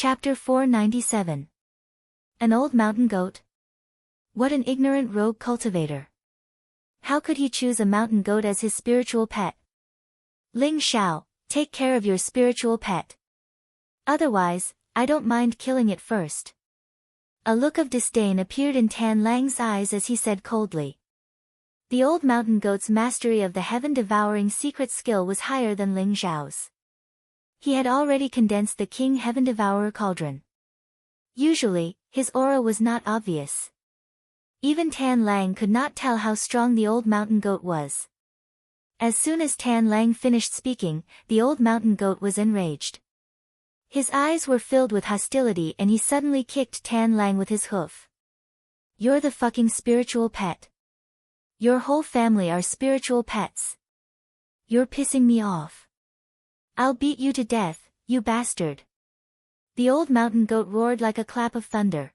Chapter 497. An old mountain goat? What an ignorant rogue cultivator. How could he choose a mountain goat as his spiritual pet? Ling Xiao, take care of your spiritual pet. Otherwise, I don't mind killing it first. A look of disdain appeared in Tan Lang's eyes as he said coldly. The old mountain goat's mastery of the heaven-devouring secret skill was higher than Ling Xiao's. He had already condensed the King Heaven Devourer cauldron. Usually, his aura was not obvious. Even Tan Lang could not tell how strong the old mountain goat was. As soon as Tan Lang finished speaking, the old mountain goat was enraged. His eyes were filled with hostility and he suddenly kicked Tan Lang with his hoof. You're the fucking spiritual pet. Your whole family are spiritual pets. You're pissing me off. I'll beat you to death, you bastard. The old mountain goat roared like a clap of thunder.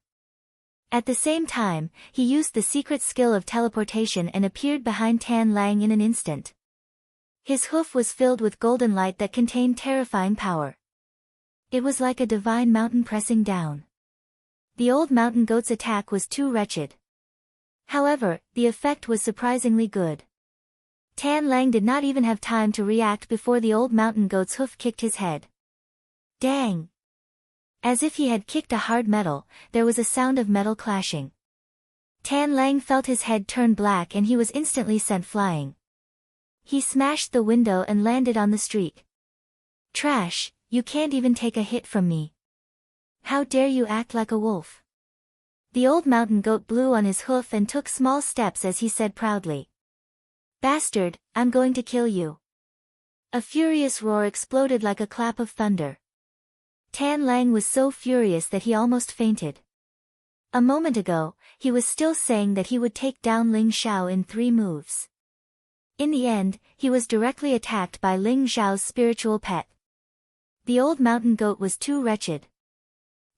At the same time, he used the secret skill of teleportation and appeared behind Tan Lang in an instant. His hoof was filled with golden light that contained terrifying power. It was like a divine mountain pressing down. The old mountain goat's attack was too wretched. However, the effect was surprisingly good. Tan Lang did not even have time to react before the old mountain goat's hoof kicked his head. Dang! As if he had kicked a hard metal, there was a sound of metal clashing. Tan Lang felt his head turn black and he was instantly sent flying. He smashed the window and landed on the street. Trash, you can't even take a hit from me. How dare you act like a wolf? The old mountain goat blew on his hoof and took small steps as he said proudly. Bastard, I'm going to kill you. A furious roar exploded like a clap of thunder. Tan Lang was so furious that he almost fainted. A moment ago, he was still saying that he would take down Ling Xiao in 3 moves. In the end, he was directly attacked by Ling Xiao's spiritual pet. The old mountain goat was too wretched.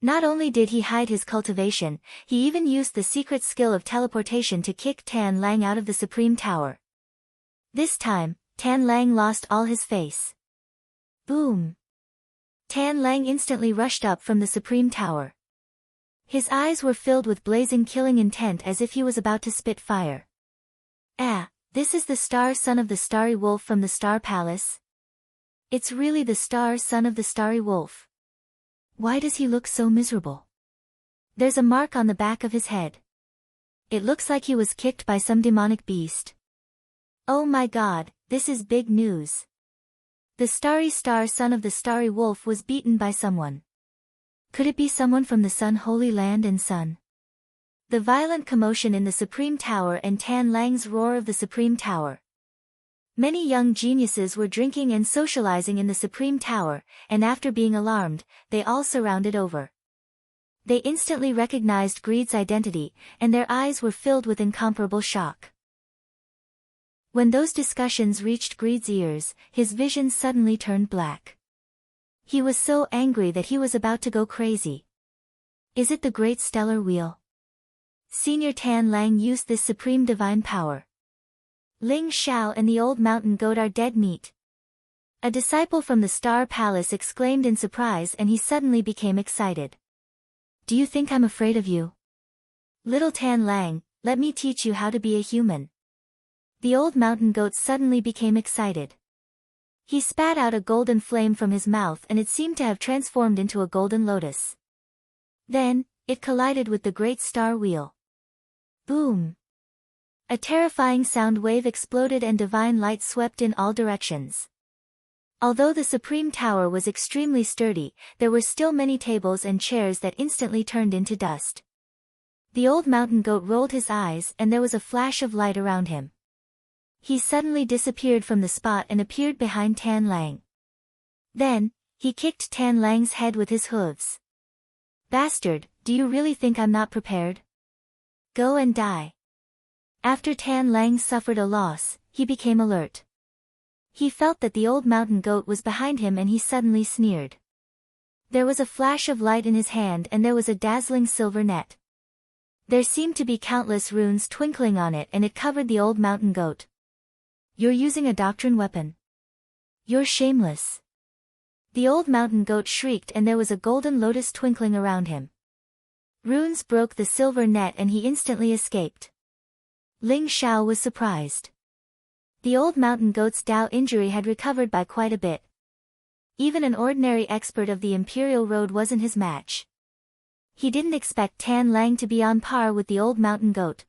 Not only did he hide his cultivation, he even used the secret skill of teleportation to kick Tan Lang out of the Supreme Tower. This time, Tan Lang lost all his face. Boom! Tan Lang instantly rushed up from the Supreme Tower. His eyes were filled with blazing killing intent as if he was about to spit fire. Ah, this is the star son of the starry wolf from the Star Palace? It's really the star son of the starry wolf. Why does he look so miserable? There's a mark on the back of his head. It looks like he was kicked by some demonic beast. Oh my god, this is big news. The starry star son of the starry wolf was beaten by someone. Could it be someone from the Sun Holy Land and Sun? The violent commotion in the Supreme Tower and Tan Lang's roar of the Supreme Tower. Many young geniuses were drinking and socializing in the Supreme Tower, and after being alarmed, they all surrounded over. They instantly recognized Greed's identity, and their eyes were filled with incomparable shock. When those discussions reached Greed's ears, his vision suddenly turned black. He was so angry that he was about to go crazy. Is it the Great Stellar Wheel? Senior Tan Lang used this supreme divine power. Ling Xiao and the old mountain goat are dead meat. A disciple from the Star Palace exclaimed in surprise and he suddenly became excited. Do you think I'm afraid of you? Little Tan Lang, let me teach you how to be a human. The old mountain goat suddenly became excited. He spat out a golden flame from his mouth and it seemed to have transformed into a golden lotus. Then, it collided with the great star wheel. Boom! A terrifying sound wave exploded and divine light swept in all directions. Although the Supreme Tower was extremely sturdy, there were still many tables and chairs that instantly turned into dust. The old mountain goat rolled his eyes and there was a flash of light around him. He suddenly disappeared from the spot and appeared behind Tan Lang. Then, he kicked Tan Lang's head with his hooves. Bastard, do you really think I'm not prepared? Go and die. After Tan Lang suffered a loss, he became alert. He felt that the old mountain goat was behind him and he suddenly sneered. There was a flash of light in his hand and there was a dazzling silver net. There seemed to be countless runes twinkling on it and it covered the old mountain goat. You're using a doctrine weapon. You're shameless. The old mountain goat shrieked and there was a golden lotus twinkling around him. Runes broke the silver net and he instantly escaped. Ling Xiao was surprised. The old mountain goat's Dao injury had recovered by quite a bit. Even an ordinary expert of the Imperial Road wasn't his match. He didn't expect Tan Lang to be on par with the old mountain goat.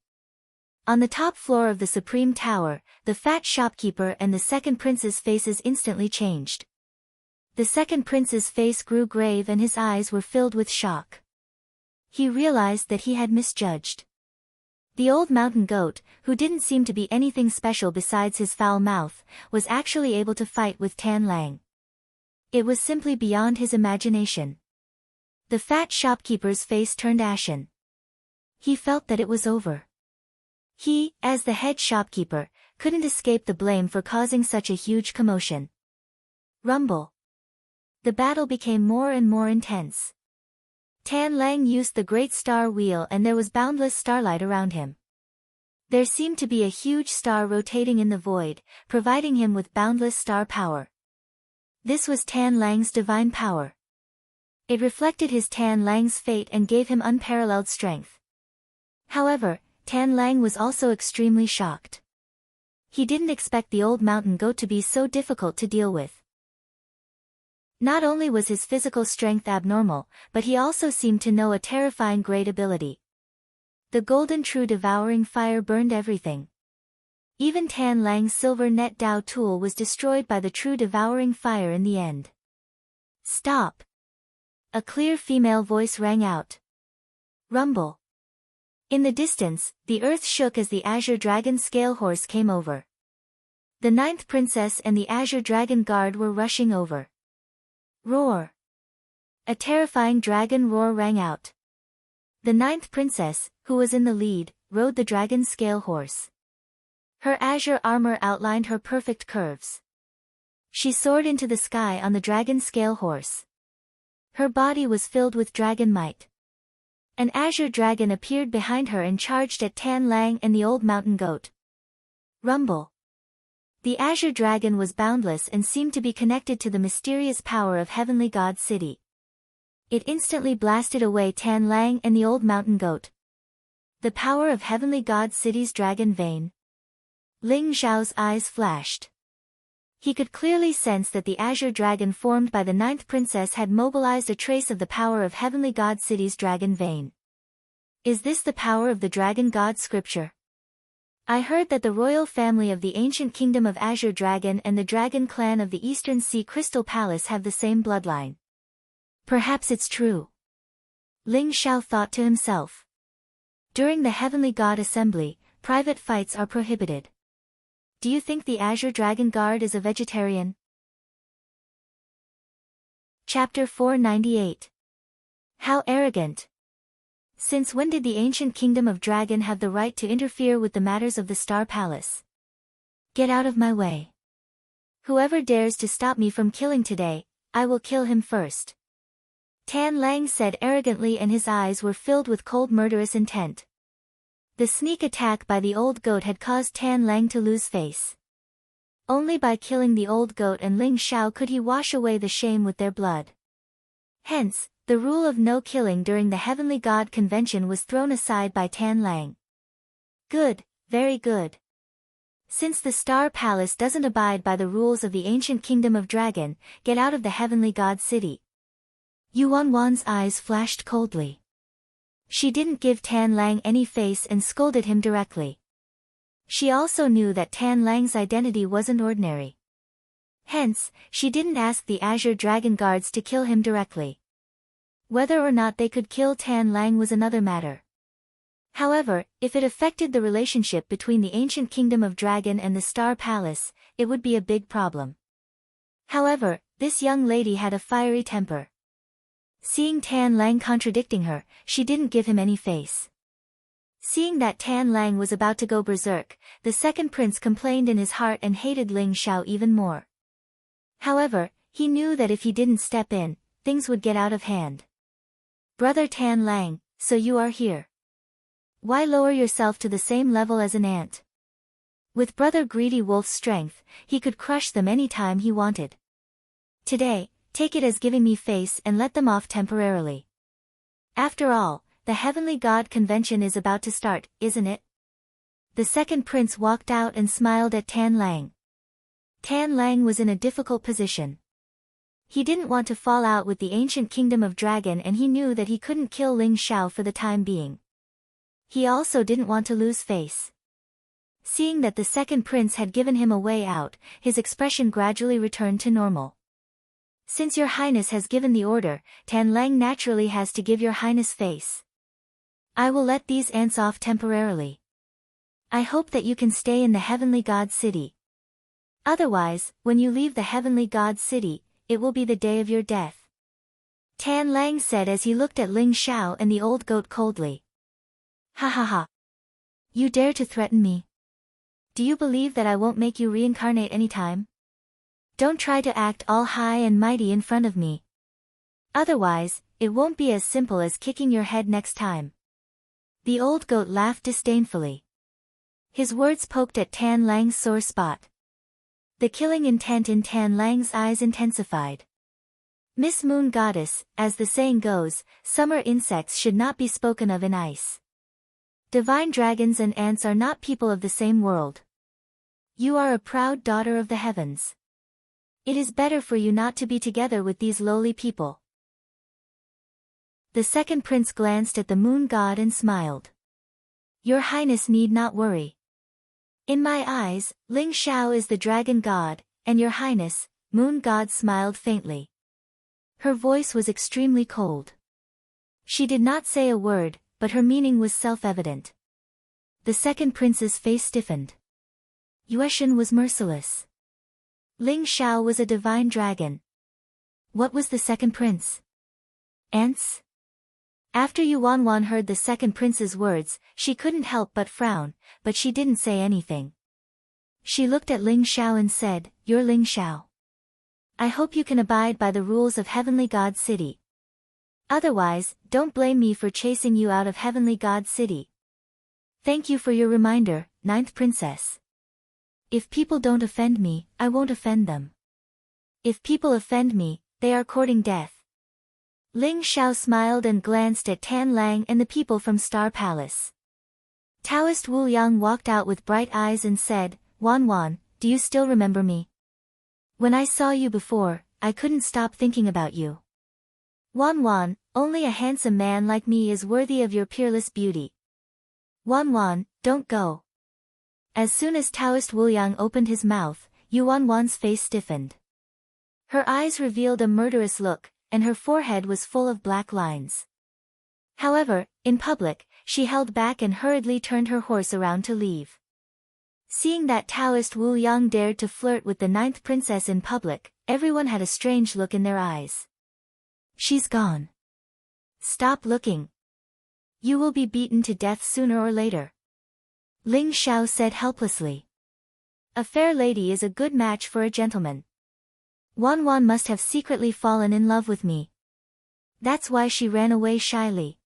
On the top floor of the Supreme Tower, the fat shopkeeper and the second prince's faces instantly changed. The second prince's face grew grave and his eyes were filled with shock. He realized that he had misjudged. The old mountain goat, who didn't seem to be anything special besides his foul mouth, was actually able to fight with Tan Lang. It was simply beyond his imagination. The fat shopkeeper's face turned ashen. He felt that it was over. He, as the head shopkeeper, couldn't escape the blame for causing such a huge commotion. Rumble. The battle became more and more intense. Tan Lang used the great star wheel and there was boundless starlight around him. There seemed to be a huge star rotating in the void, providing him with boundless star power. This was Tan Lang's divine power. It reflected his Tan Lang's fate and gave him unparalleled strength. However, Tan Lang was also extremely shocked. He didn't expect the old mountain goat to be so difficult to deal with. Not only was his physical strength abnormal, but he also seemed to know a terrifying great ability. The golden true devouring fire burned everything. Even Tan Lang's silver net Dao tool was destroyed by the true devouring fire in the end. Stop! A clear female voice rang out. Rumble. In the distance, the earth shook as the Azure Dragon Scale Horse came over. The ninth princess and the Azure Dragon Guard were rushing over. Roar! A terrifying dragon roar rang out. The ninth princess, who was in the lead, rode the dragon scale horse. Her azure armor outlined her perfect curves. She soared into the sky on the dragon scale horse. Her body was filled with dragon might. An azure dragon appeared behind her and charged at Tan Lang and the old mountain goat. Rumble. The azure dragon was boundless and seemed to be connected to the mysterious power of Heavenly God City. It instantly blasted away Tan Lang and the old mountain goat. The power of Heavenly God City's dragon vein. Ling Xiao's eyes flashed. He could clearly sense that the azure dragon formed by the ninth princess had mobilized a trace of the power of Heavenly God City's dragon vein. Is this the power of the dragon god scripture? I heard that the royal family of the ancient kingdom of Azure Dragon and the dragon clan of the Eastern Sea Crystal Palace have the same bloodline. Perhaps it's true. Ling Xiao thought to himself. During the Heavenly God Assembly, private fights are prohibited. Do you think the Azure Dragon Guard is a vegetarian? Chapter 498. How arrogant! Since when did the ancient kingdom of Dragon have the right to interfere with the matters of the Star Palace? Get out of my way. Whoever dares to stop me from killing today, I will kill him first. Tan Lang said arrogantly and his eyes were filled with cold murderous intent. The sneak attack by the old goat had caused Tan Lang to lose face. Only by killing the old goat and Ling Xiao could he wash away the shame with their blood. Hence, the rule of no killing during the Heavenly God Convention was thrown aside by Tan Lang. Good, very good. Since the Star Palace doesn't abide by the rules of the ancient kingdom of Dragon, get out of the Heavenly God City. Yuan Wan's eyes flashed coldly. She didn't give Tan Lang any face and scolded him directly. She also knew that Tan Lang's identity wasn't ordinary. Hence, she didn't ask the Azure Dragon Guards to kill him directly. Whether or not they could kill Tan Lang was another matter. However, if it affected the relationship between the ancient kingdom of Dragon and the Star Palace, it would be a big problem. However, this young lady had a fiery temper. Seeing Tan Lang contradicting her, she didn't give him any face. Seeing that Tan Lang was about to go berserk, the second prince complained in his heart and hated Ling Xiao even more. However, he knew that if he didn't step in, things would get out of hand. Brother Tan Lang, so you are here. Why lower yourself to the same level as an ant? With Brother Greedy Wolf's strength, he could crush them any time he wanted. Today, Take it as giving me face and let them off temporarily. After all, the Heavenly God Convention is about to start, isn't it? The second prince walked out and smiled at Tan Lang. Tan Lang was in a difficult position. He didn't want to fall out with the ancient kingdom of Dragon, and he knew that he couldn't kill Ling Xiao for the time being. He also didn't want to lose face. Seeing that the second prince had given him a way out, his expression gradually returned to normal. Since your highness has given the order, Tan Lang naturally has to give your highness face. I will let these ants off temporarily. I hope that you can stay in the Heavenly God City. Otherwise, when you leave the Heavenly God City, it will be the day of your death. Tan Lang said as he looked at Ling Xiao and the old goat coldly. Ha ha ha. You dare to threaten me? Do you believe that I won't make you reincarnate any time? Don't try to act all high and mighty in front of me. Otherwise, it won't be as simple as kicking your head next time. The old goat laughed disdainfully. His words poked at Tan Lang's sore spot. The killing intent in Tan Lang's eyes intensified. Miss Moon Goddess, as the saying goes, summer insects should not be spoken of in ice. Divine dragons and ants are not people of the same world. You are a proud daughter of the heavens. It is better for you not to be together with these lowly people. The second prince glanced at the moon god and smiled. Your highness need not worry. In my eyes, Ling Xiao is the dragon god, and your highness, moon god smiled faintly. Her voice was extremely cold. She did not say a word, but her meaning was self-evident. The second prince's face stiffened. Yueshan was merciless. Ling Xiao was a divine dragon. What was the second prince? Ants? After Yuan Wan heard the second prince's words, she couldn't help but frown, but she didn't say anything. She looked at Ling Xiao and said, You're Ling Xiao. I hope you can abide by the rules of Heavenly God City. Otherwise, don't blame me for chasing you out of Heavenly God City. Thank you for your reminder, ninth princess. If people don't offend me, I won't offend them. If people offend me, they are courting death. Ling Xiao smiled and glanced at Tan Lang and the people from Star Palace. Taoist Wu Yang walked out with bright eyes and said, Wan Wan, do you still remember me? When I saw you before, I couldn't stop thinking about you. Wan Wan, only a handsome man like me is worthy of your peerless beauty. Wan Wan, don't go. As soon as Taoist Wu Yang opened his mouth, Yuan Wan's face stiffened. Her eyes revealed a murderous look, and her forehead was full of black lines. However, in public, she held back and hurriedly turned her horse around to leave. Seeing that Taoist Wu Yang dared to flirt with the ninth princess in public, everyone had a strange look in their eyes. She's gone. Stop looking. You will be beaten to death sooner or later. Ling Xiao said helplessly. A fair lady is a good match for a gentleman. Wan Wan must have secretly fallen in love with me. That's why she ran away shyly.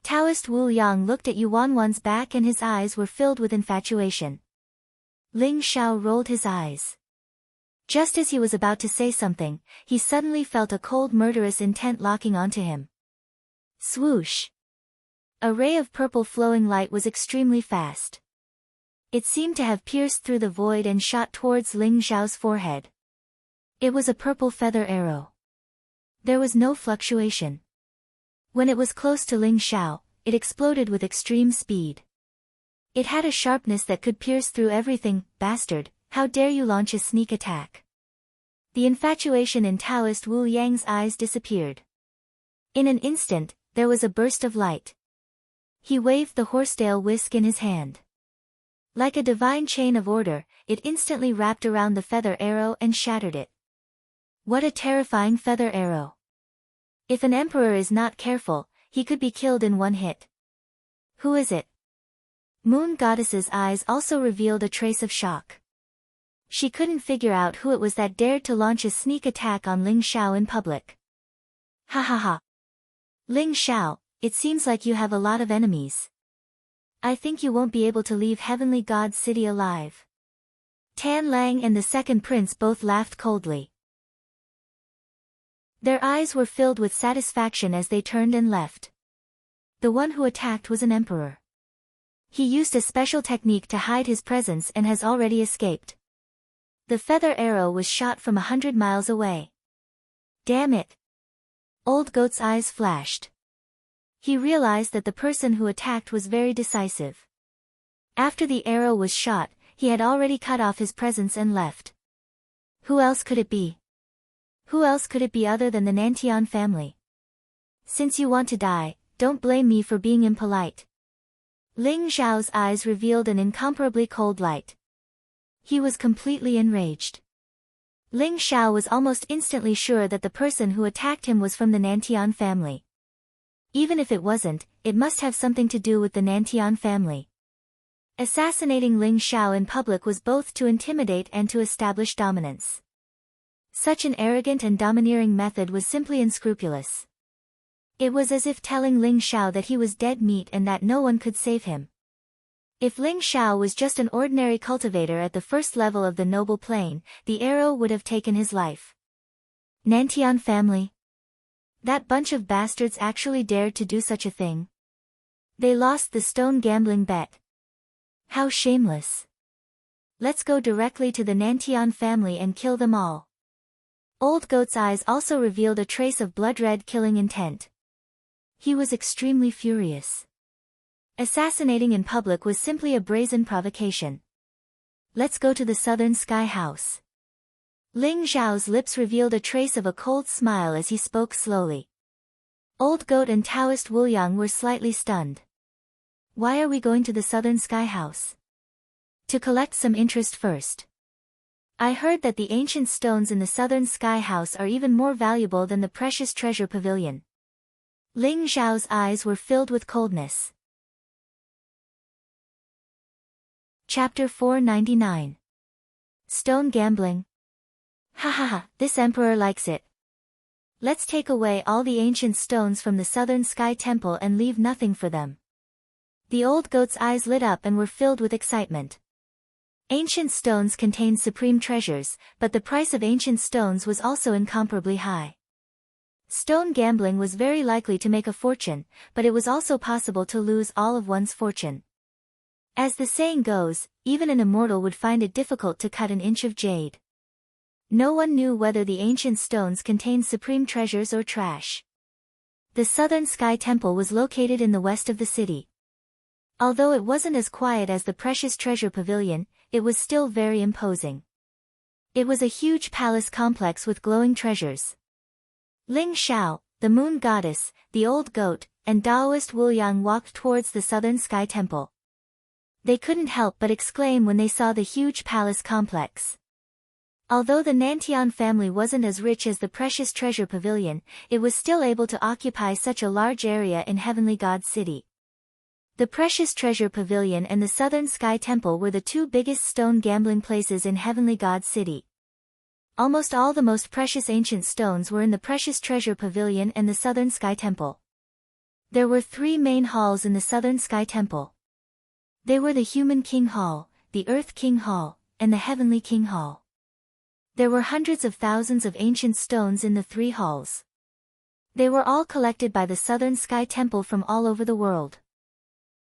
Taoist Wu Yang looked at Yuan Wan's back and his eyes were filled with infatuation. Ling Xiao rolled his eyes. Just as he was about to say something, he suddenly felt a cold murderous intent locking onto him. Swoosh! A ray of purple flowing light was extremely fast. It seemed to have pierced through the void and shot towards Ling Xiao's forehead. It was a purple feather arrow. There was no fluctuation. When it was close to Ling Xiao, it exploded with extreme speed. It had a sharpness that could pierce through everything. Bastard, how dare you launch a sneak attack? The infatuation in Taoist Wu Yang's eyes disappeared. In an instant, there was a burst of light. He waved the horsetail whisk in his hand. Like a divine chain of order, it instantly wrapped around the feather arrow and shattered it. What a terrifying feather arrow! If an emperor is not careful, he could be killed in one hit. Who is it? Moon Goddess's eyes also revealed a trace of shock. She couldn't figure out who it was that dared to launch a sneak attack on Ling Xiao in public. Ha ha ha! Ling Xiao, it seems like you have a lot of enemies. I think you won't be able to leave Heavenly God City alive. Tan Lang and the second prince both laughed coldly. Their eyes were filled with satisfaction as they turned and left. The one who attacked was an emperor. He used a special technique to hide his presence and has already escaped. The feather arrow was shot from 100 miles away. Damn it! Old Goat's eyes flashed. He realized that the person who attacked was very decisive. After the arrow was shot, he had already cut off his presence and left. Who else could it be? Who else could it be other than the Nantian family? Since you want to die, don't blame me for being impolite. Ling Xiao's eyes revealed an incomparably cold light. He was completely enraged. Ling Xiao was almost instantly sure that the person who attacked him was from the Nantian family. Even if it wasn't, it must have something to do with the Nantian family. Assassinating Ling Xiao in public was both to intimidate and to establish dominance. Such an arrogant and domineering method was simply unscrupulous. It was as if telling Ling Xiao that he was dead meat and that no one could save him. If Ling Xiao was just an ordinary cultivator at the first level of the noble plane, the arrow would have taken his life. Nantian family? That bunch of bastards actually dared to do such a thing. They lost the stone gambling bet. How shameless. Let's go directly to the Nantian family and kill them all. Old Goat's eyes also revealed a trace of blood-red killing intent. He was extremely furious. Assassinating in public was simply a brazen provocation. Let's go to the Southern Sky House. Ling Xiao's lips revealed a trace of a cold smile as he spoke slowly. Old Goat and Taoist Wuliang were slightly stunned. Why are we going to the Southern Sky House? To collect some interest first. I heard that the ancient stones in the Southern Sky House are even more valuable than the precious treasure pavilion. Ling Xiao's eyes were filled with coldness. Chapter 499. Stone Gambling. Ha ha ha, this emperor likes it. Let's take away all the ancient stones from the Southern Sky Temple and leave nothing for them. The old goat's eyes lit up and were filled with excitement. Ancient stones contained supreme treasures, but the price of ancient stones was also incomparably high. Stone gambling was very likely to make a fortune, but it was also possible to lose all of one's fortune. As the saying goes, even an immortal would find it difficult to cut an inch of jade. No one knew whether the ancient stones contained supreme treasures or trash. The Southern Sky Temple was located in the west of the city. Although it wasn't as quiet as the precious treasure pavilion, it was still very imposing. It was a huge palace complex with glowing treasures. Ling Xiao, the moon goddess, the old goat, and Taoist Wuliang walked towards the Southern Sky Temple. They couldn't help but exclaim when they saw the huge palace complex. Although the Nantian family wasn't as rich as the precious treasure pavilion, it was still able to occupy such a large area in Heavenly God City. The precious treasure pavilion and the Southern Sky Temple were the two biggest stone gambling places in Heavenly God City. Almost all the most precious ancient stones were in the precious treasure pavilion and the Southern Sky Temple. There were 3 main halls in the Southern Sky Temple. They were the Human King Hall, the Earth King Hall, and the Heavenly King Hall. There were hundreds of thousands of ancient stones in the 3 halls. They were all collected by the Southern Sky Temple from all over the world.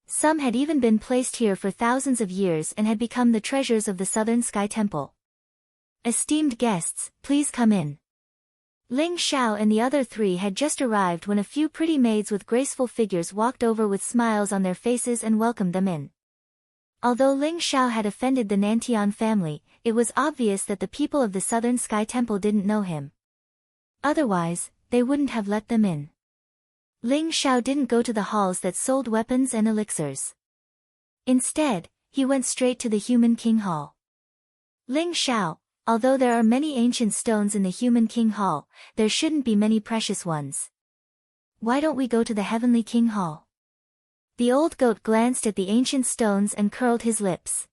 Some had even been placed here for thousands of years and had become the treasures of the Southern Sky Temple. Esteemed guests, please come in. Ling Xiao and the other 3 had just arrived when a few pretty maids with graceful figures walked over with smiles on their faces and welcomed them in. Although Ling Xiao had offended the Nantian family, it was obvious that the people of the Southern Sky Temple didn't know him. Otherwise, they wouldn't have let them in. Ling Xiao didn't go to the halls that sold weapons and elixirs. Instead, he went straight to the Human King Hall. Ling Xiao, although there are many ancient stones in the Human King Hall, there shouldn't be many precious ones. Why don't we go to the Heavenly King Hall? The old goat glanced at the ancient stones and curled his lips.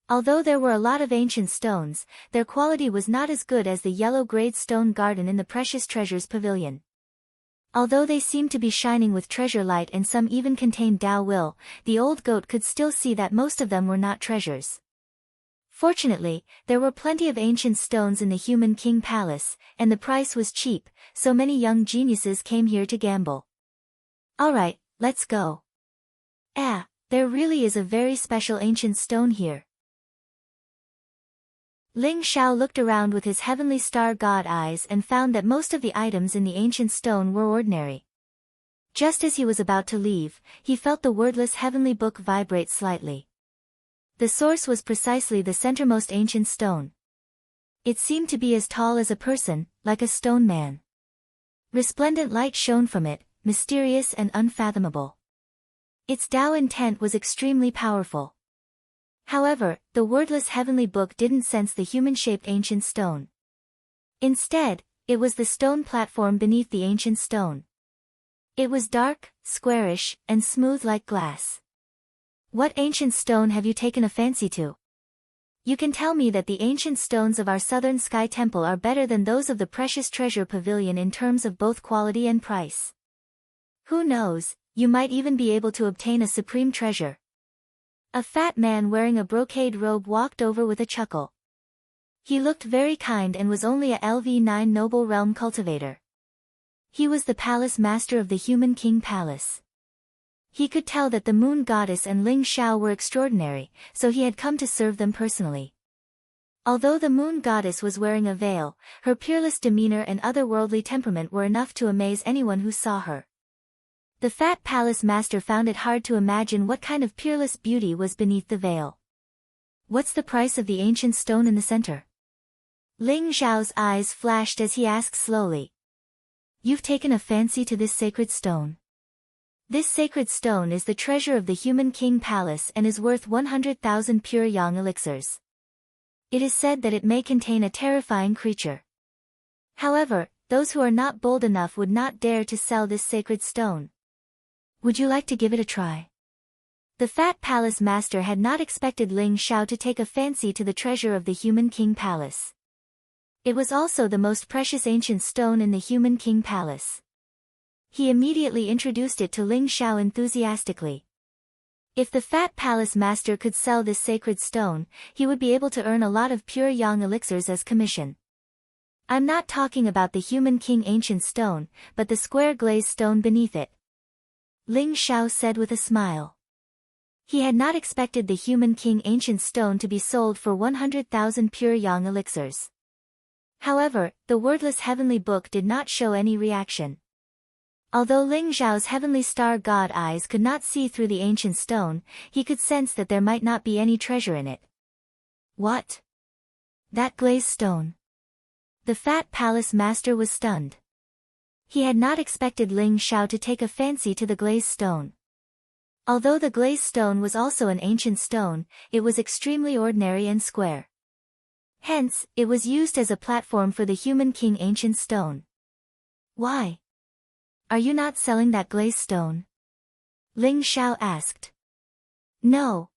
Although there were a lot of ancient stones, their quality was not as good as the yellow-grade stone garden in the Precious Treasures Pavilion. Although they seemed to be shining with treasure light and some even contained Tao will, the old goat could still see that most of them were not treasures. Fortunately, there were plenty of ancient stones in the human king palace, and the price was cheap, so many young geniuses came here to gamble. Alright, let's go. There really is a very special ancient stone here. Ling Xiao looked around with his heavenly star god eyes and found that most of the items in the ancient stone were ordinary. Just as he was about to leave, he felt the wordless heavenly book vibrate slightly. The source was precisely the centermost ancient stone. It seemed to be as tall as a person, like a stone man. Resplendent light shone from it, mysterious and unfathomable. Its Tao intent was extremely powerful. However, the wordless heavenly book didn't sense the human-shaped ancient stone. Instead, it was the stone platform beneath the ancient stone. It was dark, squarish, and smooth like glass. What ancient stone have you taken a fancy to? You can tell me that the ancient stones of our southern sky temple are better than those of the precious treasure pavilion in terms of both quality and price. Who knows, you might even be able to obtain a supreme treasure. A fat man wearing a brocade robe walked over with a chuckle. He looked very kind and was only a LV9 noble realm cultivator. He was the palace master of the human king palace. He could tell that the moon goddess and Ling Xiao were extraordinary, so he had come to serve them personally. Although the moon goddess was wearing a veil, her peerless demeanor and otherworldly temperament were enough to amaze anyone who saw her. The fat palace master found it hard to imagine what kind of peerless beauty was beneath the veil. What's the price of the ancient stone in the center? Ling Xiao's eyes flashed as he asked slowly. You've taken a fancy to this sacred stone. This sacred stone is the treasure of the human king palace and is worth 100,000 pure yang elixirs. It is said that it may contain a terrifying creature. However, those who are not bold enough would not dare to sell this sacred stone. Would you like to give it a try? The fat palace master had not expected Ling Xiao to take a fancy to the treasure of the human king palace. It was also the most precious ancient stone in the human king palace. He immediately introduced it to Ling Xiao enthusiastically. If the fat palace master could sell this sacred stone, he would be able to earn a lot of pure yang elixirs as commission. I'm not talking about the human king ancient stone, but the square glazed stone beneath it. Ling Xiao said with a smile. He had not expected the human king ancient stone to be sold for 100,000 pure yang elixirs. However, the wordless heavenly book did not show any reaction. Although Ling Xiao's heavenly star god eyes could not see through the ancient stone, he could sense that there might not be any treasure in it. What? That glazed stone? The fat palace master was stunned. He had not expected Ling Xiao to take a fancy to the glazed stone. Although the glazed stone was also an ancient stone, it was extremely ordinary and square. Hence, it was used as a platform for the human king ancient stone. Why? Are you not selling that glazed stone? Ling Xiao asked. No.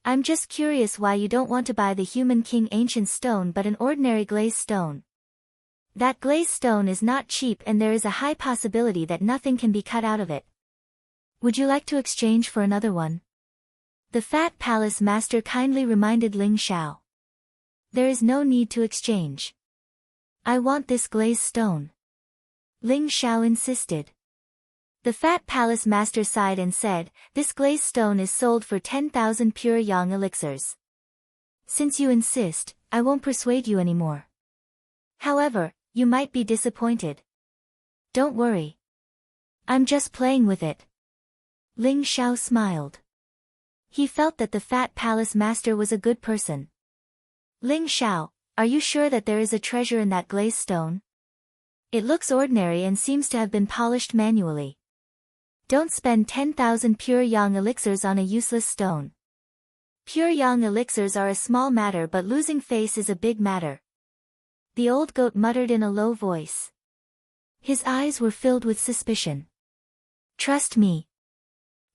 I'm just curious why you don't want to buy the human king ancient stone but an ordinary glazed stone. That glazed stone is not cheap and there is a high possibility that nothing can be cut out of it. Would you like to exchange for another one? The fat palace master kindly reminded Ling Xiao. There is no need to exchange. I want this glazed stone. Ling Xiao insisted. The fat palace master sighed and said, this glazed stone is sold for 10,000 pure yang elixirs. Since you insist, I won't persuade you anymore. However, you might be disappointed. Don't worry. I'm just playing with it. Ling Xiao smiled. He felt that the fat palace master was a good person. Ling Xiao, are you sure that there is a treasure in that glazed stone? It looks ordinary and seems to have been polished manually. Don't spend 10,000 pure yang elixirs on a useless stone. Pure yang elixirs are a small matter but losing face is a big matter. The old goat muttered in a low voice. His eyes were filled with suspicion. Trust me.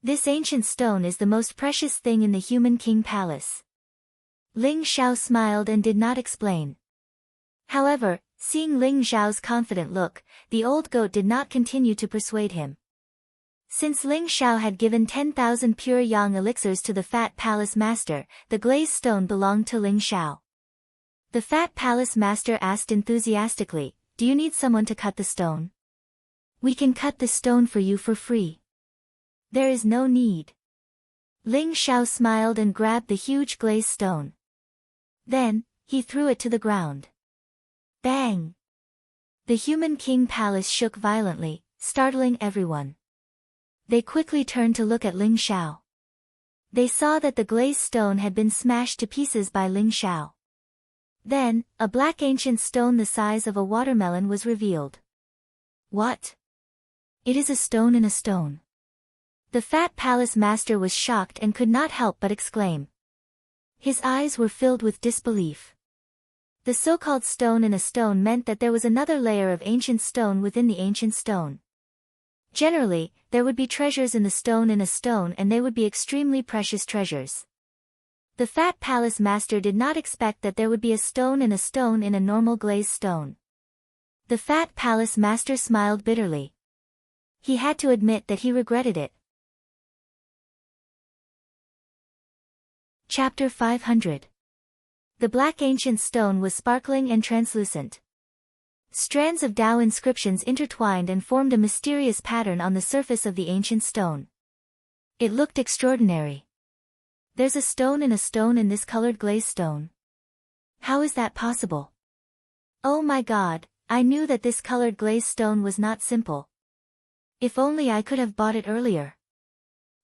This ancient stone is the most precious thing in the human king palace. Ling Xiao smiled and did not explain. However, seeing Ling Xiao's confident look, the old goat did not continue to persuade him. Since Ling Xiao had given 10,000 pure yang elixirs to the Fat Palace Master, the glazed stone belonged to Ling Xiao. The Fat Palace Master asked enthusiastically, "Do you need someone to cut the stone? We can cut the stone for you for free." "There is no need." Ling Xiao smiled and grabbed the huge glazed stone. Then, he threw it to the ground. Bang! The Human King Palace shook violently, startling everyone. They quickly turned to look at Ling Xiao. They saw that the glazed stone had been smashed to pieces by Ling Xiao. Then, a black ancient stone the size of a watermelon was revealed. "What? It is a stone in a stone." The Fat Palace Master was shocked and could not help but exclaim. His eyes were filled with disbelief. The so-called stone in a stone meant that there was another layer of ancient stone within the ancient stone. Generally, there would be treasures in the stone in a stone, and they would be extremely precious treasures. The Fat Palace Master did not expect that there would be a stone in a normal glazed stone. The Fat Palace Master smiled bitterly. He had to admit that he regretted it. Chapter 500. The black ancient stone was sparkling and translucent. Strands of Tao inscriptions intertwined and formed a mysterious pattern on the surface of the ancient stone. It looked extraordinary. "There's a stone in this colored glazed stone. How is that possible? Oh my God, I knew that this colored glazed stone was not simple. If only I could have bought it earlier.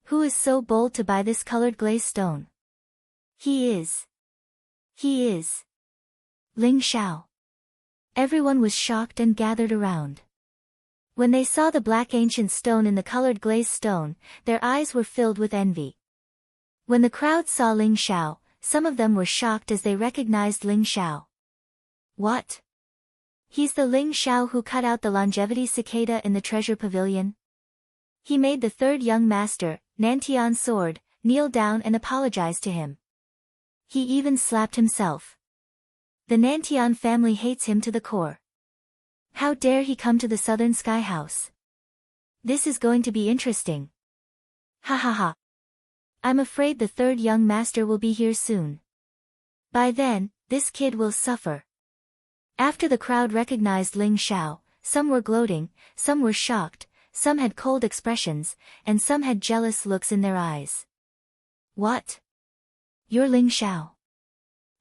Who is so bold to buy this colored glazed stone? He is Ling Xiao." Everyone was shocked and gathered around. When they saw the black ancient stone in the colored glazed stone, their eyes were filled with envy. When the crowd saw Ling Xiao, some of them were shocked as they recognized Ling Xiao. "What? He's the Ling Xiao who cut out the longevity cicada in the treasure pavilion? He made the third young master, Nantian's sword, kneel down and apologize to him. He even slapped himself. The Nantian family hates him to the core. How dare he come to the Southern Sky House? This is going to be interesting. Ha ha ha. I'm afraid the third young master will be here soon. By then, this kid will suffer." After the crowd recognized Ling Xiao, some were gloating, some were shocked, some had cold expressions, and some had jealous looks in their eyes. "What? You're Ling Xiao?"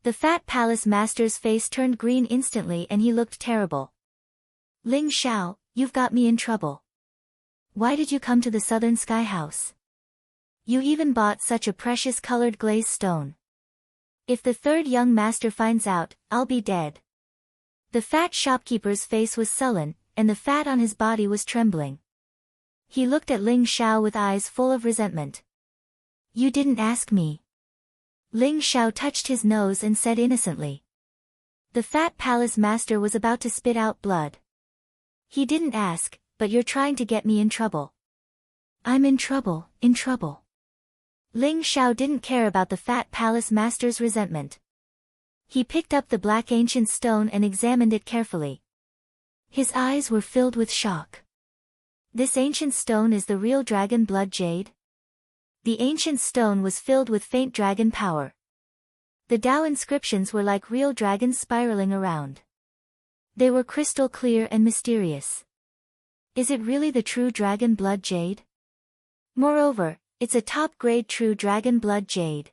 The Fat Palace Master's face turned green instantly and he looked terrible. "Ling Xiao, you've got me in trouble. Why did you come to the Southern Sky House? You even bought such a precious colored glazed stone. If the third young master finds out, I'll be dead." The fat shopkeeper's face was sullen, and the fat on his body was trembling. He looked at Ling Xiao with eyes full of resentment. "You didn't ask me." Ling Xiao touched his nose and said innocently. The Fat Palace Master was about to spit out blood. "He didn't ask, but you're trying to get me in trouble." "I'm in trouble, in trouble." Ling Xiao didn't care about the Fat Palace Master's resentment. He picked up the black ancient stone and examined it carefully. His eyes were filled with shock. "This ancient stone is the real dragon blood jade?" The ancient stone was filled with faint dragon power. The Tao inscriptions were like real dragons spiraling around. They were crystal clear and mysterious. Is it really the true dragon blood jade? Moreover, it's a top-grade true dragon blood jade.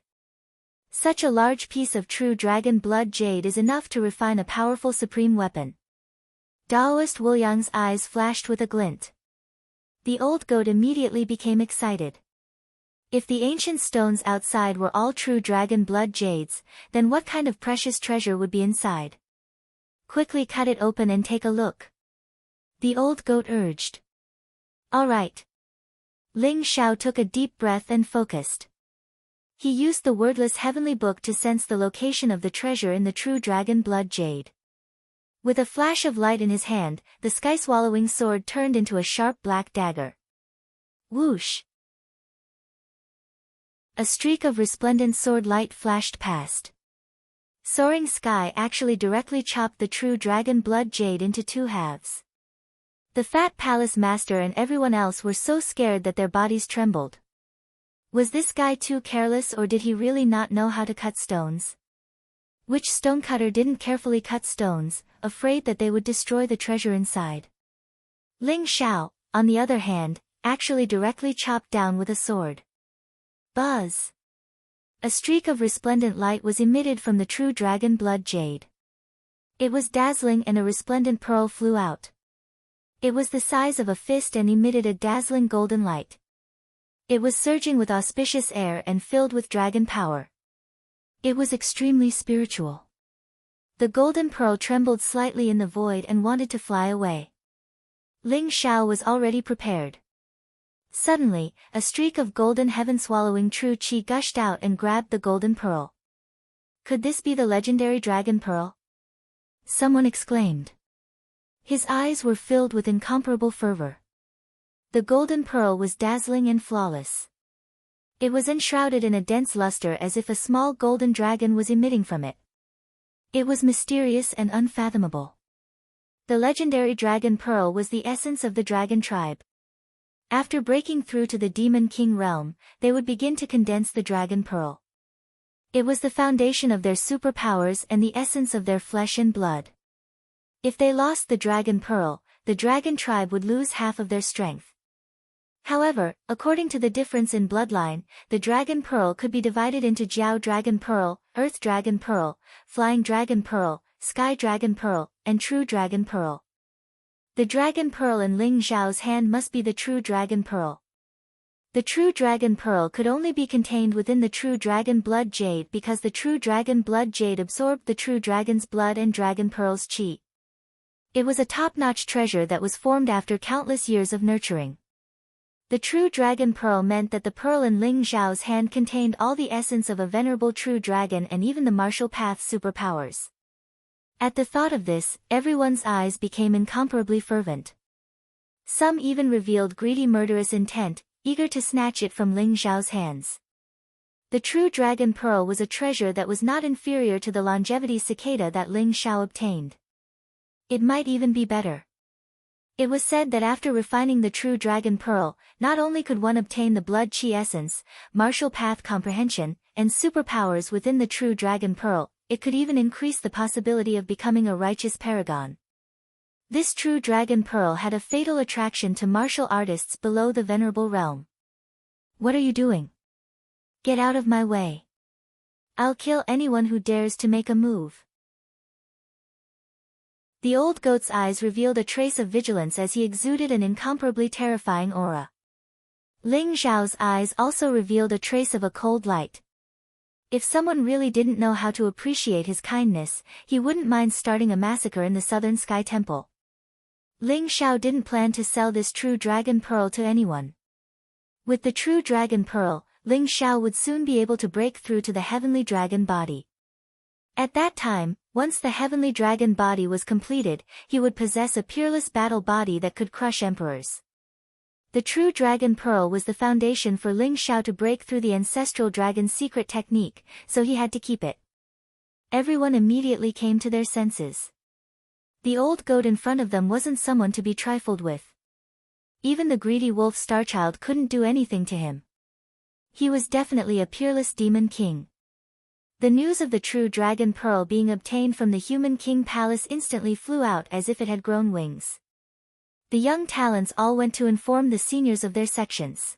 Such a large piece of true dragon blood jade is enough to refine a powerful supreme weapon. Daoist Wu Yang's eyes flashed with a glint. The old goat immediately became excited. If the ancient stones outside were all true dragon blood jades, then what kind of precious treasure would be inside? "Quickly cut it open and take a look," the old goat urged. "All right." Ling Xiao took a deep breath and focused. He used the wordless heavenly book to sense the location of the treasure in the true dragon blood jade. With a flash of light in his hand, the sky-swallowing sword turned into a sharp black dagger. Whoosh! A streak of resplendent sword light flashed past. Soaring sky actually directly chopped the true dragon blood jade into two halves. The fat palace master and everyone else were so scared that their bodies trembled. Was this guy too careless, or did he really not know how to cut stones? Which stonecutter didn't carefully cut stones, afraid that they would destroy the treasure inside? Ling Xiao, on the other hand, actually directly chopped down with a sword. Buzz! A streak of resplendent light was emitted from the true dragon blood jade. It was dazzling, and a resplendent pearl flew out. It was the size of a fist and emitted a dazzling golden light. It was surging with auspicious air and filled with dragon power. It was extremely spiritual. The golden pearl trembled slightly in the void and wanted to fly away. Ling Xiao was already prepared. Suddenly, a streak of golden heaven-swallowing true qi gushed out and grabbed the golden pearl. Could this be the legendary dragon pearl? Someone exclaimed. His eyes were filled with incomparable fervor. The golden pearl was dazzling and flawless. It was enshrouded in a dense luster as if a small golden dragon was emitting from it. It was mysterious and unfathomable. The legendary dragon pearl was the essence of the dragon tribe. After breaking through to the Demon King realm, they would begin to condense the dragon pearl. It was the foundation of their superpowers and the essence of their flesh and blood. If they lost the dragon pearl, the dragon tribe would lose half of their strength. However, according to the difference in bloodline, the dragon pearl could be divided into Jiao dragon pearl, earth dragon pearl, flying dragon pearl, sky dragon pearl, and true dragon pearl. The dragon pearl in Ling Xiao's hand must be the true dragon pearl. The true dragon pearl could only be contained within the true dragon blood jade because the true dragon blood jade absorbed the true dragon's blood and dragon pearl's qi. It was a top-notch treasure that was formed after countless years of nurturing. The true dragon pearl meant that the pearl in Ling Xiao's hand contained all the essence of a venerable true dragon and even the martial path superpowers. At the thought of this, everyone's eyes became incomparably fervent. Some even revealed greedy murderous intent, eager to snatch it from Ling Xiao's hands. The true dragon pearl was a treasure that was not inferior to the longevity cicada that Ling Xiao obtained. It might even be better. It was said that after refining the true dragon pearl, not only could one obtain the blood qi essence, martial path comprehension, and superpowers within the true dragon pearl, it could even increase the possibility of becoming a righteous paragon. This true dragon pearl had a fatal attraction to martial artists below the venerable realm. What are you doing? Get out of my way. I'll kill anyone who dares to make a move. The old goat's eyes revealed a trace of vigilance as he exuded an incomparably terrifying aura. Ling Xiao's eyes also revealed a trace of a cold light. If someone really didn't know how to appreciate his kindness, he wouldn't mind starting a massacre in the Southern Sky Temple. Ling Xiao didn't plan to sell this true dragon pearl to anyone. With the true dragon pearl, Ling Xiao would soon be able to break through to the heavenly dragon body. At that time, once the heavenly dragon body was completed, he would possess a peerless battle body that could crush emperors. The true dragon pearl was the foundation for Ling Xiao to break through the ancestral dragon's secret technique, so he had to keep it. Everyone immediately came to their senses. The old goat in front of them wasn't someone to be trifled with. Even the greedy wolf Starchild couldn't do anything to him. He was definitely a peerless demon king. The news of the true dragon pearl being obtained from the human king palace instantly flew out as if it had grown wings. The young talents all went to inform the seniors of their sections.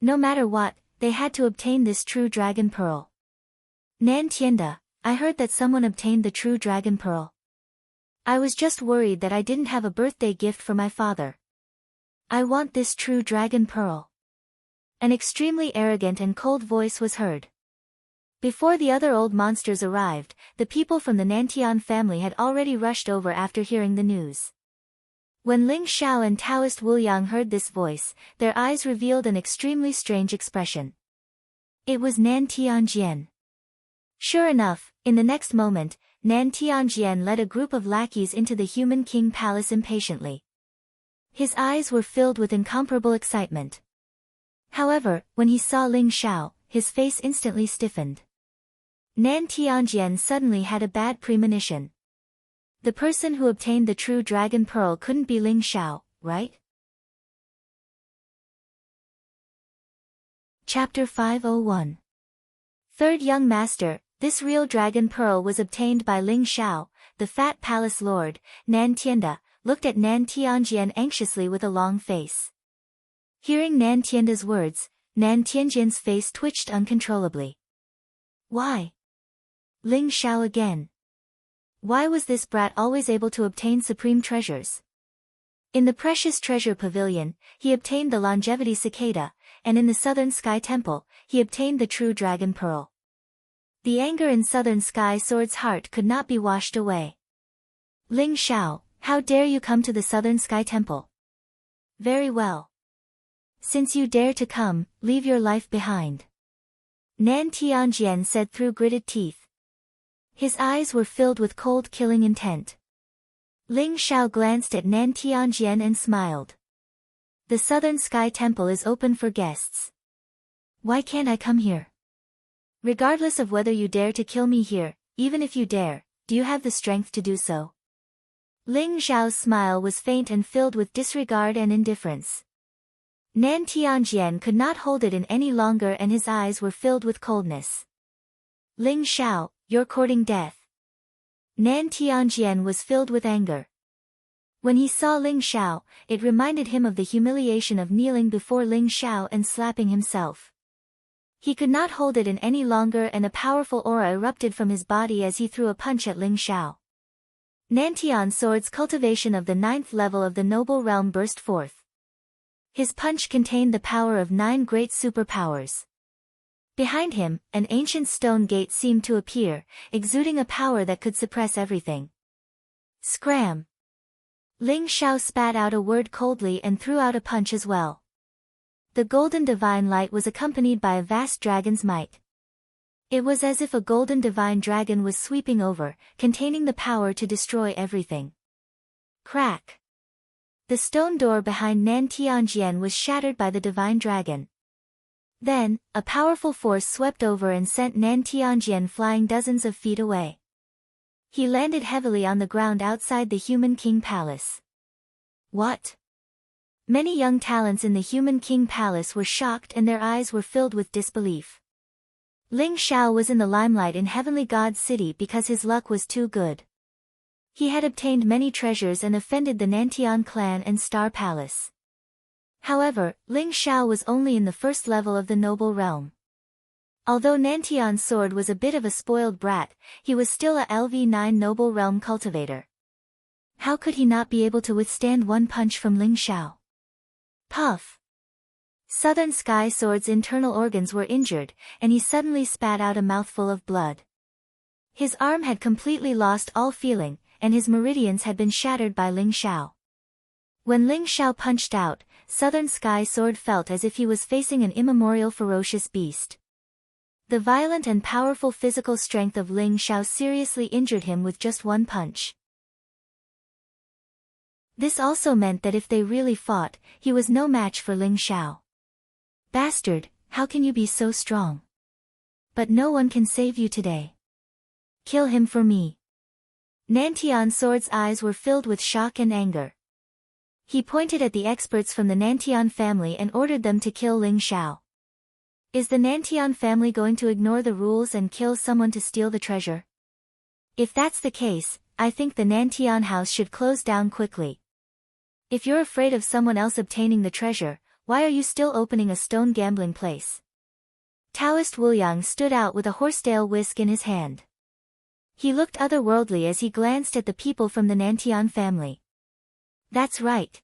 No matter what, they had to obtain this true dragon pearl. Nan Tienda, I heard that someone obtained the true dragon pearl. I was just worried that I didn't have a birthday gift for my father. I want this true dragon pearl. An extremely arrogant and cold voice was heard. Before the other old monsters arrived, the people from the Nantian family had already rushed over after hearing the news. When Ling Xiao and Taoist Wu Yang heard this voice, their eyes revealed an extremely strange expression. It was Nan Tianjian. Sure enough, in the next moment, Nan Tianjian led a group of lackeys into the human king palace impatiently. His eyes were filled with incomparable excitement. However, when he saw Ling Xiao, his face instantly stiffened. Nan Tianjian suddenly had a bad premonition. The person who obtained the true dragon pearl couldn't be Ling Xiao, right? Chapter 501. Third Young Master. This real dragon pearl was obtained by Ling Xiao, the fat palace lord. Nan Tianda looked at Nan Tianjian anxiously with a long face. Hearing Nan Tianda's words, Nan Tianjian's face twitched uncontrollably. Why? Ling Xiao again. Why was this brat always able to obtain supreme treasures? In the precious treasure pavilion, he obtained the longevity cicada, and in the southern sky temple, he obtained the true dragon pearl. The anger in southern sky sword's heart could not be washed away. Ling Xiao, how dare you come to the southern sky temple? Very well. Since you dare to come, leave your life behind. Nan Tianjian said through gritted teeth. His eyes were filled with cold killing intent. Ling Xiao glanced at Nan Tianjian and smiled. The southern sky temple is open for guests. Why can't I come here? Regardless of whether you dare to kill me here, even if you dare, do you have the strength to do so? Ling Xiao's smile was faint and filled with disregard and indifference. Nan Tianjian could not hold it in any longer and his eyes were filled with coldness. Ling Xiao, you're courting death. Nan Tianjian was filled with anger. When he saw Ling Xiao, it reminded him of the humiliation of kneeling before Ling Xiao and slapping himself. He could not hold it in any longer and a powerful aura erupted from his body as he threw a punch at Ling Xiao. Nantian Sword's cultivation of the 9th level of the noble realm burst forth. His punch contained the power of 9 great superpowers. Behind him, an ancient stone gate seemed to appear, exuding a power that could suppress everything. Scram! Ling Xiao spat out a word coldly and threw out a punch as well. The golden divine light was accompanied by a vast dragon's might. It was as if a golden divine dragon was sweeping over, containing the power to destroy everything. Crack! The stone door behind Nan Tianjian was shattered by the divine dragon. Then, a powerful force swept over and sent Nan Tianjian flying dozens of feet away. He landed heavily on the ground outside the Human King Palace. What? Many young talents in the Human King Palace were shocked and their eyes were filled with disbelief. Ling Xiao was in the limelight in Heavenly God's city because his luck was too good. He had obtained many treasures and offended the Nantian clan and Star Palace. However, Ling Xiao was only in the 1st level of the noble realm. Although Nantian's sword was a bit of a spoiled brat, he was still a LV9 noble realm cultivator. How could he not be able to withstand one punch from Ling Xiao? Puff! Southern Sky Sword's internal organs were injured, and he suddenly spat out a mouthful of blood. His arm had completely lost all feeling, and his meridians had been shattered by Ling Xiao. When Ling Xiao punched out, Southern Sky Sword felt as if he was facing an immemorial ferocious beast. The violent and powerful physical strength of Ling Xiao seriously injured him with just one punch. This also meant that if they really fought, he was no match for Ling Xiao. Bastard, how can you be so strong? But no one can save you today. Kill him for me. Nantian Sword's eyes were filled with shock and anger. He pointed at the experts from the Nantian family and ordered them to kill Ling Xiao. Is the Nantian family going to ignore the rules and kill someone to steal the treasure? If that's the case, I think the Nantian house should close down quickly. If you're afraid of someone else obtaining the treasure, why are you still opening a stone gambling place? Taoist Wuliang stood out with a horsetail whisk in his hand. He looked otherworldly as he glanced at the people from the Nantian family. That's right.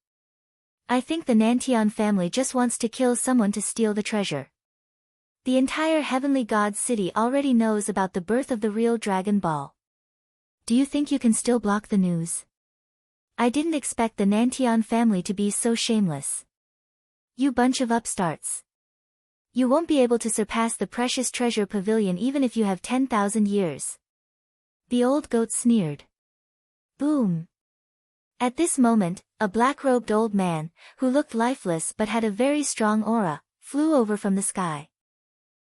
I think the Nantian family just wants to kill someone to steal the treasure. The entire Heavenly God city already knows about the birth of the real Dragon Ball. Do you think you can still block the news? I didn't expect the Nantian family to be so shameless. You bunch of upstarts. You won't be able to surpass the precious treasure pavilion even if you have 10,000 years. The old goat sneered. Boom. At this moment, a black-robed old man, who looked lifeless but had a very strong aura, flew over from the sky.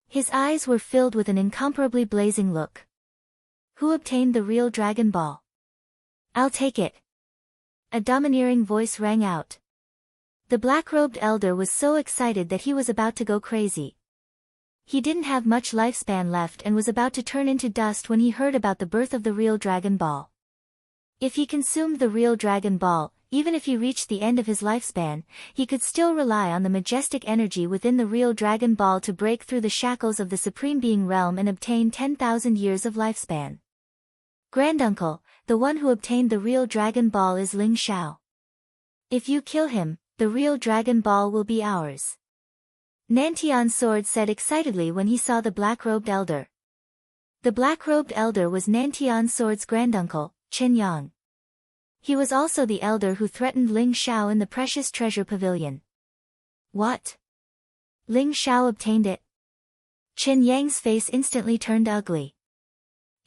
His eyes were filled with an incomparably blazing look. Who obtained the real Dragon Ball? I'll take it. A domineering voice rang out. The black-robed elder was so excited that he was about to go crazy. He didn't have much lifespan left and was about to turn into dust when he heard about the birth of the real Dragon Ball. If he consumed the real Dragon Ball, even if he reached the end of his lifespan, he could still rely on the majestic energy within the real Dragon Ball to break through the shackles of the Supreme Being realm and obtain 10,000 years of lifespan. Granduncle, the one who obtained the real Dragon Ball is Ling Xiao. If you kill him, the real Dragon Ball will be ours. Nantian's sword said excitedly when he saw the black-robed elder. The black-robed elder was Nantian's sword's granduncle, Chen Yang. He was also the elder who threatened Ling Xiao in the precious treasure pavilion. What? Ling Xiao obtained it? Chen Yang's face instantly turned ugly.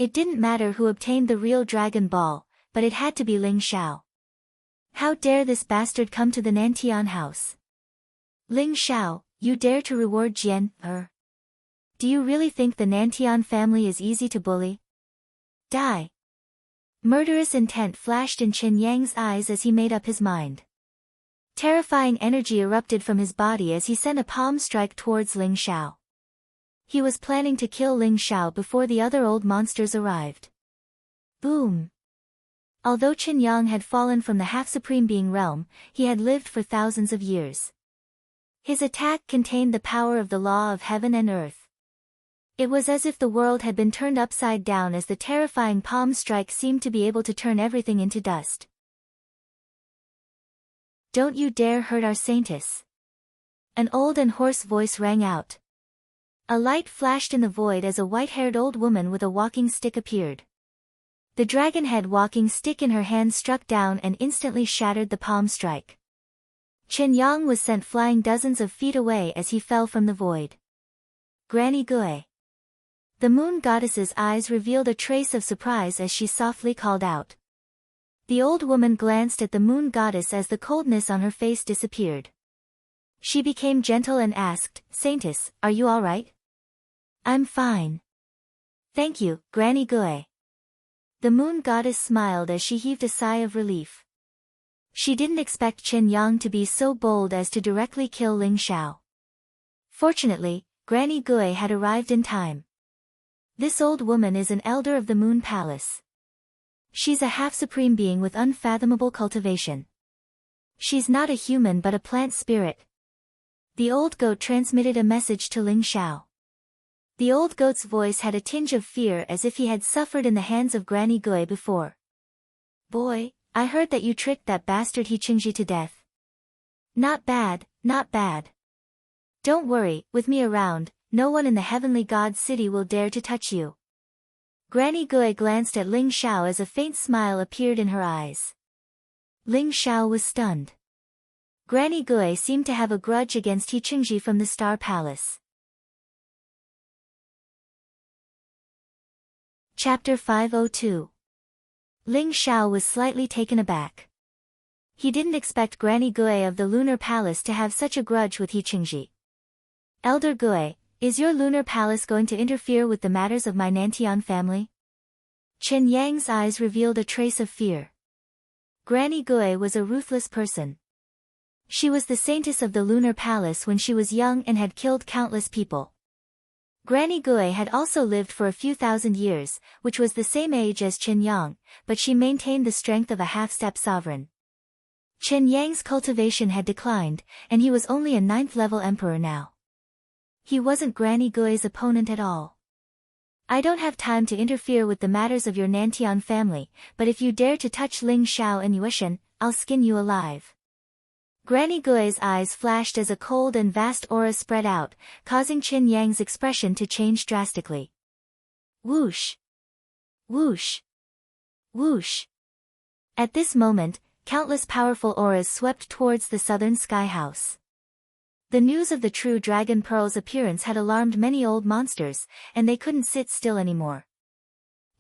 It didn't matter who obtained the real Dragon Ball, but it had to be Ling Xiao. How dare this bastard come to the Nantian house? Ling Xiao, you dare to reward Jian, Do you really think the Nantian family is easy to bully? Die. Murderous intent flashed in Chen Yang's eyes as he made up his mind. Terrifying energy erupted from his body as he sent a palm strike towards Ling Xiao. He was planning to kill Ling Xiao before the other old monsters arrived. Boom! Although Chen Yang had fallen from the half-supreme being realm, he had lived for thousands of years. His attack contained the power of the law of heaven and earth. It was as if the world had been turned upside down as the terrifying palm strike seemed to be able to turn everything into dust. Don't you dare hurt our saintess! An old and hoarse voice rang out. A light flashed in the void as a white-haired old woman with a walking stick appeared. The dragon-head walking stick in her hand struck down and instantly shattered the palm strike. Chen Yang was sent flying dozens of feet away as he fell from the void. Granny Gui. The moon goddess's eyes revealed a trace of surprise as she softly called out. The old woman glanced at the moon goddess as the coldness on her face disappeared. She became gentle and asked, Saintess, are you all right? I'm fine. Thank you, Granny Gui. The moon goddess smiled as she heaved a sigh of relief. She didn't expect Chen Yang to be so bold as to directly kill Ling Xiao. Fortunately, Granny Gui had arrived in time. This old woman is an elder of the Moon Palace. She's a half-supreme being with unfathomable cultivation. She's not a human but a plant spirit. The old goat transmitted a message to Ling Xiao. The old goat's voice had a tinge of fear as if he had suffered in the hands of Granny Gui before. Boy, I heard that you tricked that bastard He Qingji to death. Not bad, not bad. Don't worry, with me around, no one in the heavenly god city will dare to touch you. Granny Gui glanced at Ling Xiao as a faint smile appeared in her eyes. Ling Xiao was stunned. Granny Gui seemed to have a grudge against He Qingji from the Star Palace. Chapter 502. Ling Xiao was slightly taken aback. He didn't expect Granny Gui of the Lunar Palace to have such a grudge with He Qingji. Elder Gui, is your Lunar Palace going to interfere with the matters of my Nantian family? Chen Yang's eyes revealed a trace of fear. Granny Gui was a ruthless person. She was the saintess of the Lunar Palace when she was young and had killed countless people. Granny Gui had also lived for a few thousand years, which was the same age as Chen Yang, but she maintained the strength of a half-step sovereign. Chen Yang's cultivation had declined, and he was only a 9th-level emperor now. He wasn't Granny Gui's opponent at all. I don't have time to interfere with the matters of your Nantian family, but if you dare to touch Ling Xiao and Yuishan, I'll skin you alive. Granny Gui's eyes flashed as a cold and vast aura spread out, causing Chen Yang's expression to change drastically. Whoosh! Whoosh! Whoosh! At this moment, countless powerful auras swept towards the southern sky house. The news of the true Dragon Pearl's appearance had alarmed many old monsters, and they couldn't sit still anymore.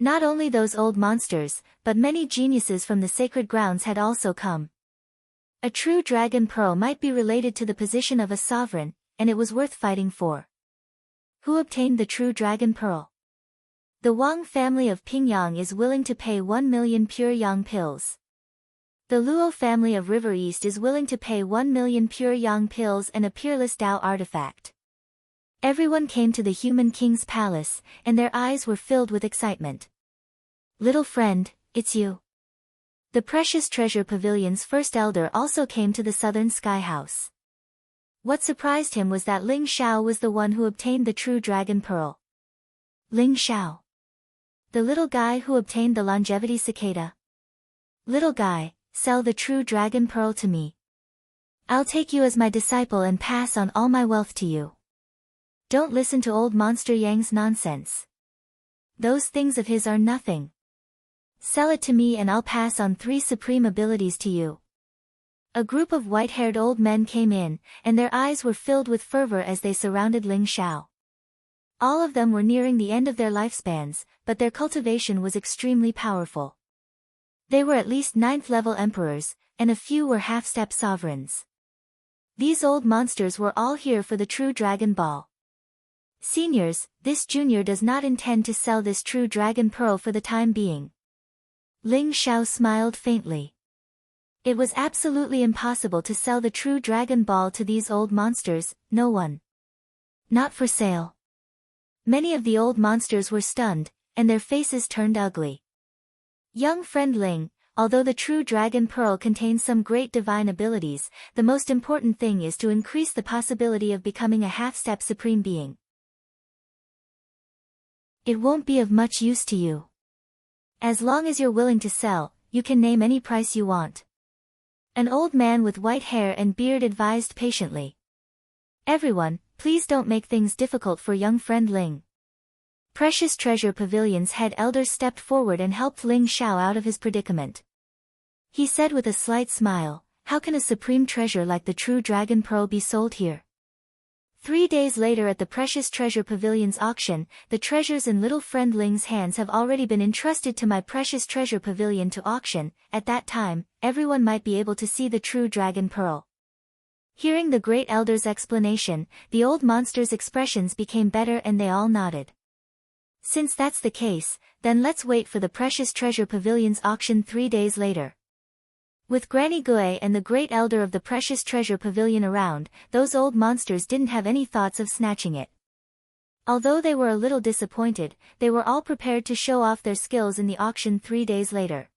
Not only those old monsters, but many geniuses from the sacred grounds had also come. A true Dragon Pearl might be related to the position of a sovereign, and it was worth fighting for. Who obtained the true Dragon Pearl? The Wang family of Pingyang is willing to pay 1 million pure yang pills. The Luo family of River East is willing to pay 1 million pure yang pills and a peerless Tao artifact. Everyone came to the human king's palace, and their eyes were filled with excitement. Little friend, it's you. The Precious Treasure Pavilion's first elder also came to the Southern Sky House. What surprised him was that Ling Xiao was the one who obtained the true dragon pearl. Ling Xiao. The little guy who obtained the longevity cicada. Little guy, sell the true dragon pearl to me. I'll take you as my disciple and pass on all my wealth to you. Don't listen to old Monster Yang's nonsense. Those things of his are nothing. Sell it to me and I'll pass on 3 supreme abilities to you. A group of white-haired old men came in, and their eyes were filled with fervor as they surrounded Ling Xiao. All of them were nearing the end of their lifespans, but their cultivation was extremely powerful. They were at least 9th-level emperors, and a few were half-step sovereigns. These old monsters were all here for the true Dragon Ball. Seniors, this junior does not intend to sell this true dragon pearl for the time being. Ling Xiao smiled faintly. It was absolutely impossible to sell the true Dragon Ball to these old monsters, no one. Not for sale. Many of the old monsters were stunned, and their faces turned ugly. Young friend Ling, although the true Dragon Pearl contains some great divine abilities, the most important thing is to increase the possibility of becoming a half-step supreme being. It won't be of much use to you. As long as you're willing to sell, you can name any price you want. An old man with white hair and beard advised patiently. Everyone, please don't make things difficult for young friend Ling. Precious Treasure Pavilion's head elder stepped forward and helped Ling Xiao out of his predicament. He said with a slight smile, how can a supreme treasure like the true Dragon Pearl be sold here? 3 days later at the Precious Treasure Pavilion's auction, the treasures in little friend Ling's hands have already been entrusted to my Precious Treasure Pavilion to auction. At that time, everyone might be able to see the true Dragon Pearl. Hearing the great elder's explanation, the old monster's expressions became better and they all nodded. Since that's the case, then let's wait for the Precious Treasure Pavilion's auction 3 days later. With Granny Gui and the great elder of the Precious Treasure Pavilion around, those old monsters didn't have any thoughts of snatching it. Although they were a little disappointed, they were all prepared to show off their skills in the auction 3 days later.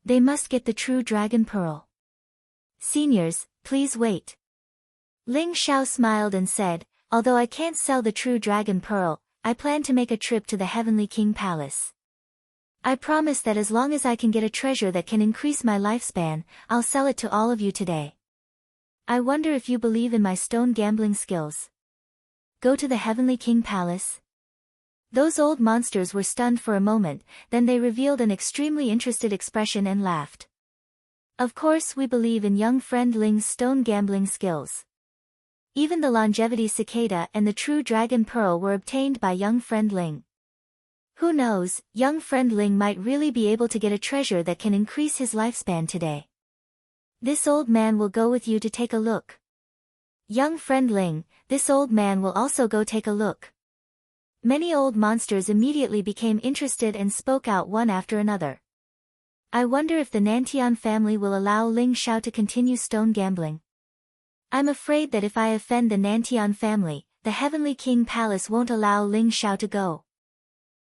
They must get the true Dragon Pearl. Seniors, please wait. Ling Xiao smiled and said, although I can't sell the true Dragon Pearl, I plan to make a trip to the Heavenly King Palace. I promise that as long as I can get a treasure that can increase my lifespan, I'll sell it to all of you today. I wonder if you believe in my stone gambling skills. Go to the Heavenly King Palace? Those old monsters were stunned for a moment, then they revealed an extremely interested expression and laughed. Of course we believe in young friend Ling's stone gambling skills. Even the longevity cicada and the true Dragon Pearl were obtained by young friend Ling. Who knows, young friend Ling might really be able to get a treasure that can increase his lifespan today. This old man will go with you to take a look. Young friend Ling, this old man will also go take a look. Many old monsters immediately became interested and spoke out one after another. I wonder if the Nantian family will allow Ling Xiao to continue stone gambling. I'm afraid that if I offend the Nantian family, the Heavenly King Palace won't allow Ling Xiao to go.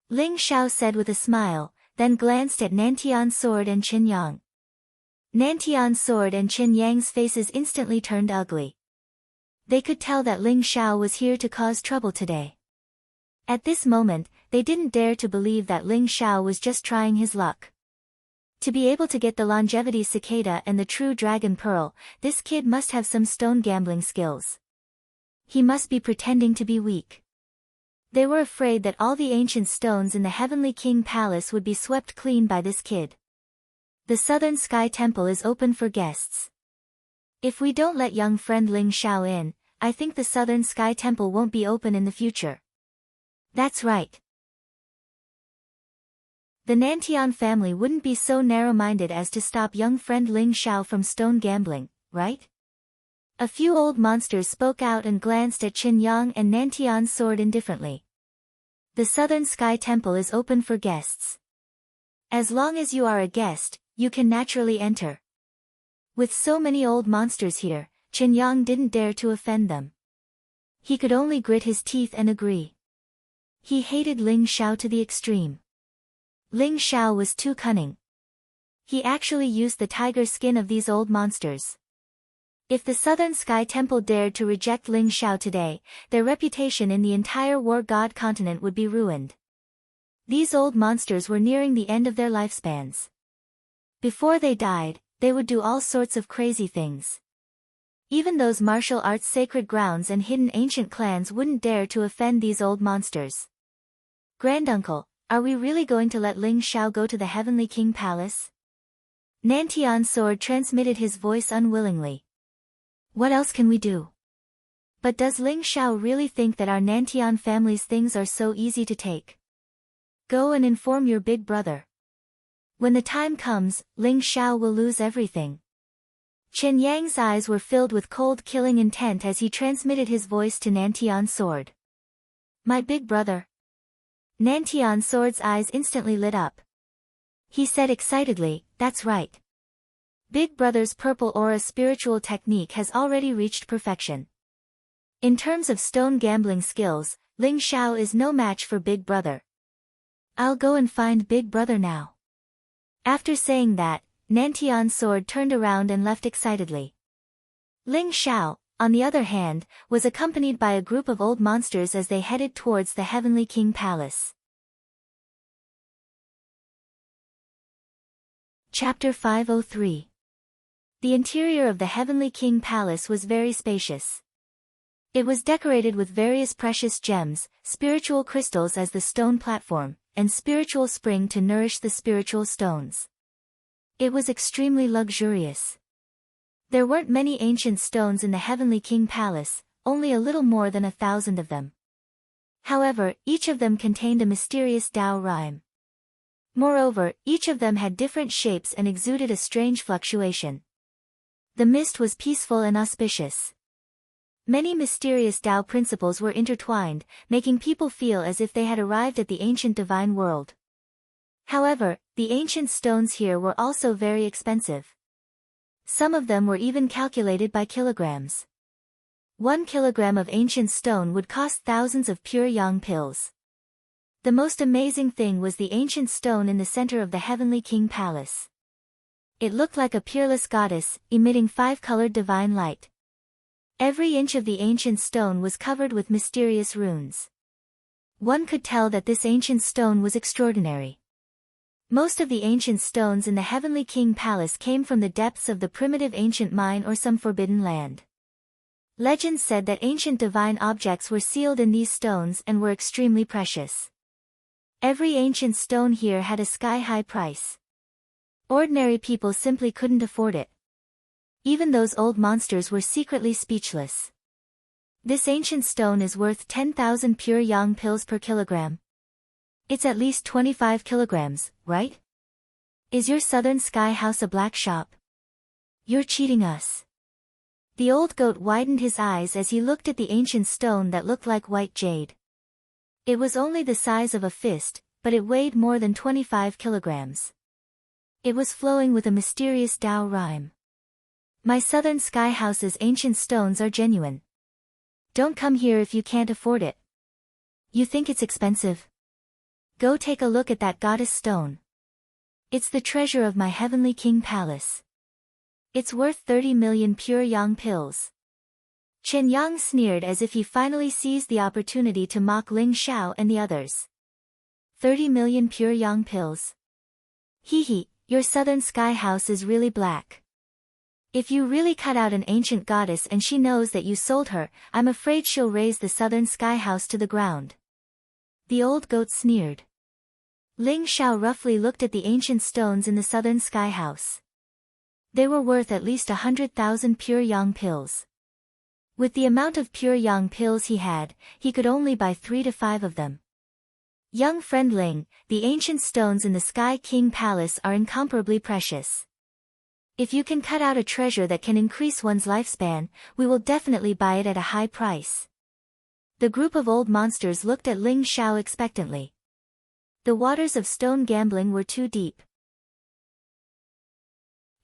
Ling Xiao said with a smile, then glanced at Nantian Sword and Qin Yang. Nantian Sword and Qin Yang's faces instantly turned ugly. They could tell that Ling Xiao was here to cause trouble today. At this moment, they didn't dare to believe that Ling Xiao was just trying his luck. To be able to get the longevity cicada and the true Dragon Pearl, this kid must have some stone gambling skills. He must be pretending to be weak. They were afraid that all the ancient stones in the Heavenly King Palace would be swept clean by this kid. The Southern Sky Temple is open for guests. If we don't let young friend Ling Xiao in, I think the Southern Sky Temple won't be open in the future. That's right. The Nantian family wouldn't be so narrow-minded as to stop young friend Ling Xiao from stone gambling, right? A few old monsters spoke out and glanced at Qin Yang and Nantian Sword indifferently. The Southern Sky Temple is open for guests. As long as you are a guest, you can naturally enter. With so many old monsters here, Chen Yang didn't dare to offend them. He could only grit his teeth and agree. He hated Ling Xiao to the extreme. Ling Xiao was too cunning. He actually used the tiger skin of these old monsters. If the Southern Sky Temple dared to reject Ling Xiao today, their reputation in the entire War God continent would be ruined. These old monsters were nearing the end of their lifespans. Before they died, they would do all sorts of crazy things. Even those martial arts sacred grounds and hidden ancient clans wouldn't dare to offend these old monsters. Granduncle, are we really going to let Ling Xiao go to the Heavenly King Palace? Nantian's sword transmitted his voice unwillingly. What else can we do? But does Ling Xiao really think that our Nantian family's things are so easy to take? Go and inform your big brother. When the time comes, Ling Xiao will lose everything. Chen Yang's eyes were filled with cold killing intent as he transmitted his voice to Nantian's sword. My big brother. Nantian's sword's eyes instantly lit up. He said excitedly, that's right. Big Brother's purple aura spiritual technique has already reached perfection. In terms of stone gambling skills, Ling Xiao is no match for Big Brother. I'll go and find Big Brother now. After saying that, Nantian's sword turned around and left excitedly. Ling Xiao, on the other hand, was accompanied by a group of old monsters as they headed towards the Heavenly King Palace. Chapter 503. The interior of the Heavenly King Palace was very spacious. It was decorated with various precious gems, spiritual crystals as the stone platform, and spiritual spring to nourish the spiritual stones. It was extremely luxurious. There weren't many ancient stones in the Heavenly King Palace, only a little more than 1,000 of them. However, each of them contained a mysterious Tao rhyme. Moreover, each of them had different shapes and exuded a strange fluctuation. The mist was peaceful and auspicious. Many mysterious Tao principles were intertwined, making people feel as if they had arrived at the ancient divine world. However, the ancient stones here were also very expensive. Some of them were even calculated by kilograms. 1 kilogram of ancient stone would cost thousands of pure yang pills. The most amazing thing was the ancient stone in the center of the Heavenly King Palace. It looked like a peerless goddess, emitting 5-colored divine light. Every inch of the ancient stone was covered with mysterious runes. One could tell that this ancient stone was extraordinary. Most of the ancient stones in the Heavenly King Palace came from the depths of the primitive ancient mine or some forbidden land. Legends said that ancient divine objects were sealed in these stones and were extremely precious. Every ancient stone here had a sky-high price. Ordinary people simply couldn't afford it. Even those old monsters were secretly speechless. This ancient stone is worth 10,000 pure yang pills per kilogram. It's at least 25 kilograms, right? Is your Southern Sky House a black shop? You're cheating us. The old goat widened his eyes as he looked at the ancient stone that looked like white jade. It was only the size of a fist, but it weighed more than 25 kilograms. It was flowing with a mysterious Tao rhyme. My Southern Sky House's ancient stones are genuine. Don't come here if you can't afford it. You think it's expensive? Go take a look at that goddess stone. It's the treasure of my Heavenly King Palace. It's worth 30 million pure yang pills. Chen Yang sneered as if he finally seized the opportunity to mock Ling Xiao and the others. 30 million pure yang pills. Hee hee, your Southern Sky House is really black. If you really cut out an ancient goddess and she knows that you sold her, I'm afraid she'll raise the Southern Sky House to the ground. The old goat sneered. Ling Xiao roughly looked at the ancient stones in the Southern Sky House. They were worth at least 100,000 pure yang pills. With the amount of pure yang pills he had, he could only buy 3 to 5 of them. Young friend Ling, the ancient stones in the Sky King Palace are incomparably precious. If you can cut out a treasure that can increase one's lifespan, we will definitely buy it at a high price. The group of old monsters looked at Ling Xiao expectantly. The waters of stone gambling were too deep.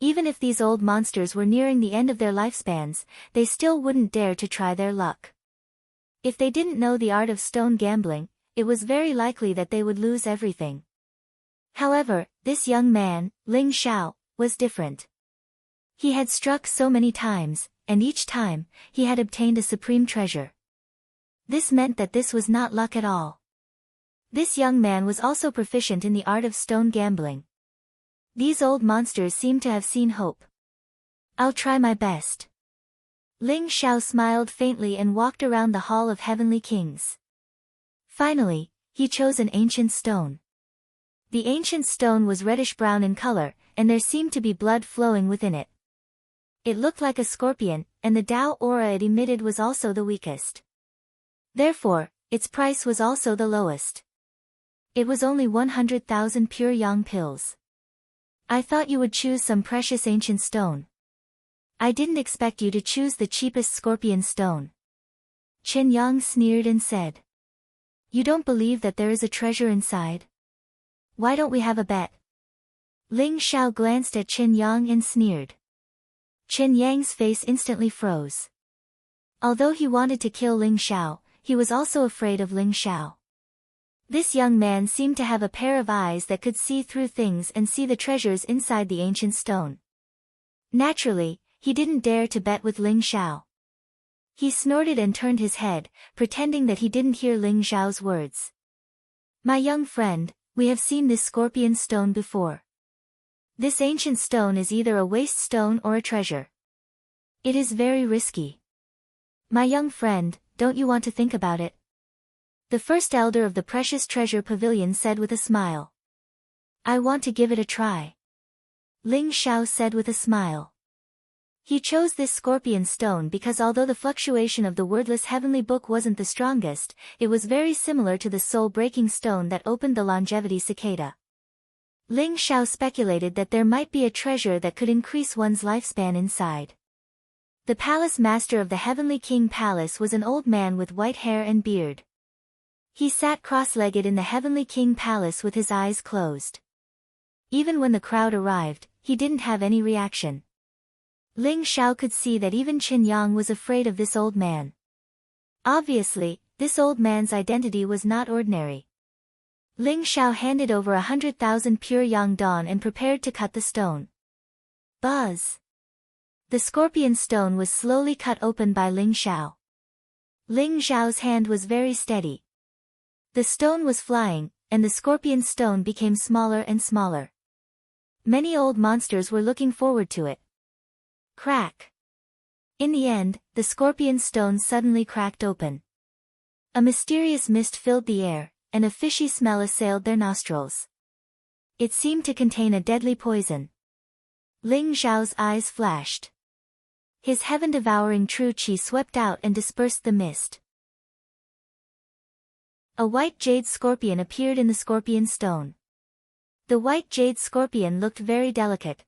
Even if these old monsters were nearing the end of their lifespans, they still wouldn't dare to try their luck. If they didn't know the art of stone gambling, it was very likely that they would lose everything. However, this young man, Ling Xiao, was different. He had struck so many times, and each time, he had obtained a supreme treasure. This meant that this was not luck at all. This young man was also proficient in the art of stone gambling. These old monsters seemed to have seen hope. I'll try my best. Ling Xiao smiled faintly and walked around the Hall of Heavenly Kings. Finally, he chose an ancient stone. The ancient stone was reddish-brown in color, and there seemed to be blood flowing within it. It looked like a scorpion, and the Tao aura it emitted was also the weakest. Therefore, its price was also the lowest. It was only 100,000 pure yang pills. I thought you would choose some precious ancient stone. I didn't expect you to choose the cheapest scorpion stone. Chen Yang sneered and said. You don't believe that there is a treasure inside? Why don't we have a bet? Ling Xiao glanced at Chen Yang and sneered. Chen Yang's face instantly froze. Although he wanted to kill Ling Xiao, he was also afraid of Ling Xiao. This young man seemed to have a pair of eyes that could see through things and see the treasures inside the ancient stone. Naturally, he didn't dare to bet with Ling Xiao. He snorted and turned his head, pretending that he didn't hear Ling Xiao's words. My young friend, we have seen this scorpion stone before. This ancient stone is either a waste stone or a treasure. It is very risky. My young friend, don't you want to think about it? The first elder of the Precious Treasure Pavilion said with a smile. I want to give it a try. Ling Xiao said with a smile. He chose this scorpion stone because although the fluctuation of the wordless heavenly book wasn't the strongest, it was very similar to the soul-breaking stone that opened the longevity cicada. Ling Xiao speculated that there might be a treasure that could increase one's lifespan inside. The palace master of the Heavenly King Palace was an old man with white hair and beard. He sat cross-legged in the Heavenly King Palace with his eyes closed. Even when the crowd arrived, he didn't have any reaction. Ling Xiao could see that even Chen Yang was afraid of this old man. Obviously, this old man's identity was not ordinary. Ling Xiao handed over 100,000 pure yang dawn and prepared to cut the stone. Buzz! The scorpion stone was slowly cut open by Ling Xiao. Ling Xiao's hand was very steady. The stone was flying, and the scorpion stone became smaller and smaller. Many old monsters were looking forward to it. Crack! In the end, the scorpion stone suddenly cracked open. A mysterious mist filled the air, and a fishy smell assailed their nostrils. It seemed to contain a deadly poison. Ling Xiao's eyes flashed. His heaven-devouring true qi swept out and dispersed the mist. A white jade scorpion appeared in the scorpion stone. The white jade scorpion looked very delicate.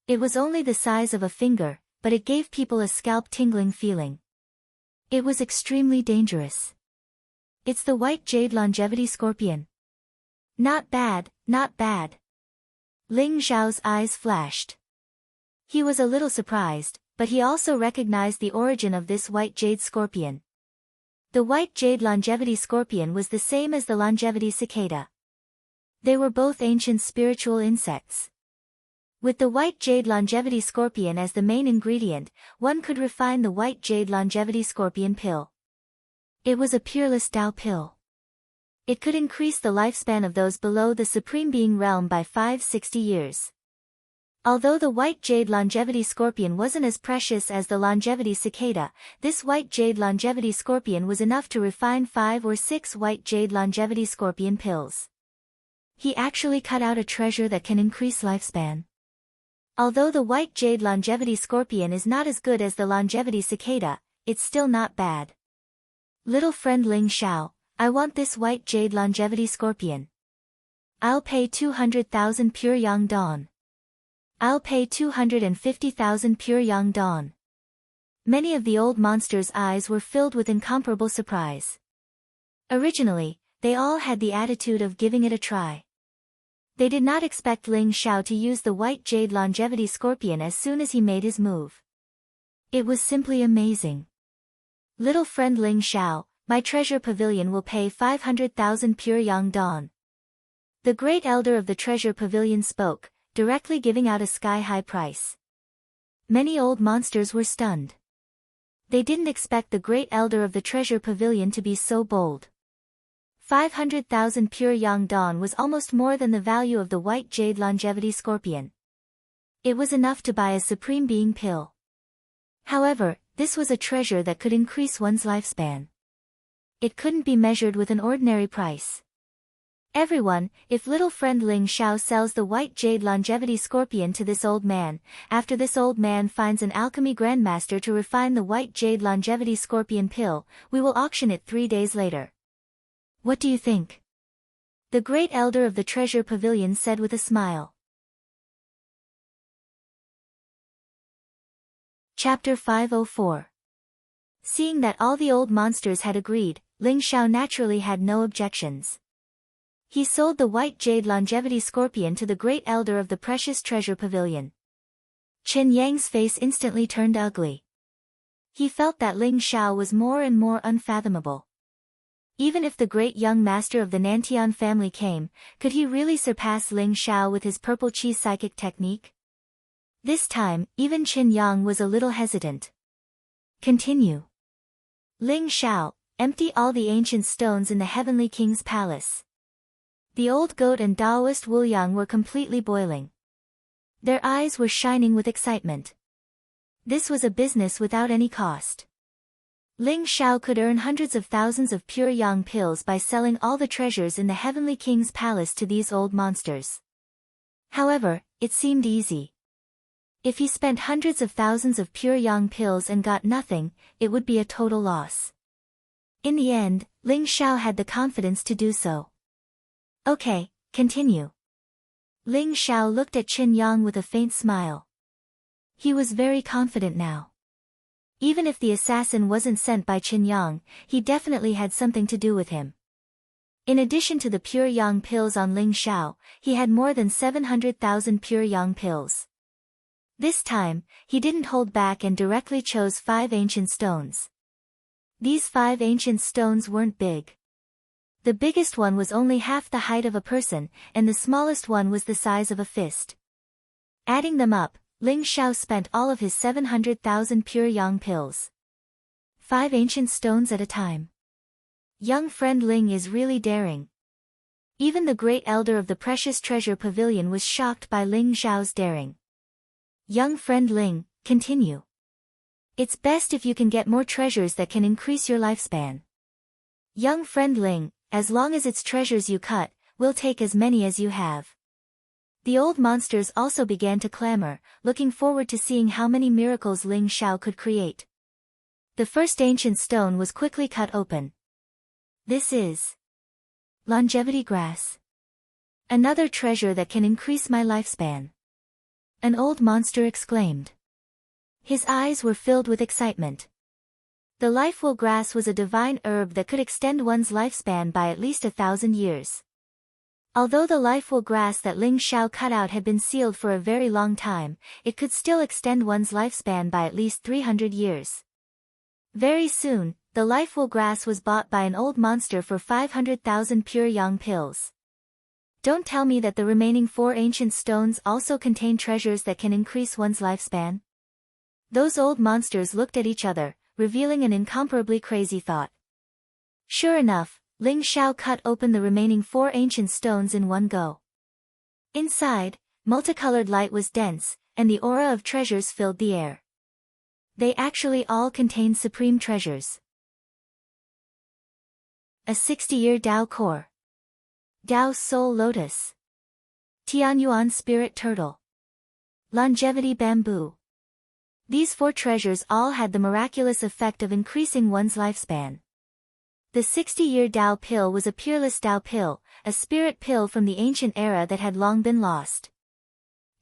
It was only the size of a finger, but it gave people a scalp-tingling feeling. It was extremely dangerous. It's the white jade longevity scorpion. Not bad, not bad. Ling Xiao's eyes flashed. He was a little surprised, but he also recognized the origin of this white jade scorpion. The white jade longevity scorpion was the same as the longevity cicada. They were both ancient spiritual insects. With the white jade longevity scorpion as the main ingredient, one could refine the white jade longevity scorpion pill. It was a peerless Tao pill. It could increase the lifespan of those below the Supreme Being realm by 560 years. Although the white jade longevity scorpion wasn't as precious as the longevity cicada, this white jade longevity scorpion was enough to refine 5 or 6 white jade longevity scorpion pills. He actually cut out a treasure that can increase lifespan. Although the white jade longevity scorpion is not as good as the longevity cicada, it's still not bad. Little friend Ling Xiao, I want this white jade longevity scorpion. I'll pay 200,000 pure yang dawn. I'll pay 250,000 pure yang dawn. Many of the old monsters' eyes were filled with incomparable surprise. Originally, they all had the attitude of giving it a try. They did not expect Ling Xiao to use the white jade longevity scorpion as soon as he made his move. It was simply amazing. Little friend Ling Xiao, my treasure pavilion will pay 500,000 pure yang dong. The great elder of the treasure pavilion spoke, directly giving out a sky-high price. Many old monsters were stunned. They didn't expect the great elder of the treasure pavilion to be so bold. 500,000 pure yang dong was almost more than the value of the white jade longevity scorpion. It was enough to buy a supreme being pill. However, this was a treasure that could increase one's lifespan. It couldn't be measured with an ordinary price. Everyone, if little friend Ling Xiao sells the white jade longevity scorpion to this old man, after this old man finds an alchemy grandmaster to refine the white jade longevity scorpion pill, we will auction it 3 days later. What do you think? The great elder of the treasure pavilion said with a smile. Chapter 504. Seeing that all the old monsters had agreed, Ling Xiao naturally had no objections. He sold the white jade longevity scorpion to the great elder of the precious treasure pavilion. Chen Yang's face instantly turned ugly. He felt that Ling Xiao was more and more unfathomable. Even if the great young master of the Nantian family came, could he really surpass Ling Xiao with his purple chi psychic technique? This time, even Chen Yang was a little hesitant. Continue. Ling Xiao, empty all the ancient stones in the Heavenly King's palace. The old goat and Taoist Wu Yang were completely boiling. Their eyes were shining with excitement. This was a business without any cost. Ling Xiao could earn hundreds of thousands of pure yang pills by selling all the treasures in the Heavenly King's palace to these old monsters. However, it seemed easy. If he spent hundreds of thousands of pure yang pills and got nothing, it would be a total loss. In the end, Ling Xiao had the confidence to do so. Okay, continue. Ling Xiao looked at Chen Yang with a faint smile. He was very confident now. Even if the assassin wasn't sent by Chen Yang, he definitely had something to do with him. In addition to the pure yang pills on Ling Xiao, he had more than 700,000 pure yang pills. This time, he didn't hold back and directly chose 5 ancient stones. These 5 ancient stones weren't big. The biggest one was only half the height of a person, and the smallest one was the size of a fist. Adding them up, Ling Xiao spent all of his 700,000 pure yang pills. 5 ancient stones at a time. Young friend Ling is really daring. Even the great elder of the precious treasure pavilion was shocked by Ling Xiao's daring. Young friend Ling, continue. It's best if you can get more treasures that can increase your lifespan. Young friend Ling, as long as it's treasures you cut, we'll take as many as you have. The old monsters also began to clamor, looking forward to seeing how many miracles Ling Xiao could create. The first ancient stone was quickly cut open. This is longevity grass. Another treasure that can increase my lifespan. An old monster exclaimed. His eyes were filled with excitement. The lifewool grass was a divine herb that could extend one's lifespan by at least 1,000 years. Although the lifewool grass that Ling Xiao cut out had been sealed for a very long time, it could still extend one's lifespan by at least 300 years. Very soon, the lifewool grass was bought by an old monster for 500,000 pure yang pills. Don't tell me that the remaining 4 ancient stones also contain treasures that can increase one's lifespan. Those old monsters looked at each other, revealing an incomparably crazy thought. Sure enough, Ling Xiao cut open the remaining 4 ancient stones in one go. Inside, multicolored light was dense, and the aura of treasures filled the air. They actually all contained supreme treasures. A 60-year Tao core. Tao soul lotus. Tianyuan spirit turtle. Longevity bamboo. These 4 treasures all had the miraculous effect of increasing one's lifespan. The 60-year Tao pill was a peerless Tao pill, a spirit pill from the ancient era that had long been lost.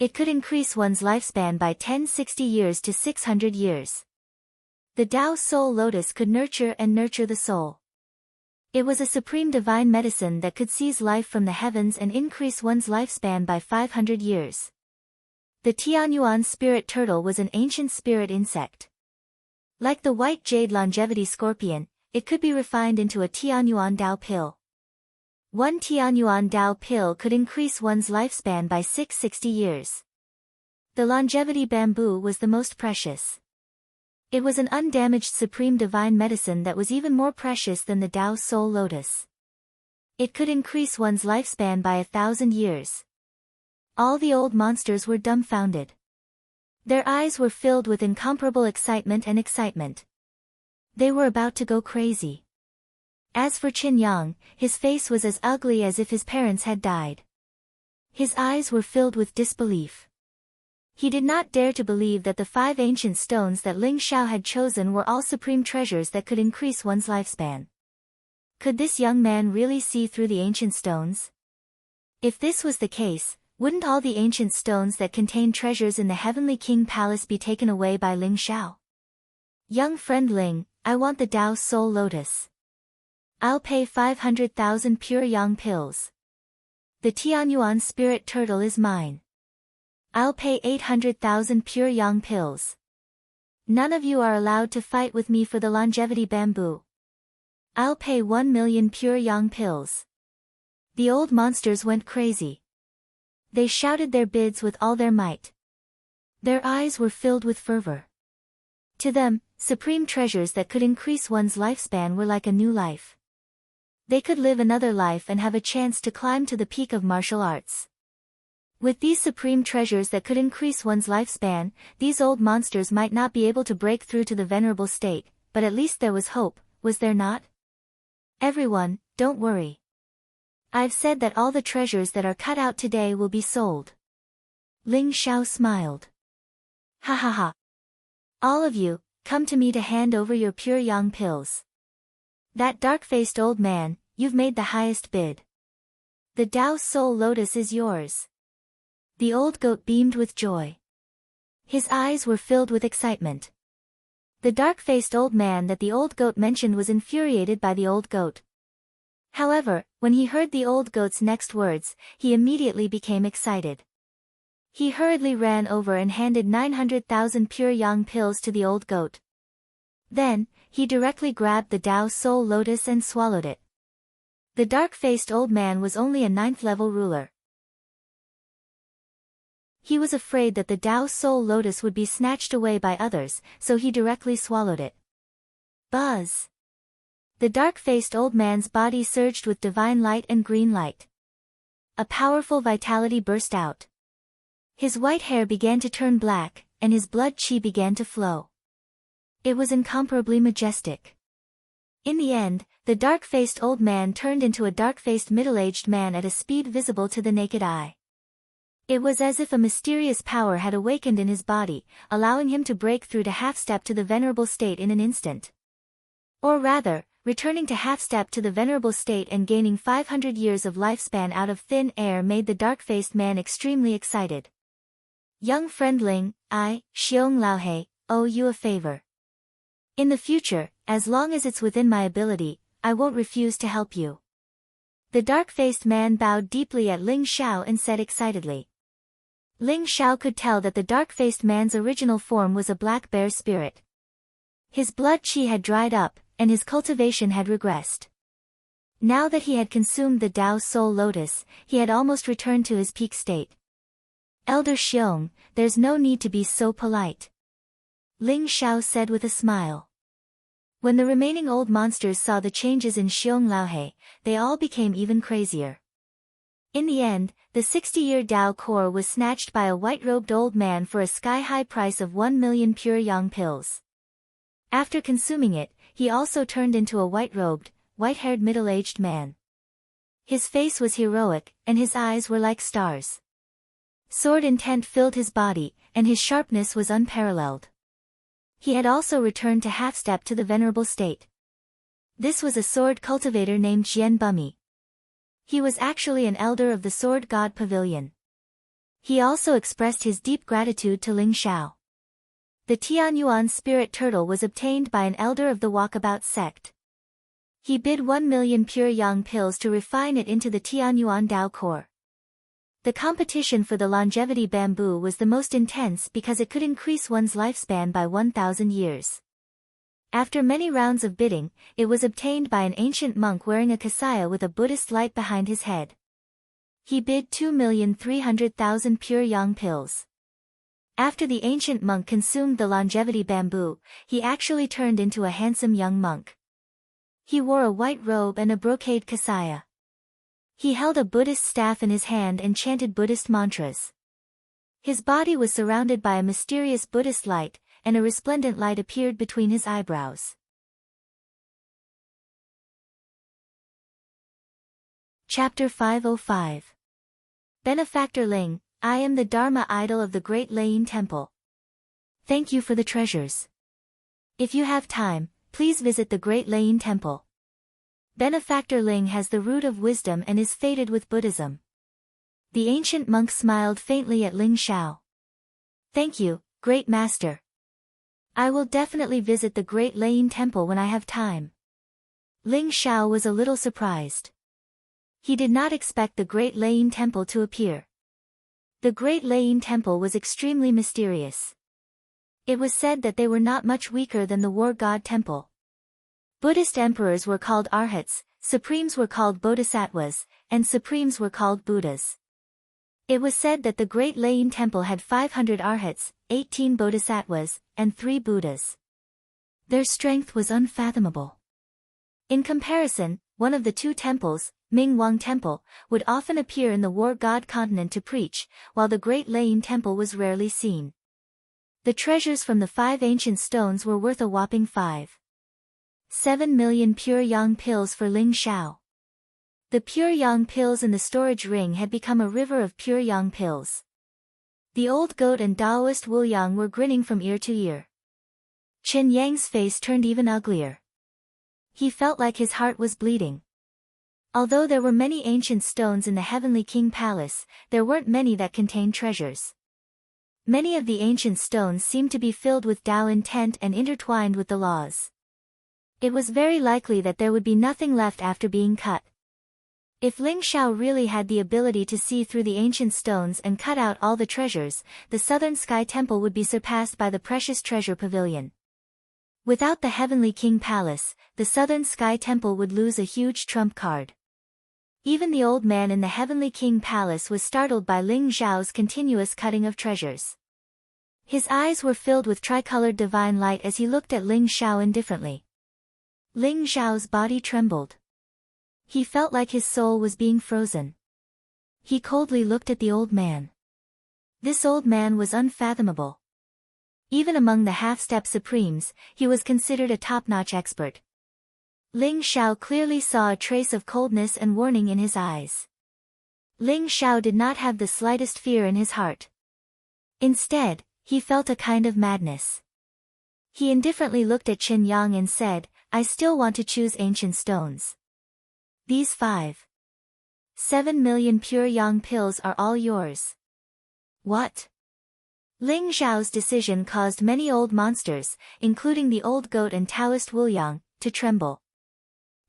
It could increase one's lifespan by 60 years to 600 years. The Tao Soul Lotus could nurture and nurture the soul. It was a supreme divine medicine that could seize life from the heavens and increase one's lifespan by 500 years. The Tianyuan spirit turtle was an ancient spirit insect. Like the white jade longevity scorpion, it could be refined into a Tianyuan Dao pill. One Tianyuan Dao pill could increase one's lifespan by 660 years. The longevity bamboo was the most precious. It was an undamaged supreme divine medicine that was even more precious than the Tao Soul Lotus. It could increase one's lifespan by 1,000 years. All the old monsters were dumbfounded. Their eyes were filled with incomparable excitement. They were about to go crazy. As for Qin Yang, his face was as ugly as if his parents had died. His eyes were filled with disbelief. He did not dare to believe that the 5 ancient stones that Ling Xiao had chosen were all supreme treasures that could increase one's lifespan. Could this young man really see through the ancient stones? If this was the case, wouldn't all the ancient stones that contained treasures in the Heavenly King Palace be taken away by Ling Xiao? Young friend Ling, I want the Tao Soul Lotus. I'll pay 500,000 pure yang pills. The Tianyuan spirit turtle is mine. I'll pay 800,000 pure yang pills. None of you are allowed to fight with me for the longevity bamboo. I'll pay 1 million pure yang pills. The old monsters went crazy. They shouted their bids with all their might. Their eyes were filled with fervor. To them, supreme treasures that could increase one's lifespan were like a new life. They could live another life and have a chance to climb to the peak of martial arts. With these supreme treasures that could increase one's lifespan, these old monsters might not be able to break through to the venerable state, but at least there was hope, was there not? Everyone, don't worry. I've said that all the treasures that are cut out today will be sold. Ling Xiao smiled. Ha ha ha. All of you, come to me to hand over your pure yang pills. That dark-faced old man, you've made the highest bid. The Tao Soul Lotus is yours. The old goat beamed with joy. His eyes were filled with excitement. The dark-faced old man that the old goat mentioned was infuriated by the old goat. However, when he heard the old goat's next words, he immediately became excited. He hurriedly ran over and handed 900,000 pure yang pills to the old goat. Then, he directly grabbed the Tao Soul Lotus and swallowed it. The dark-faced old man was only a 9th-level ruler. He was afraid that the Tao Soul Lotus would be snatched away by others, so he directly swallowed it. Buzz! The dark-faced old man's body surged with divine light and green light. A powerful vitality burst out. His white hair began to turn black, and his blood qi began to flow. It was incomparably majestic. In the end, the dark-faced old man turned into a dark-faced middle-aged man at a speed visible to the naked eye. It was as if a mysterious power had awakened in his body, allowing him to break through to half-step to the venerable state in an instant. Or rather, returning to half-step to the venerable state and gaining 500 years of lifespan out of thin air made the dark-faced man extremely excited. Young friend Ling, I, Xiong Laohe, owe you a favor. In the future, as long as it's within my ability, I won't refuse to help you. The dark-faced man bowed deeply at Ling Xiao and said excitedly. Ling Xiao could tell that the dark-faced man's original form was a black bear spirit. His blood qi had dried up, and his cultivation had regressed. Now that he had consumed the Tao Soul Lotus, he had almost returned to his peak state. Elder Xiong, there's no need to be so polite. Ling Xiao said with a smile. When the remaining old monsters saw the changes in Xiong Laohe, they all became even crazier. In the end, the 60-year Tao core was snatched by a white-robed old man for a sky-high price of 1 million pure yang pills. After consuming it, he also turned into a white-robed, white-haired middle-aged man. His face was heroic, and his eyes were like stars. Sword intent filled his body, and his sharpness was unparalleled. He had also returned to half-step to the venerable state. This was a sword cultivator named Jian Bumi. He was actually an elder of the Sword God Pavilion. He also expressed his deep gratitude to Ling Xiao. The Tianyuan spirit turtle was obtained by an elder of the Walkabout sect. He bid 1,000,000 pure yang pills to refine it into the Tianyuan Dao core. The competition for the longevity bamboo was the most intense because it could increase one's lifespan by 1,000 years. After many rounds of bidding, it was obtained by an ancient monk wearing a kasaya with a Buddhist light behind his head. He bid 2,300,000 pure yang pills. After the ancient monk consumed the longevity bamboo, he actually turned into a handsome young monk. He wore a white robe and a brocade kasaya. He held a Buddhist staff in his hand and chanted Buddhist mantras. His body was surrounded by a mysterious Buddhist light, and a resplendent light appeared between his eyebrows. Chapter 505. Benefactor Ling, I am the Dharma idol of the Great Layin Temple. Thank you for the treasures. If you have time, please visit the Great Layin Temple. Benefactor Ling has the root of wisdom and is fated with Buddhism. The ancient monk smiled faintly at Ling Xiao. Thank you, Great Master. I will definitely visit the Great Layin Temple when I have time. Ling Xiao was a little surprised. He did not expect the Great Layin Temple to appear. The Great Layin Temple was extremely mysterious. It was said that they were not much weaker than the War God Temple. Buddhist emperors were called arhats, supremes were called bodhisattvas, and supremes were called Buddhas. It was said that the Great Layin Temple had 500 arhats, 18 bodhisattvas, and 3 Buddhas. Their strength was unfathomable. In comparison, one of the 2 temples, Ming Wang Temple, would often appear in the War God continent to preach, while the Great Layin Temple was rarely seen. The treasures from the 5 ancient stones were worth a whopping 5.7 pure yang pills for Ling Xiao. The pure yang pills in the storage ring had become a river of pure yang pills. The old goat and Taoist Wu Yang were grinning from ear to ear. Chen Yang's face turned even uglier. He felt like his heart was bleeding. Although there were many ancient stones in the Heavenly King Palace, there weren't many that contained treasures. Many of the ancient stones seemed to be filled with Tao intent and intertwined with the laws. It was very likely that there would be nothing left after being cut. If Ling Xiao really had the ability to see through the ancient stones and cut out all the treasures, the Southern Sky Temple would be surpassed by the precious treasure pavilion. Without the Heavenly King Palace, the Southern Sky Temple would lose a huge trump card. Even the old man in the Heavenly King Palace was startled by Ling Xiao's continuous cutting of treasures. His eyes were filled with tricolored divine light as he looked at Ling Xiao indifferently. Ling Xiao's body trembled. He felt like his soul was being frozen. He coldly looked at the old man. This old man was unfathomable. Even among the half-step supremes, he was considered a top-notch expert. Ling Xiao clearly saw a trace of coldness and warning in his eyes. Ling Xiao did not have the slightest fear in his heart. Instead, he felt a kind of madness. He indifferently looked at Chen Yang and said, I still want to choose ancient stones. These 5.7 pure yang pills are all yours. What? Ling Xiao's decision caused many old monsters, including the old goat and Taoist Wu Yang, to tremble.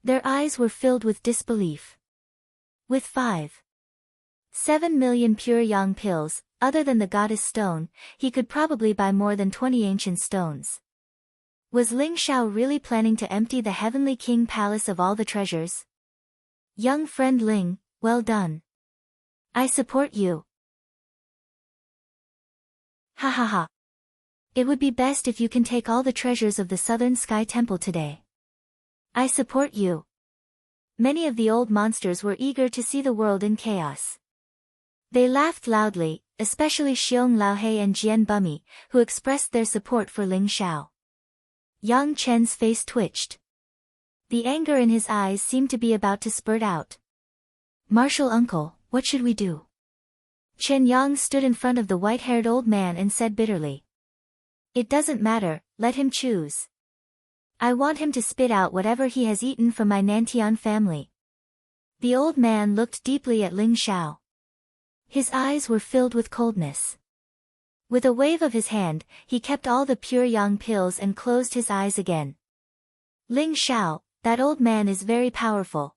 Their eyes were filled with disbelief. With 5.7 pure yang pills, other than the goddess stone, he could probably buy more than 20 ancient stones. Was Ling Xiao really planning to empty the Heavenly King Palace of all the treasures? Young friend Ling, well done. I support you. Ha ha ha. It would be best if you can take all the treasures of the Southern Sky Temple today. I support you. Many of the old monsters were eager to see the world in chaos. They laughed loudly, especially Xiong Laohe and Jian Bumi, who expressed their support for Ling Xiao. Yang Chen's face twitched. The anger in his eyes seemed to be about to spurt out. Martial uncle, what should we do? Chen Yang stood in front of the white-haired old man and said bitterly. It doesn't matter, let him choose. I want him to spit out whatever he has eaten from my Nantian family. The old man looked deeply at Ling Xiao. His eyes were filled with coldness. With a wave of his hand, he kept all the pure yang pills and closed his eyes again. Ling Xiao, that old man is very powerful.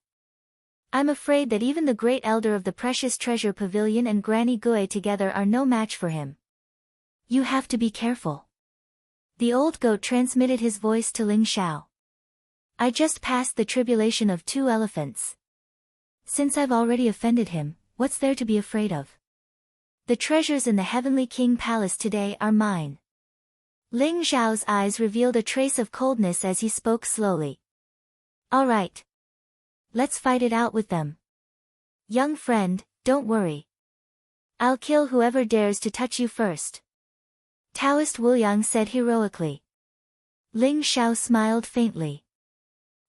I'm afraid that even the great elder of the precious treasure pavilion and Granny Gui together are no match for him. You have to be careful. The old goat transmitted his voice to Ling Xiao. I just passed the tribulation of 2 elephants. Since I've already offended him, what's there to be afraid of? The treasures in the Heavenly King Palace today are mine. Ling Xiao's eyes revealed a trace of coldness as he spoke slowly. All right. Let's fight it out with them. Young friend, don't worry. I'll kill whoever dares to touch you first. Taoist Wu Yang said heroically. Ling Xiao smiled faintly.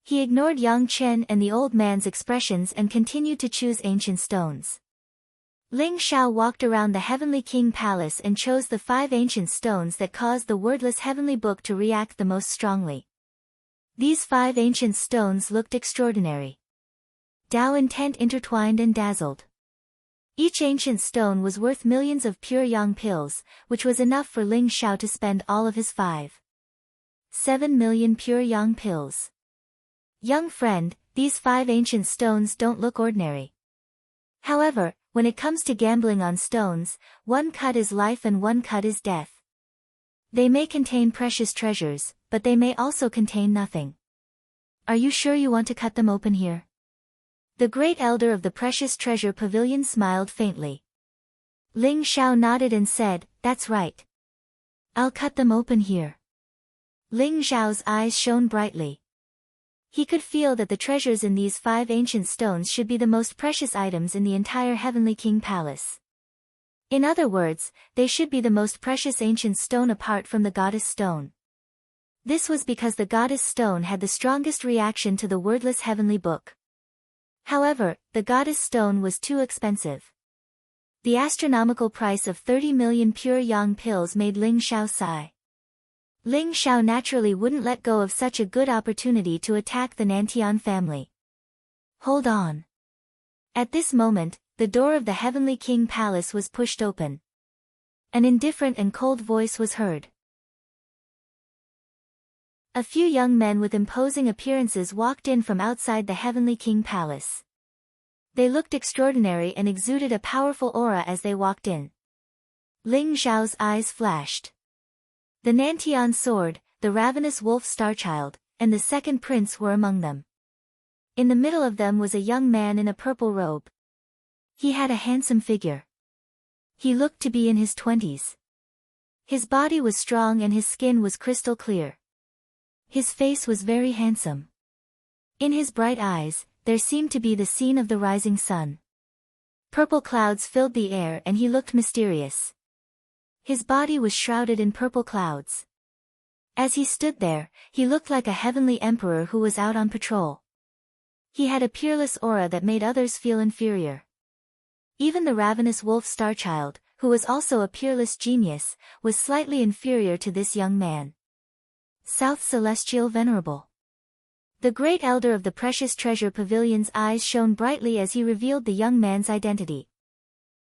He ignored Yang Chen and the old man's expressions and continued to choose ancient stones. Ling Xiao walked around the Heavenly King Palace and chose the 5 ancient stones that caused the wordless Heavenly Book to react the most strongly. These 5 ancient stones looked extraordinary. Dao intent intertwined and dazzled. Each ancient stone was worth millions of pure yang pills, which was enough for Ling Xiao to spend all of his 7 million pure yang pills. Young friend, these 5 ancient stones don't look ordinary. However, when it comes to gambling on stones, 1 cut is life and 1 cut is death. They may contain precious treasures, but they may also contain nothing. Are you sure you want to cut them open here? The great elder of the precious treasure pavilion smiled faintly. Ling Xiao nodded and said, that's right. I'll cut them open here. Ling Xiao's eyes shone brightly. He could feel that the treasures in these 5 ancient stones should be the most precious items in the entire Heavenly King Palace. In other words, they should be the most precious ancient stone apart from the Goddess Stone. This was because the Goddess Stone had the strongest reaction to the wordless Heavenly Book. However, the Goddess Stone was too expensive. The astronomical price of 30 million pure yang pills made Ling Xiao sigh. Ling Xiao naturally wouldn't let go of such a good opportunity to attack the Nantian family. Hold on. At this moment, the door of the Heavenly King Palace was pushed open. An indifferent and cold voice was heard. A few young men with imposing appearances walked in from outside the Heavenly King Palace. They looked extraordinary and exuded a powerful aura as they walked in. Ling Xiao's eyes flashed. The Nantian sword, the ravenous wolf Starchild, and the second prince were among them. In the middle of them was a young man in a purple robe. He had a handsome figure. He looked to be in his 20s. His body was strong and his skin was crystal clear. His face was very handsome. In his bright eyes, there seemed to be the scene of the rising sun. Purple clouds filled the air and he looked mysterious. His body was shrouded in purple clouds. As he stood there, he looked like a heavenly emperor who was out on patrol. He had a peerless aura that made others feel inferior. Even the ravenous wolf Starchild, who was also a peerless genius, was slightly inferior to this young man. South Celestial Venerable. The great elder of the precious treasure pavilion's eyes shone brightly as he revealed the young man's identity.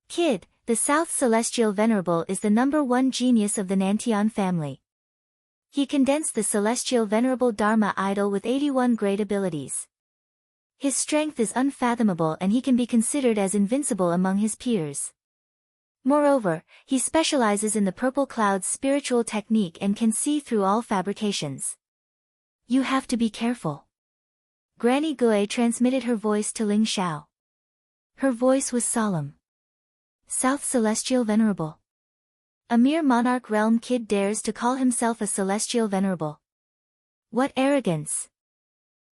Kid, the South Celestial Venerable is the #1 genius of the Nantian family. He condensed the Celestial Venerable Dharma idol with 81 great abilities. His strength is unfathomable and he can be considered as invincible among his peers. Moreover, he specializes in the purple cloud's spiritual technique and can see through all fabrications. You have to be careful. Granny Gui transmitted her voice to Ling Xiao. Her voice was solemn. South Celestial Venerable. A mere monarch realm kid dares to call himself a Celestial Venerable. What arrogance!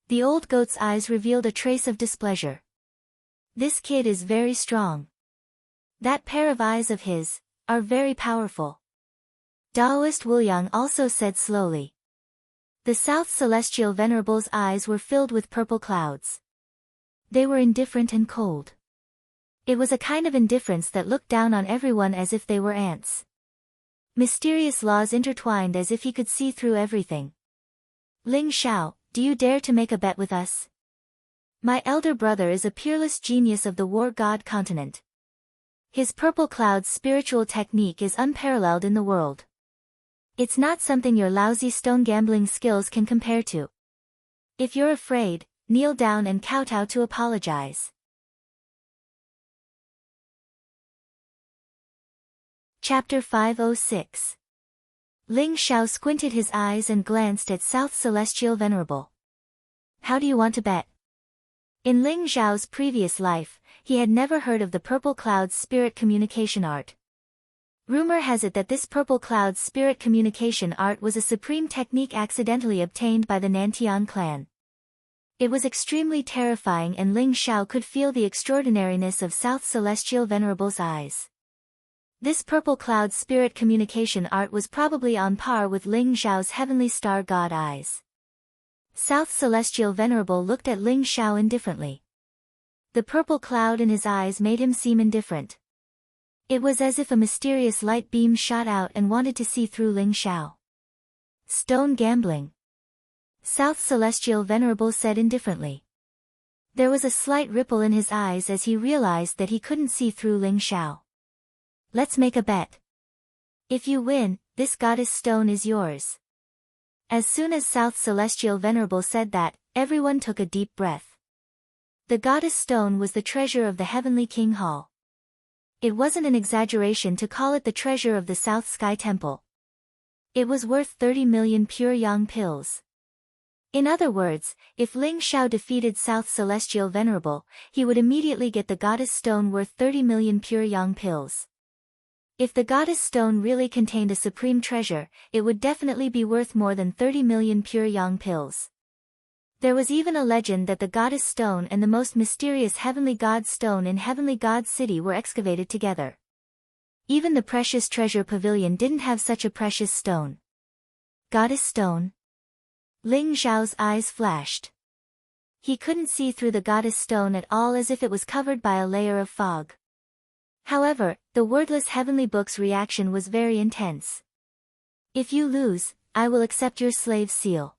The old goat's eyes revealed a trace of displeasure. This kid is very strong. That pair of eyes of his are very powerful. Taoist Wu Yang also said slowly. The South Celestial Venerable's eyes were filled with purple clouds. They were indifferent and cold. It was a kind of indifference that looked down on everyone as if they were ants. Mysterious laws intertwined as if he could see through everything. Ling Xiao, do you dare to make a bet with us? My elder brother is a peerless genius of the war god continent. His purple cloud's spiritual technique is unparalleled in the world. It's not something your lousy stone gambling skills can compare to. If you're afraid, kneel down and kowtow to apologize. Chapter 506. Ling Xiao squinted his eyes and glanced at South Celestial Venerable. How do you want to bet? In Ling Xiao's previous life, he had never heard of the Purple Cloud's spirit communication art. Rumor has it that this Purple Cloud's spirit communication art was a supreme technique accidentally obtained by the Nantian clan. It was extremely terrifying, and Ling Xiao could feel the extraordinariness of South Celestial Venerable's eyes. This Purple Cloud spirit communication art was probably on par with Ling Xiao's heavenly star god eyes. South Celestial Venerable looked at Ling Xiao indifferently. The purple cloud in his eyes made him seem indifferent. It was as if a mysterious light beam shot out and wanted to see through Ling Xiao. Stone gambling. South Celestial Venerable said indifferently. There was a slight ripple in his eyes as he realized that he couldn't see through Ling Xiao. Let's make a bet. If you win, this goddess stone is yours. As soon as South Celestial Venerable said that, everyone took a deep breath. The goddess stone was the treasure of the Heavenly King Hall. It wasn't an exaggeration to call it the treasure of the South Sky Temple. It was worth 30 million pure yang pills. In other words, if Ling Xiao defeated South Celestial Venerable, he would immediately get the goddess stone worth 30 million pure yang pills. If the goddess stone really contained a supreme treasure, it would definitely be worth more than 30 million pure yang pills. There was even a legend that the goddess stone and the most mysterious heavenly god stone in Heavenly God City were excavated together. Even the precious treasure pavilion didn't have such a precious stone. Goddess stone? Ling Xiao's eyes flashed. He couldn't see through the goddess stone at all, as if it was covered by a layer of fog. However, the wordless Heavenly Book's reaction was very intense. If you lose, I will accept your slave seal.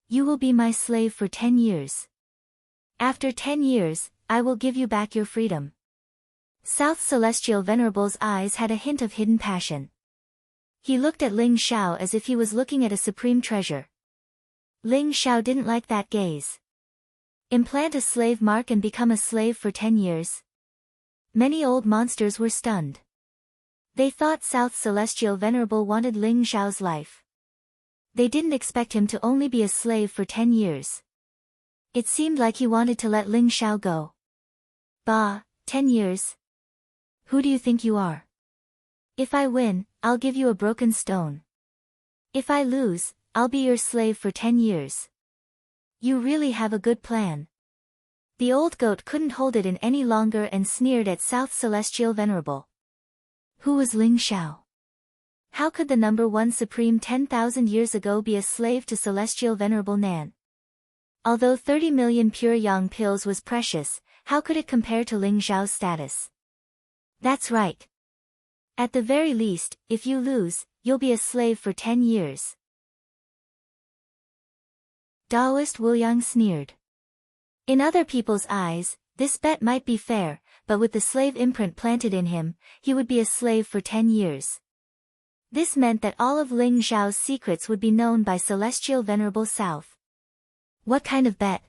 You will be my slave for 10 years. After 10 years, I will give you back your freedom. South Celestial Venerable's eyes had a hint of hidden passion. He looked at Ling Xiao as if he was looking at a supreme treasure. Ling Xiao didn't like that gaze. Implant a slave mark and become a slave for 10 years? Many old monsters were stunned. They thought South Celestial Venerable wanted Ling Xiao's life. They didn't expect him to only be a slave for 10 years. It seemed like he wanted to let Ling Xiao go. Bah, 10 years? Who do you think you are? If I win, I'll give you a broken stone. If I lose, I'll be your slave for 10 years. You really have a good plan. The old goat couldn't hold it in any longer and sneered at South Celestial Venerable. Who was Ling Xiao? How could the number one supreme 10,000 years ago be a slave to Celestial Venerable Nan? Although 30 million pure yang pills was precious, how could it compare to Ling Xiao's status? That's right. At the very least, if you lose, you'll be a slave for 10 years. Taoist Wu Yang sneered. In other people's eyes, this bet might be fair, but with the slave imprint planted in him, he would be a slave for 10 years. This meant that all of Ling Xiao's secrets would be known by Celestial Venerable South. What kind of bet?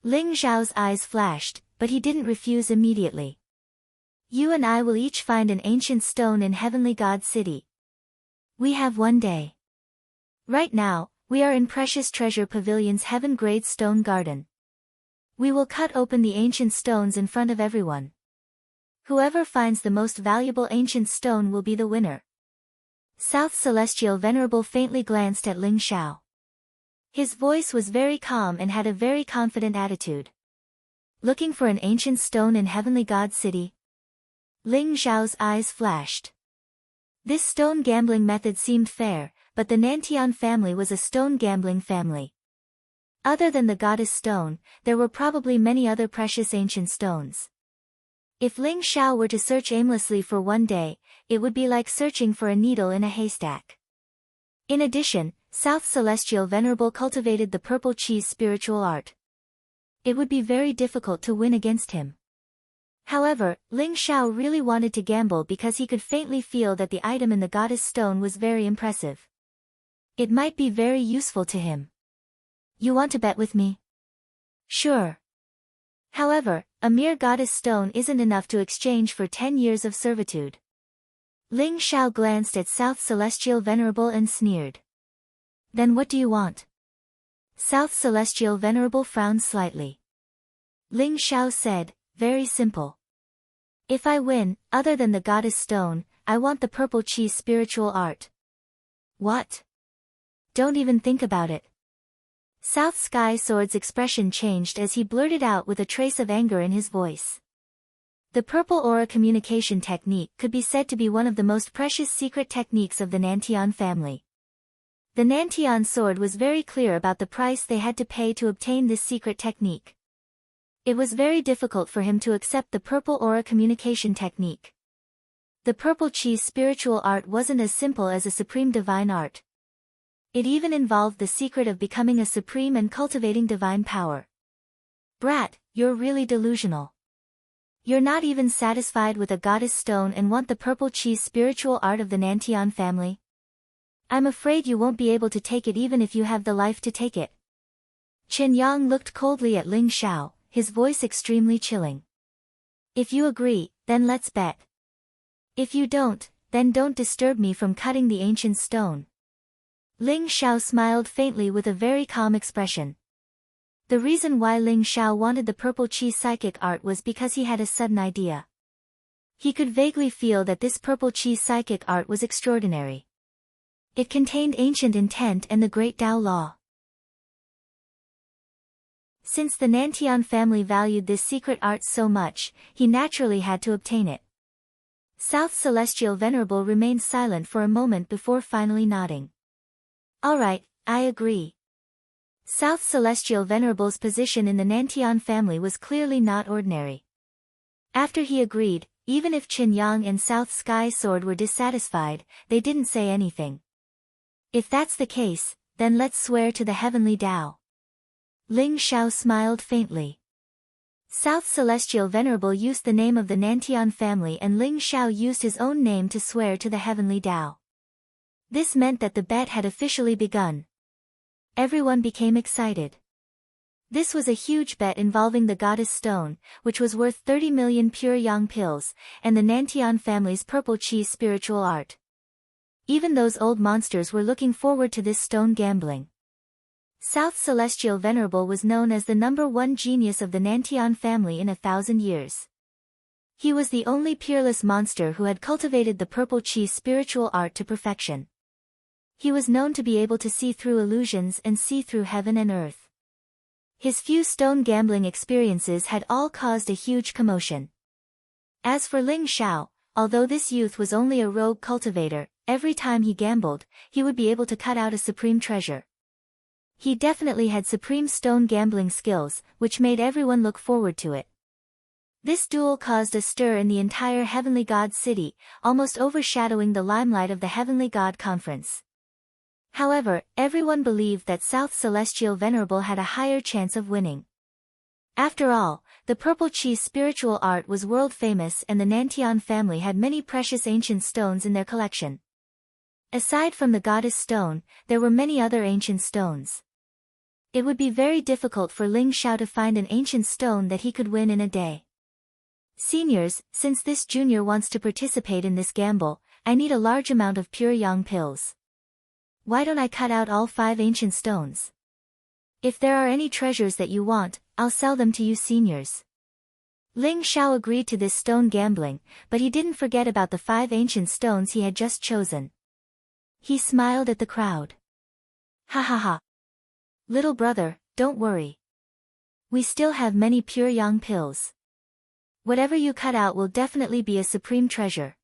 Ling Xiao's eyes flashed, but he didn't refuse immediately. You and I will each find an ancient stone in Heavenly God City. We have one day. Right now, we are in Precious Treasure Pavilion's Heaven-grade stone garden. We will cut open the ancient stones in front of everyone. Whoever finds the most valuable ancient stone will be the winner. South Celestial Venerable faintly glanced at Ling Xiao. His voice was very calm and had a very confident attitude. Looking for an ancient stone in Heavenly God City? Ling Xiao's eyes flashed. This stone gambling method seemed fair, but the Nantian family was a stone gambling family. Other than the goddess stone, there were probably many other precious ancient stones. If Ling Xiao were to search aimlessly for one day, it would be like searching for a needle in a haystack. In addition, South Celestial Venerable cultivated the purple cheese spiritual art. It would be very difficult to win against him. However, Ling Xiao really wanted to gamble because he could faintly feel that the item in the goddess stone was very impressive. It might be very useful to him. You want to bet with me? Sure. However, a mere goddess stone isn't enough to exchange for 10 years of servitude. Ling Xiao glanced at South Celestial Venerable and sneered. Then what do you want? South Celestial Venerable frowned slightly. Ling Xiao said, very simple. If I win, other than the goddess stone, I want the purple chi spiritual art. What? Don't even think about it. South Sky Sword's expression changed as he blurted out with a trace of anger in his voice. The purple aura communication technique could be said to be one of the most precious secret techniques of the Nantian family. The Nantian sword was very clear about the price they had to pay to obtain this secret technique. It was very difficult for him to accept the purple aura communication technique. The purple chi spiritual art wasn't as simple as a supreme divine art. It even involved the secret of becoming a supreme and cultivating divine power. Brat, you're really delusional. You're not even satisfied with a goddess stone and want the purple chi spiritual art of the Nantian family? I'm afraid you won't be able to take it even if you have the life to take it. Chen Yang looked coldly at Ling Xiao, his voice extremely chilling. If you agree, then let's bet. If you don't, then don't disturb me from cutting the ancient stone. Ling Xiao smiled faintly with a very calm expression. The reason why Ling Xiao wanted the purple chi psychic art was because he had a sudden idea. He could vaguely feel that this purple chi psychic art was extraordinary. It contained ancient intent and the great Tao law. Since the Nantian family valued this secret art so much, he naturally had to obtain it. South Celestial Venerable remained silent for a moment before finally nodding. Alright, I agree. South Celestial Venerable's position in the Nantian family was clearly not ordinary. After he agreed, even if Qin Yang and South Sky Sword were dissatisfied, they didn't say anything. If that's the case, then let's swear to the heavenly Tao. Ling Xiao smiled faintly. South Celestial Venerable used the name of the Nantian family and Ling Xiao used his own name to swear to the heavenly Tao. This meant that the bet had officially begun. Everyone became excited. This was a huge bet involving the goddess stone, which was worth 30 million pure yang pills, and the Nantian family's purple chi spiritual art. Even those old monsters were looking forward to this stone gambling. South Celestial Venerable was known as the #1 genius of the Nantian family in 1,000 years. He was the only peerless monster who had cultivated the purple chi spiritual art to perfection. He was known to be able to see through illusions and see through heaven and earth. His few stone gambling experiences had all caused a huge commotion. As for Ling Xiao, although this youth was only a rogue cultivator, every time he gambled, he would be able to cut out a supreme treasure. He definitely had supreme stone gambling skills, which made everyone look forward to it. This duel caused a stir in the entire Heavenly God city, almost overshadowing the limelight of the Heavenly God Conference. However, everyone believed that South Celestial Venerable had a higher chance of winning. After all, the purple chi spiritual art was world famous and the Nantian family had many precious ancient stones in their collection. Aside from the goddess stone, there were many other ancient stones. It would be very difficult for Ling Xiao to find an ancient stone that he could win in a day. Seniors, since this junior wants to participate in this gamble, I need a large amount of pure yang pills. Why don't I cut out all 5 ancient stones? If there are any treasures that you want, I'll sell them to you seniors. Ling Xiao agreed to this stone gambling, but he didn't forget about the 5 ancient stones he had just chosen. He smiled at the crowd. Ha ha ha. Little brother, don't worry. We still have many pure yang pills. Whatever you cut out will definitely be a supreme treasure.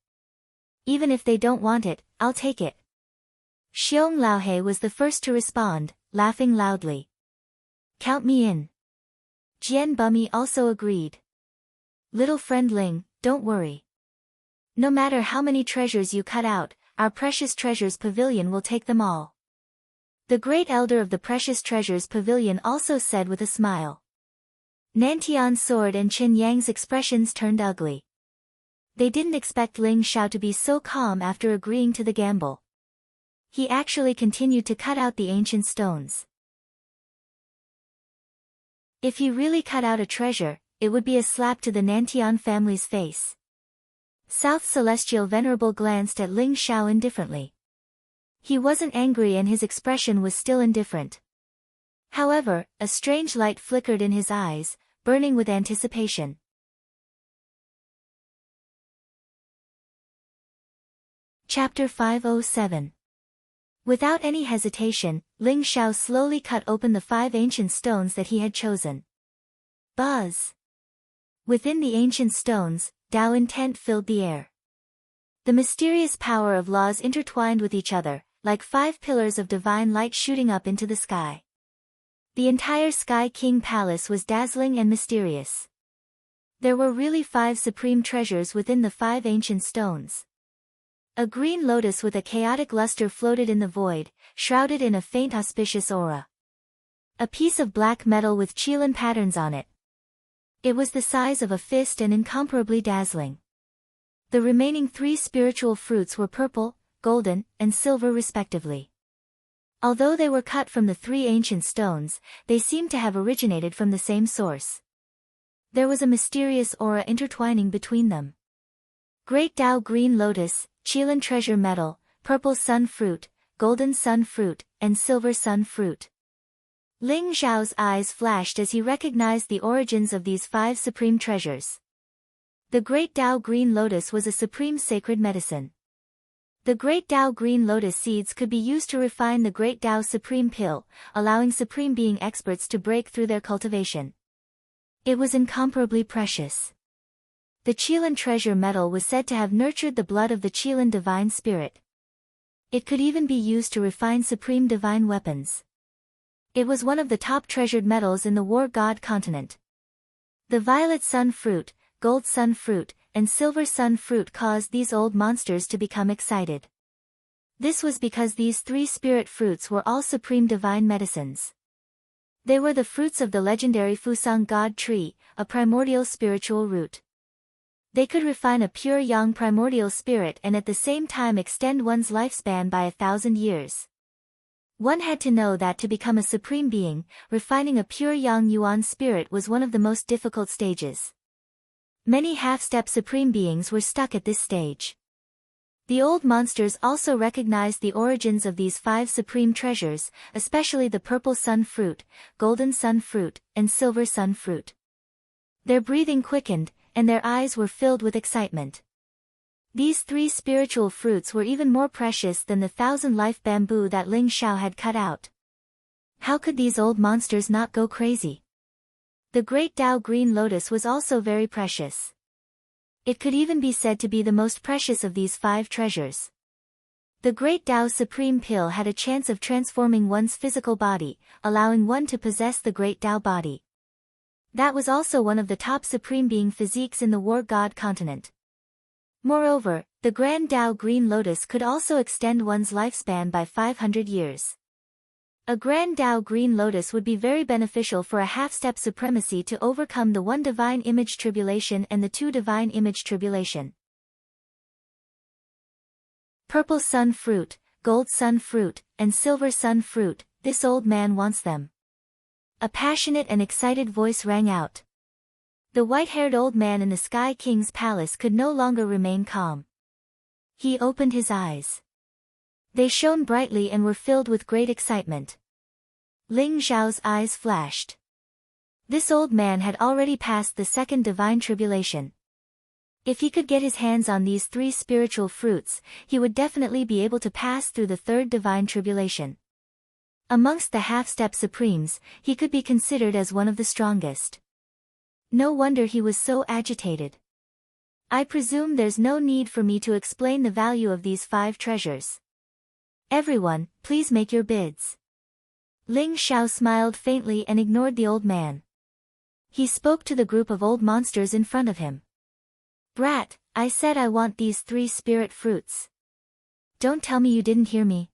Even if they don't want it, I'll take it. Xiong Laohe was the first to respond, laughing loudly. Count me in. Jian Bummy also agreed. Little friend Ling, don't worry. No matter how many treasures you cut out, our Precious Treasures Pavilion will take them all. The great elder of the Precious Treasures Pavilion also said with a smile. Nantian's sword and Qin Yang's expressions turned ugly. They didn't expect Ling Xiao to be so calm after agreeing to the gamble. He actually continued to cut out the ancient stones. If he really cut out a treasure, it would be a slap to the Nantian family's face. South Celestial Venerable glanced at Ling Xiao indifferently. He wasn't angry and his expression was still indifferent. However, a strange light flickered in his eyes, burning with anticipation. Chapter 507. Without any hesitation, Ling Xiao slowly cut open the 5 ancient stones that he had chosen. Buzz! Within the ancient stones, Tao intent filled the air. The mysterious power of laws intertwined with each other, like 5 pillars of divine light shooting up into the sky. The entire Sky King Palace was dazzling and mysterious. There were really 5 supreme treasures within the 5 ancient stones. A green lotus with a chaotic luster floated in the void, shrouded in a faint auspicious aura. A piece of black metal with Qilin patterns on it. It was the size of a fist and incomparably dazzling. The remaining 3 spiritual fruits were purple, golden, and silver respectively. Although they were cut from the 3 ancient stones, they seemed to have originated from the same source. There was a mysterious aura intertwining between them. Great Tao Green Lotus, Qilin Treasure Metal, Purple Sun Fruit, Golden Sun Fruit, and Silver Sun Fruit. Ling Xiao's eyes flashed as he recognized the origins of these 5 supreme treasures. The Great Tao Green Lotus was a supreme sacred medicine. The Great Tao Green Lotus seeds could be used to refine the Great Tao Supreme Pill, allowing Supreme Being experts to break through their cultivation. It was incomparably precious. The Qilin Treasure Metal was said to have nurtured the blood of the Qilin Divine Spirit. It could even be used to refine supreme divine weapons. It was one of the top treasured metals in the War God continent. The Violet Sun Fruit, Gold Sun Fruit, and Silver Sun Fruit caused these old monsters to become excited. This was because these 3 spirit fruits were all supreme divine medicines. They were the fruits of the legendary Fusang God Tree, a primordial spiritual root. They could refine a pure young primordial spirit and at the same time extend one's lifespan by 1,000 years. One had to know that to become a supreme being, refining a pure Yang Yuan spirit was one of the most difficult stages. Many half-step supreme beings were stuck at this stage. The old monsters also recognized the origins of these 5 supreme treasures, especially the Purple Sun Fruit, Golden Sun Fruit, and Silver Sun Fruit. Their breathing quickened, and their eyes were filled with excitement. These 3 spiritual fruits were even more precious than the 1,000-life bamboo that Ling Xiao had cut out. How could these old monsters not go crazy? The Great Tao Green Lotus was also very precious. It could even be said to be the most precious of these 5 treasures. The Great Tao Supreme Pill had a chance of transforming one's physical body, allowing one to possess the Great Tao body. That was also one of the top supreme being physiques in the War God continent. Moreover, the Grand Tao Green Lotus could also extend one's lifespan by 500 years. A Grand Tao Green Lotus would be very beneficial for a half-step supremacy to overcome the 1 Divine Image Tribulation and the 2 Divine Image Tribulation. Purple Sun Fruit, Gold Sun Fruit, and Silver Sun Fruit, this old man wants them. A passionate and excited voice rang out. The white-haired old man in the Sky King's palace could no longer remain calm. He opened his eyes. They shone brightly and were filled with great excitement. Ling Xiao's eyes flashed. This old man had already passed the 2nd divine tribulation. If he could get his hands on these 3 spiritual fruits, he would definitely be able to pass through the 3rd divine tribulation. Amongst the half-step supremes, he could be considered as one of the strongest. No wonder he was so agitated. I presume there's no need for me to explain the value of these 5 treasures. Everyone, please make your bids. Ling Xiao smiled faintly and ignored the old man. He spoke to the group of old monsters in front of him. Brat, I said I want these 3 spirit fruits. Don't tell me you didn't hear me.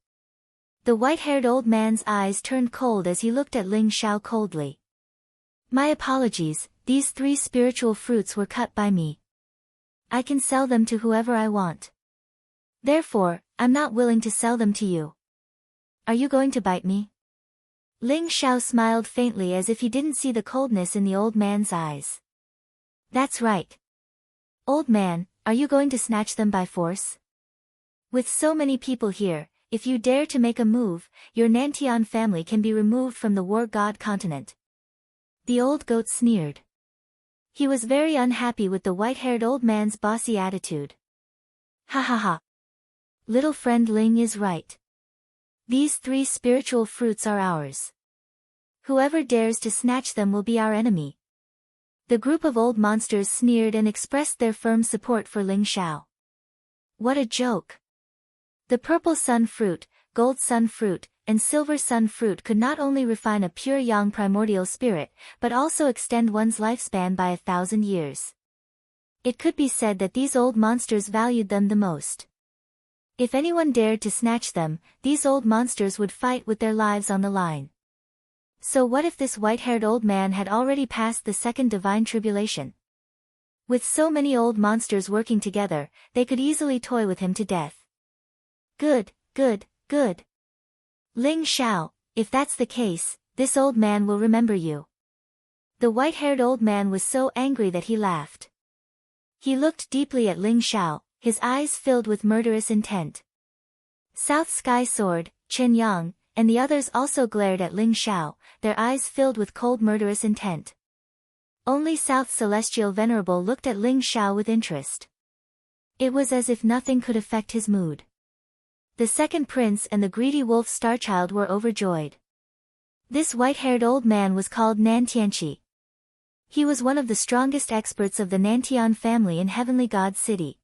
The white-haired old man's eyes turned cold as he looked at Ling Xiao coldly. My apologies, these 3 spiritual fruits were cut by me. I can sell them to whoever I want. Therefore, I'm not willing to sell them to you. Are you going to bite me? Ling Xiao smiled faintly as if he didn't see the coldness in the old man's eyes. That's right. Old man, are you going to snatch them by force? With so many people here, if you dare to make a move, your Nantian family can be removed from the war god continent. The old goat sneered. He was very unhappy with the white-haired old man's bossy attitude. Ha ha ha. Little friend Ling is right. These 3 spiritual fruits are ours. Whoever dares to snatch them will be our enemy. The group of old monsters sneered and expressed their firm support for Ling Xiao. What a joke! The purple sun fruit, gold sun fruit, and silver sun fruit could not only refine a pure yang primordial spirit, but also extend one's lifespan by 1,000 years. It could be said that these old monsters valued them the most. If anyone dared to snatch them, these old monsters would fight with their lives on the line. So what if this white-haired old man had already passed the second divine tribulation? With so many old monsters working together, they could easily toy with him to death. Good, good, good. Ling Xiao, if that's the case, this old man will remember you. The white-haired old man was so angry that he laughed. He looked deeply at Ling Xiao, his eyes filled with murderous intent. South Sky Sword, Chen Yang, and the others also glared at Ling Xiao, their eyes filled with cold murderous intent. Only South Celestial Venerable looked at Ling Xiao with interest. It was as if nothing could affect his mood. The second prince and the greedy wolf Starchild were overjoyed. This white-haired old man was called Nan Tianqi. He was one of the strongest experts of the Nantian family in Heavenly God City.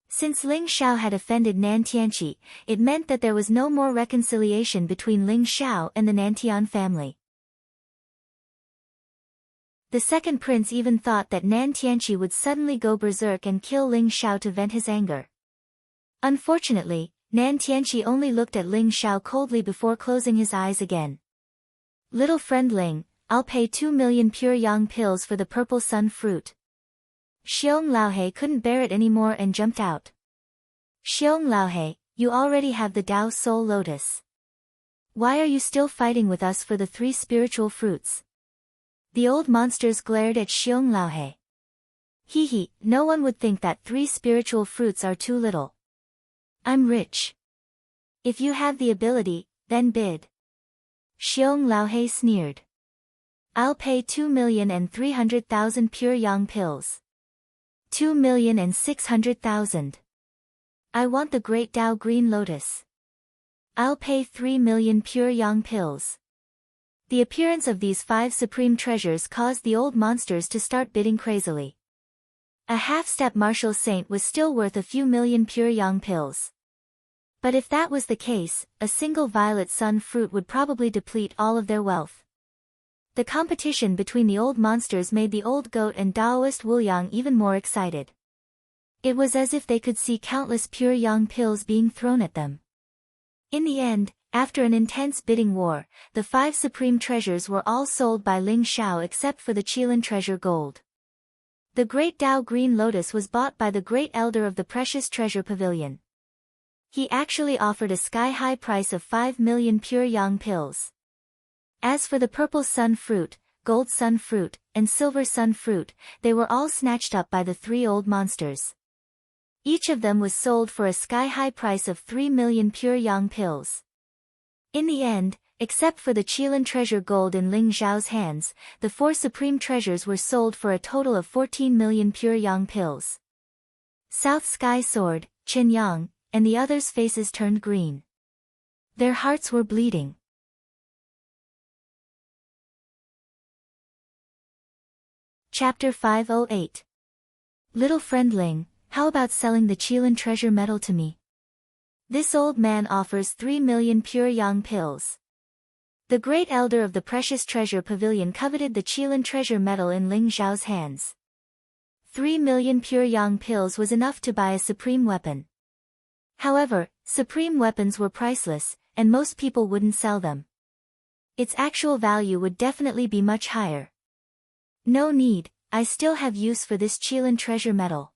Since Ling Xiao had offended Nan Tianqi, it meant that there was no more reconciliation between Ling Xiao and the Nantian family. The second prince even thought that Nan Tianqi would suddenly go berserk and kill Ling Xiao to vent his anger. Unfortunately, Nan Tianqi only looked at Ling Xiao coldly before closing his eyes again. Little friend Ling, I'll pay 2 million pure yang pills for the purple sun fruit. Xiong Laohe couldn't bear it anymore and jumped out. Xiong Laohe, you already have the Tao Soul Lotus. Why are you still fighting with us for the 3 spiritual fruits? The old monsters glared at Xiong Laohe. Hee, no one would think that 3 spiritual fruits are too little. I'm rich. If you have the ability, then bid. Xiong Laohe sneered. I'll pay 2,300,000 pure yang pills. 2,600,000. I want the Great Tao Green Lotus. I'll pay 3 million pure yang pills. The appearance of these 5 supreme treasures caused the old monsters to start bidding crazily. A half-step martial saint was still worth a few million pure yang pills. But if that was the case, a single violet sun fruit would probably deplete all of their wealth. The competition between the old monsters made the old goat and Daoist Wuyang even more excited. It was as if they could see countless pure yang pills being thrown at them. In the end, after an intense bidding war, the 5 supreme treasures were all sold by Ling Xiao except for the Qilin treasure gold. The Great Tao Green Lotus was bought by the Great Elder of the Precious Treasure Pavilion. He actually offered a sky-high price of 5 million pure yang pills. As for the purple sun fruit, gold sun fruit, and silver sun fruit, they were all snatched up by the 3 old monsters. Each of them was sold for a sky-high price of 3 million pure yang pills. In the end, except for the Qilin treasure gold in Ling Xiao's hands, the 4 supreme treasures were sold for a total of 14 million pure yang pills. South Sky Sword, Chen Yang, and the others' faces turned green. Their hearts were bleeding. Chapter 508. Little friend Ling, how about selling the Qilin treasure medal to me? This old man offers 3 million pure yang pills. The great elder of the Precious Treasure Pavilion coveted the Qilin treasure medal in Ling Xiao's hands. 3 million pure yang pills was enough to buy a supreme weapon. However, supreme weapons were priceless, and most people wouldn't sell them. Its actual value would definitely be much higher. No need, I still have use for this Qilin treasure metal.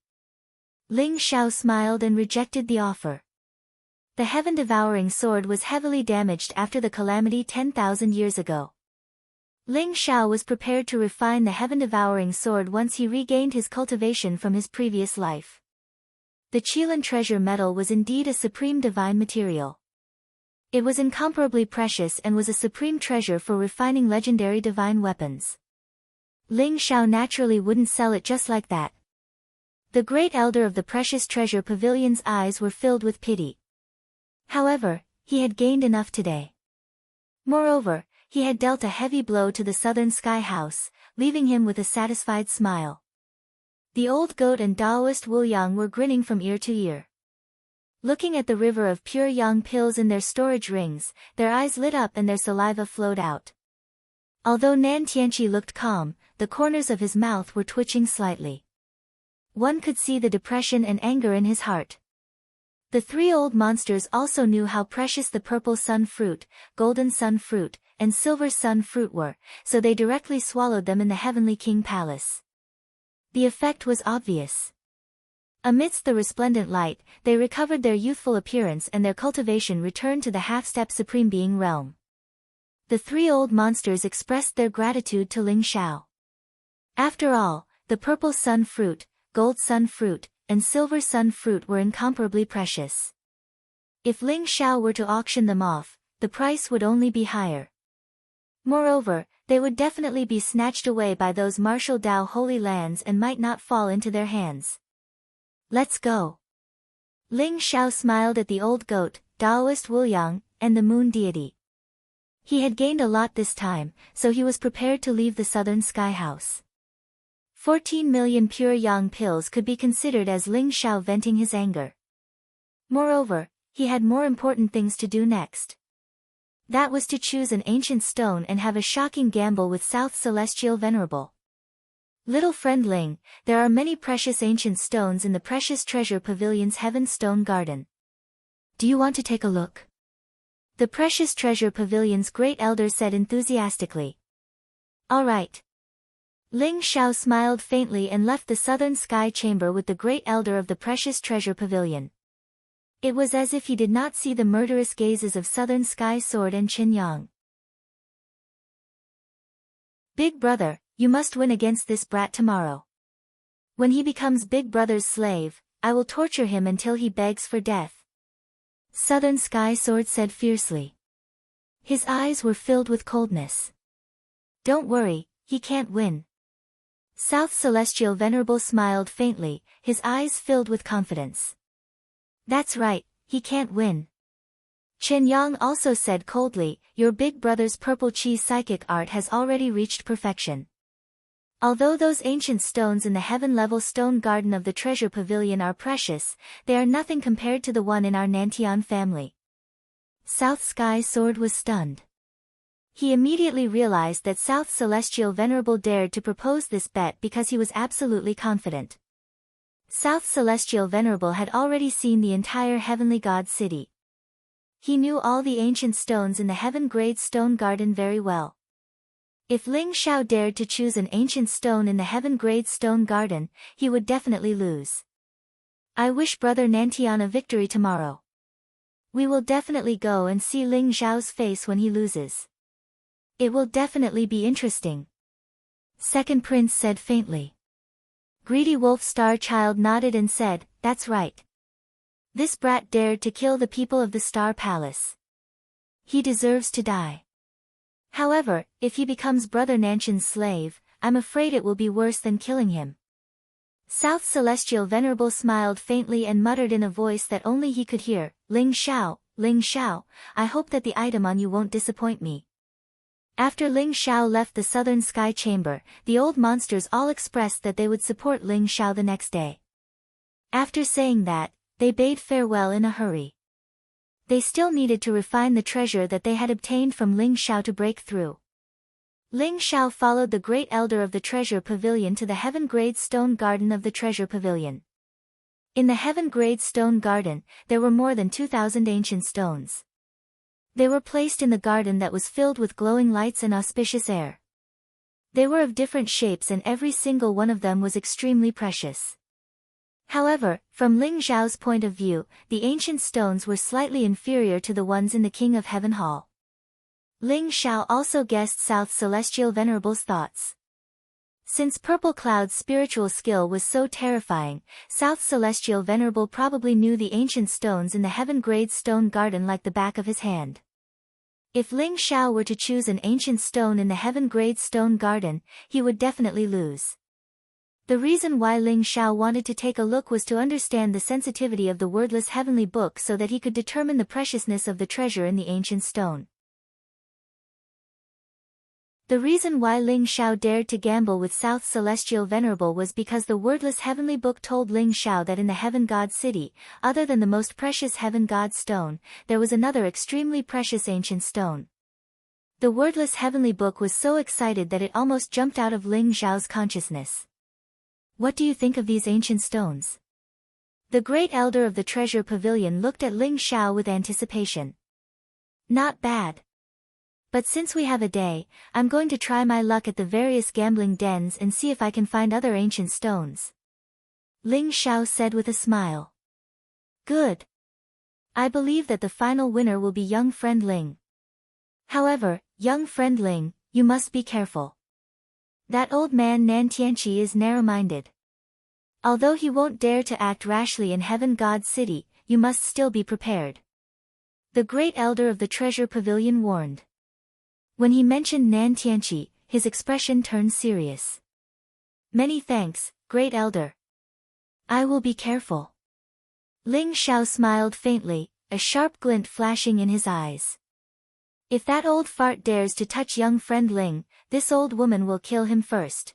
Ling Xiao smiled and rejected the offer. The heaven-devouring sword was heavily damaged after the calamity 10,000 years ago. Ling Xiao was prepared to refine the heaven-devouring sword once he regained his cultivation from his previous life. The Qilin treasure metal was indeed a supreme divine material. It was incomparably precious and was a supreme treasure for refining legendary divine weapons. Ling Xiao naturally wouldn't sell it just like that. The great elder of the precious treasure pavilion's eyes were filled with pity. However, he had gained enough today. Moreover, he had dealt a heavy blow to the southern sky house, leaving him with a satisfied smile. The old goat and Taoist Wu Yang were grinning from ear to ear. Looking at the river of pure yang pills in their storage rings, their eyes lit up and their saliva flowed out. Although Nan Tianqi looked calm, the corners of his mouth were twitching slightly. One could see the depression and anger in his heart. The three old monsters also knew how precious the purple sun fruit, golden sun fruit, and silver sun fruit were, so they directly swallowed them in the Heavenly King Palace. The effect was obvious. Amidst the resplendent light, they recovered their youthful appearance and their cultivation returned to the half-step Supreme Being realm. The three old monsters expressed their gratitude to Ling Xiao. After all, the purple sun fruit, gold sun fruit, and silver sun fruit were incomparably precious. If Ling Xiao were to auction them off, the price would only be higher. Moreover, they would definitely be snatched away by those martial Dao holy lands and might not fall into their hands. Let's go. Ling Xiao smiled at the old goat, Taoist Wu Yang, and the moon deity. He had gained a lot this time, so he was prepared to leave the southern sky house. 14 million pure yang pills could be considered as Ling Xiao venting his anger. Moreover, he had more important things to do next. That was to choose an ancient stone and have a shocking gamble with South Celestial Venerable. Little friend Ling, there are many precious ancient stones in the precious treasure pavilion's Heaven Stone Garden. Do you want to take a look? The precious treasure pavilion's great elder said enthusiastically. All right. Ling Xiao smiled faintly and left the southern sky chamber with the great elder of the precious treasure pavilion. It was as if he did not see the murderous gazes of southern sky sword and Qin Yang. Big brother, you must win against this brat tomorrow. When he becomes Big Brother's slave, I will torture him until he begs for death. Southern Sky Sword said fiercely. His eyes were filled with coldness. Don't worry, he can't win. South Celestial Venerable smiled faintly, his eyes filled with confidence. That's right, he can't win. Chen Yang also said coldly, your big brother's purple chi psychic art has already reached perfection. Although those ancient stones in the heaven-level stone garden of the treasure pavilion are precious, they are nothing compared to the one in our Nantian family. South Sky Sword was stunned. He immediately realized that South Celestial Venerable dared to propose this bet because he was absolutely confident. South Celestial Venerable had already seen the entire Heavenly God City. He knew all the ancient stones in the Heaven-grade stone garden very well. If Ling Xiao dared to choose an ancient stone in the Heaven-grade stone garden, he would definitely lose. I wish Brother Nantian a victory tomorrow. We will definitely go and see Ling Xiao's face when he loses. It will definitely be interesting. Second Prince said faintly. Greedy Wolf Star Child nodded and said, that's right. This brat dared to kill the people of the Star Palace. He deserves to die. However, if he becomes Brother Nanshan's slave, I'm afraid it will be worse than killing him. South Celestial Venerable smiled faintly and muttered in a voice that only he could hear, Ling Xiao, I hope that the item on you won't disappoint me. After Ling Xiao left the southern sky chamber, the old monsters all expressed that they would support Ling Xiao the next day. After saying that, they bade farewell in a hurry. They still needed to refine the treasure that they had obtained from Ling Xiao to break through. Ling Xiao followed the great elder of the treasure pavilion to the heaven-grade stone garden of the treasure pavilion. In the heaven-grade stone garden, there were more than 2,000 ancient stones. They were placed in the garden that was filled with glowing lights and auspicious air. They were of different shapes and every single one of them was extremely precious. However, from Ling Xiao's point of view, the ancient stones were slightly inferior to the ones in the King of Heaven Hall. Ling Xiao also guessed South Celestial Venerable's thoughts. Since Purple Cloud's spiritual skill was so terrifying, South Celestial Venerable probably knew the ancient stones in the Heaven Grade Stone Garden like the back of his hand. If Ling Xiao were to choose an ancient stone in the Heaven Grade Stone Garden, he would definitely lose. The reason why Ling Xiao wanted to take a look was to understand the sensitivity of the wordless heavenly book so that he could determine the preciousness of the treasure in the ancient stone. The reason why Ling Xiao dared to gamble with South Celestial Venerable was because the wordless heavenly book told Ling Xiao that in the Heaven God City, other than the most precious Heaven God stone, there was another extremely precious ancient stone. The wordless heavenly book was so excited that it almost jumped out of Ling Xiao's consciousness. What do you think of these ancient stones? The great elder of the treasure pavilion looked at Ling Xiao with anticipation. Not bad. But since we have a day, I'm going to try my luck at the various gambling dens and see if I can find other ancient stones. Ling Xiao said with a smile. Good. I believe that the final winner will be young friend Ling. However, young friend Ling, you must be careful. That old man Nan Tianqi is narrow-minded. Although he won't dare to act rashly in Heaven God City, you must still be prepared. The great elder of the treasure pavilion warned. When he mentioned Nan Tianqi, his expression turned serious. Many thanks, great elder. I will be careful. Ling Xiao smiled faintly, a sharp glint flashing in his eyes. If that old fart dares to touch young friend Ling, this old woman will kill him first.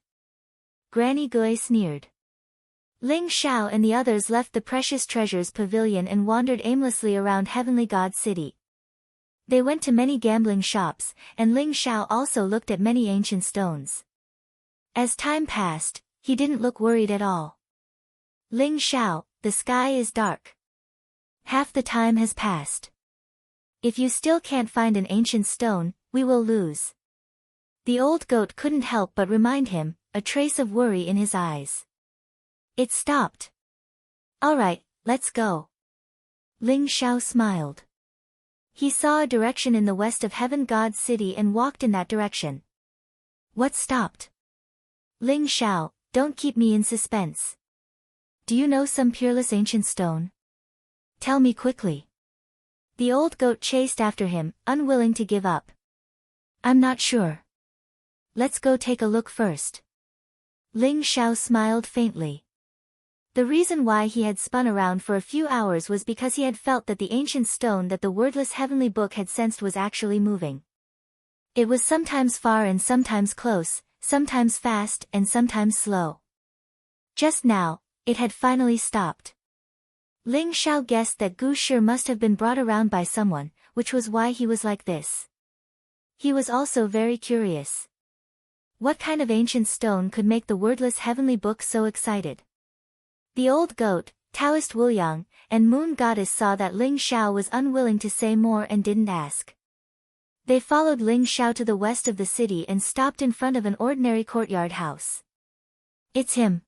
Granny Gui sneered. Ling Xiao and the others left the precious treasures pavilion and wandered aimlessly around Heavenly God City. They went to many gambling shops, and Ling Xiao also looked at many ancient stones. As time passed, he didn't look worried at all. Ling Xiao, the sky is dark. Half the time has passed. If you still can't find an ancient stone, we will lose. The old goat couldn't help but remind him, a trace of worry in his eyes. It stopped. All right, let's go. Ling Xiao smiled. He saw a direction in the west of Heaven God City and walked in that direction. What stopped? Ling Xiao, don't keep me in suspense. Do you know some peerless ancient stone? Tell me quickly. The old goat chased after him, unwilling to give up. I'm not sure. Let's go take a look first. Ling Xiao smiled faintly. The reason why he had spun around for a few hours was because he had felt that the ancient stone that the wordless heavenly book had sensed was actually moving. It was sometimes far and sometimes close, sometimes fast and sometimes slow. Just now, it had finally stopped. Ling Xiao guessed that Gu Shi must have been brought around by someone, which was why he was like this. He was also very curious. What kind of ancient stone could make the wordless heavenly book so excited? The old goat, Taoist Wuyang, and Moon Goddess saw that Ling Xiao was unwilling to say more and didn't ask. They followed Ling Xiao to the west of the city and stopped in front of an ordinary courtyard house. It's him.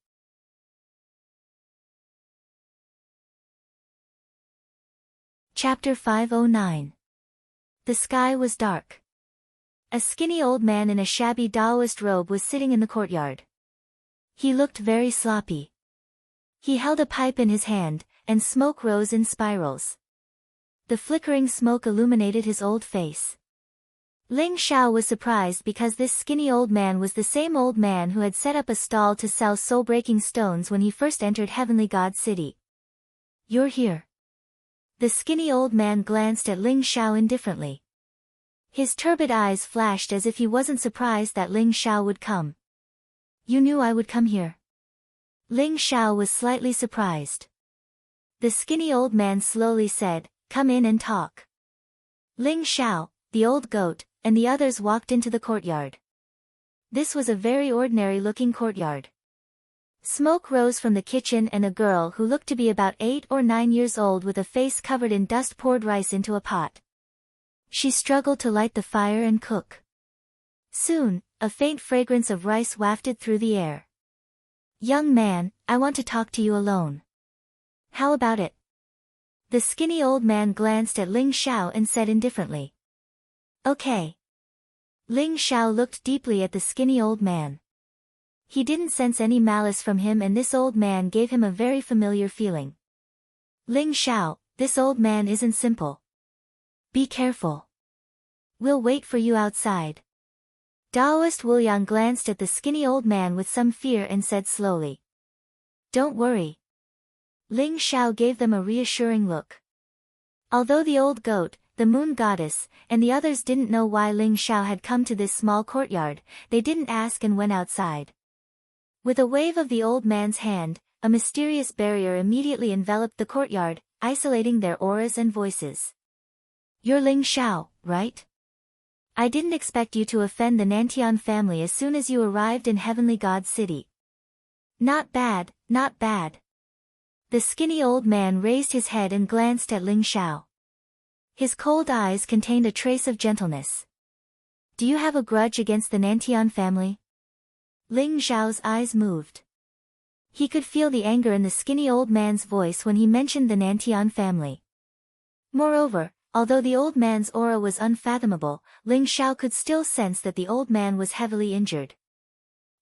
Chapter 509. The sky was dark. A skinny old man in a shabby Taoist robe was sitting in the courtyard. He looked very sloppy. He held a pipe in his hand, and smoke rose in spirals. The flickering smoke illuminated his old face. Ling Xiao was surprised because this skinny old man was the same old man who had set up a stall to sell soul-breaking stones when he first entered Heavenly God City. You're here. The skinny old man glanced at Ling Xiao indifferently. His turbid eyes flashed as if he wasn't surprised that Ling Xiao would come. You knew I would come here. Ling Xiao was slightly surprised. The skinny old man slowly said, "Come in and talk." Ling Xiao, the old goat, and the others walked into the courtyard. This was a very ordinary-looking courtyard. Smoke rose from the kitchen and a girl who looked to be about 8 or 9 years old with a face covered in dust poured rice into a pot. She struggled to light the fire and cook. Soon, a faint fragrance of rice wafted through the air. "Young man, I want to talk to you alone." "How about it?" The skinny old man glanced at Ling Xiao and said indifferently. "Okay." Ling Xiao looked deeply at the skinny old man. He didn't sense any malice from him, and this old man gave him a very familiar feeling. "Ling Xiao, this old man isn't simple. Be careful. We'll wait for you outside." Daoist Wu Yang glanced at the skinny old man with some fear and said slowly. "Don't worry." Ling Xiao gave them a reassuring look. Although the old goat, the moon goddess, and the others didn't know why Ling Xiao had come to this small courtyard, they didn't ask and went outside. With a wave of the old man's hand, a mysterious barrier immediately enveloped the courtyard, isolating their auras and voices. "You're Ling Xiao, right? I didn't expect you to offend the Nantian family as soon as you arrived in Heavenly God City." "Not bad, not bad." The skinny old man raised his head and glanced at Ling Xiao. His cold eyes contained a trace of gentleness. "Do you have a grudge against the Nantian family?" Ling Xiao's eyes moved. He could feel the anger in the skinny old man's voice when he mentioned the Nantian family. Moreover, although the old man's aura was unfathomable, Ling Xiao could still sense that the old man was heavily injured.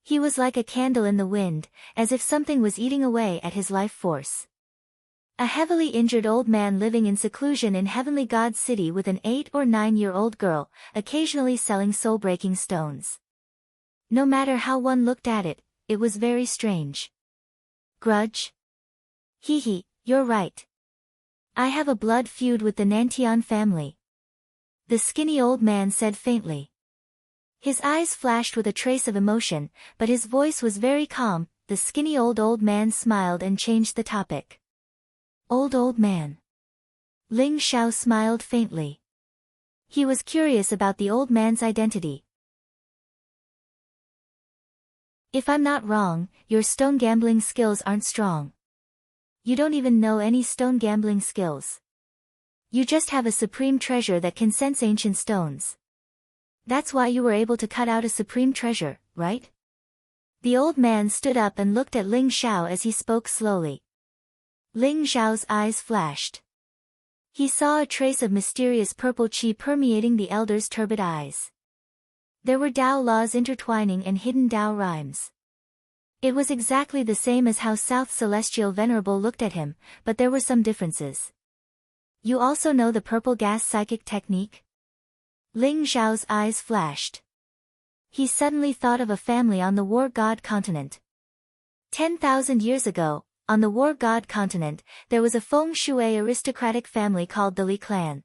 He was like a candle in the wind, as if something was eating away at his life force. A heavily injured old man living in seclusion in Heavenly God City with an 8 or 9-year-old girl, occasionally selling soul-breaking stones. No matter how one looked at it, it was very strange. Grudge? Hee, you're right. I have a blood feud with the Nantian family. The skinny old man said faintly. His eyes flashed with a trace of emotion, but his voice was very calm. The skinny old man smiled and changed the topic. Old man. Ling Xiao smiled faintly. He was curious about the old man's identity. If I'm not wrong, your stone gambling skills aren't strong. You don't even know any stone gambling skills. You just have a supreme treasure that can sense ancient stones. That's why you were able to cut out a supreme treasure, right? The old man stood up and looked at Ling Xiao as he spoke slowly. Ling Xiao's eyes flashed. He saw a trace of mysterious purple qi permeating the elder's turbid eyes. There were Dao laws intertwining and hidden Dao rhymes. It was exactly the same as how South Celestial Venerable looked at him, but there were some differences. You also know the purple gas psychic technique? Ling Xiao's eyes flashed. He suddenly thought of a family on the War God continent. 10,000 years ago, on the War God continent, there was a feng shui aristocratic family called the Li clan.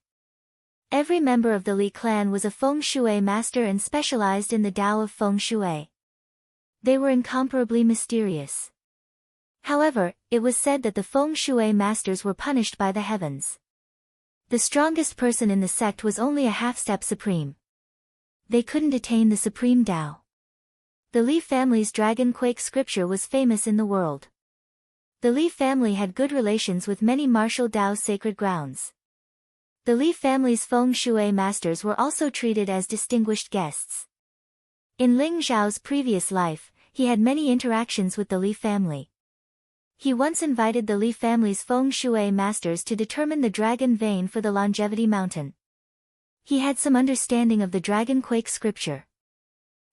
Every member of the Li clan was a feng shui master and specialized in the Tao of feng shui. They were incomparably mysterious. However, it was said that the feng shui masters were punished by the heavens. The strongest person in the sect was only a half-step supreme. They couldn't attain the supreme Tao. The Li family's dragon quake scripture was famous in the world. The Li family had good relations with many martial Tao sacred grounds. The Li family's feng shui masters were also treated as distinguished guests. In Ling Xiao's previous life, he had many interactions with the Li family. He once invited the Li family's feng shui masters to determine the dragon vein for the longevity mountain. He had some understanding of the dragon quake scripture.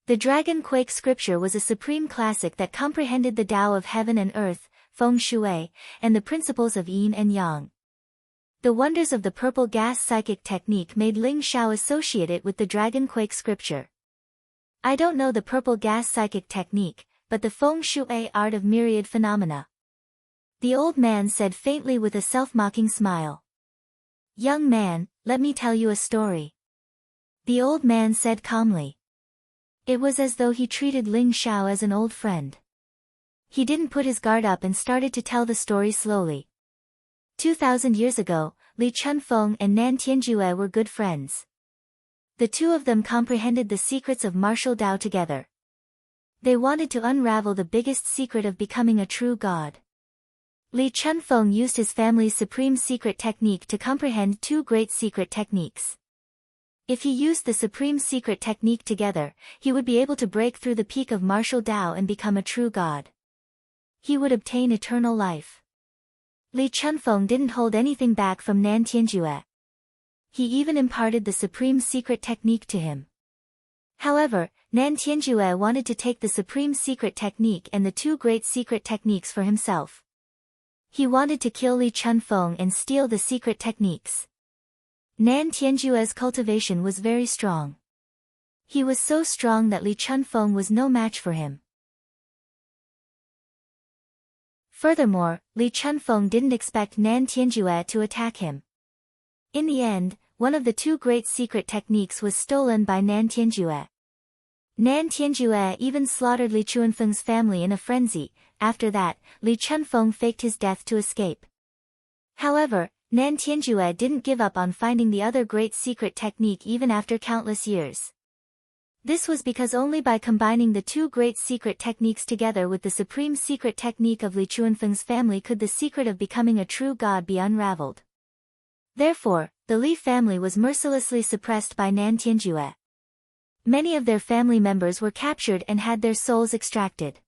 The dragon quake scripture was a supreme classic that comprehended the Tao of heaven and earth, feng shui, and the principles of yin and yang. The wonders of the purple gas psychic technique made Ling Xiao associate it with the dragon quake scripture. I don't know the purple gas psychic technique, but the feng shui art of myriad phenomena. The old man said faintly with a self-mocking smile. Young man, let me tell you a story. The old man said calmly. It was as though he treated Ling Xiao as an old friend. He didn't put his guard up and started to tell the story slowly. 2,000 years ago, Li Chunfeng and Nan Tianjue were good friends. The two of them comprehended the secrets of martial Tao together. They wanted to unravel the biggest secret of becoming a true god. Li Chunfeng used his family's supreme secret technique to comprehend two great secret techniques. If he used the supreme secret technique together, he would be able to break through the peak of martial Tao and become a true god. He would obtain eternal life. Li Chunfeng didn't hold anything back from Nan Tianjue. He even imparted the supreme secret technique to him. However, Nan Tianjue wanted to take the supreme secret technique and the two great secret techniques for himself. He wanted to kill Li Chunfeng and steal the secret techniques. Nan Tianjue's cultivation was very strong. He was so strong that Li Chunfeng was no match for him. Furthermore, Li Chunfeng didn't expect Nan Tianjue to attack him. In the end, one of the two great secret techniques was stolen by Nan Tianjue. Nan Tianjue even slaughtered Li Chunfeng's family in a frenzy. After that, Li Chunfeng faked his death to escape. However, Nan Tianjue didn't give up on finding the other great secret technique even after countless years. This was because only by combining the two great secret techniques together with the supreme secret technique of Li Chunfeng's family could the secret of becoming a true god be unraveled. Therefore, the Li family was mercilessly suppressed by Nan Tianjue. Many of their family members were captured and had their souls extracted.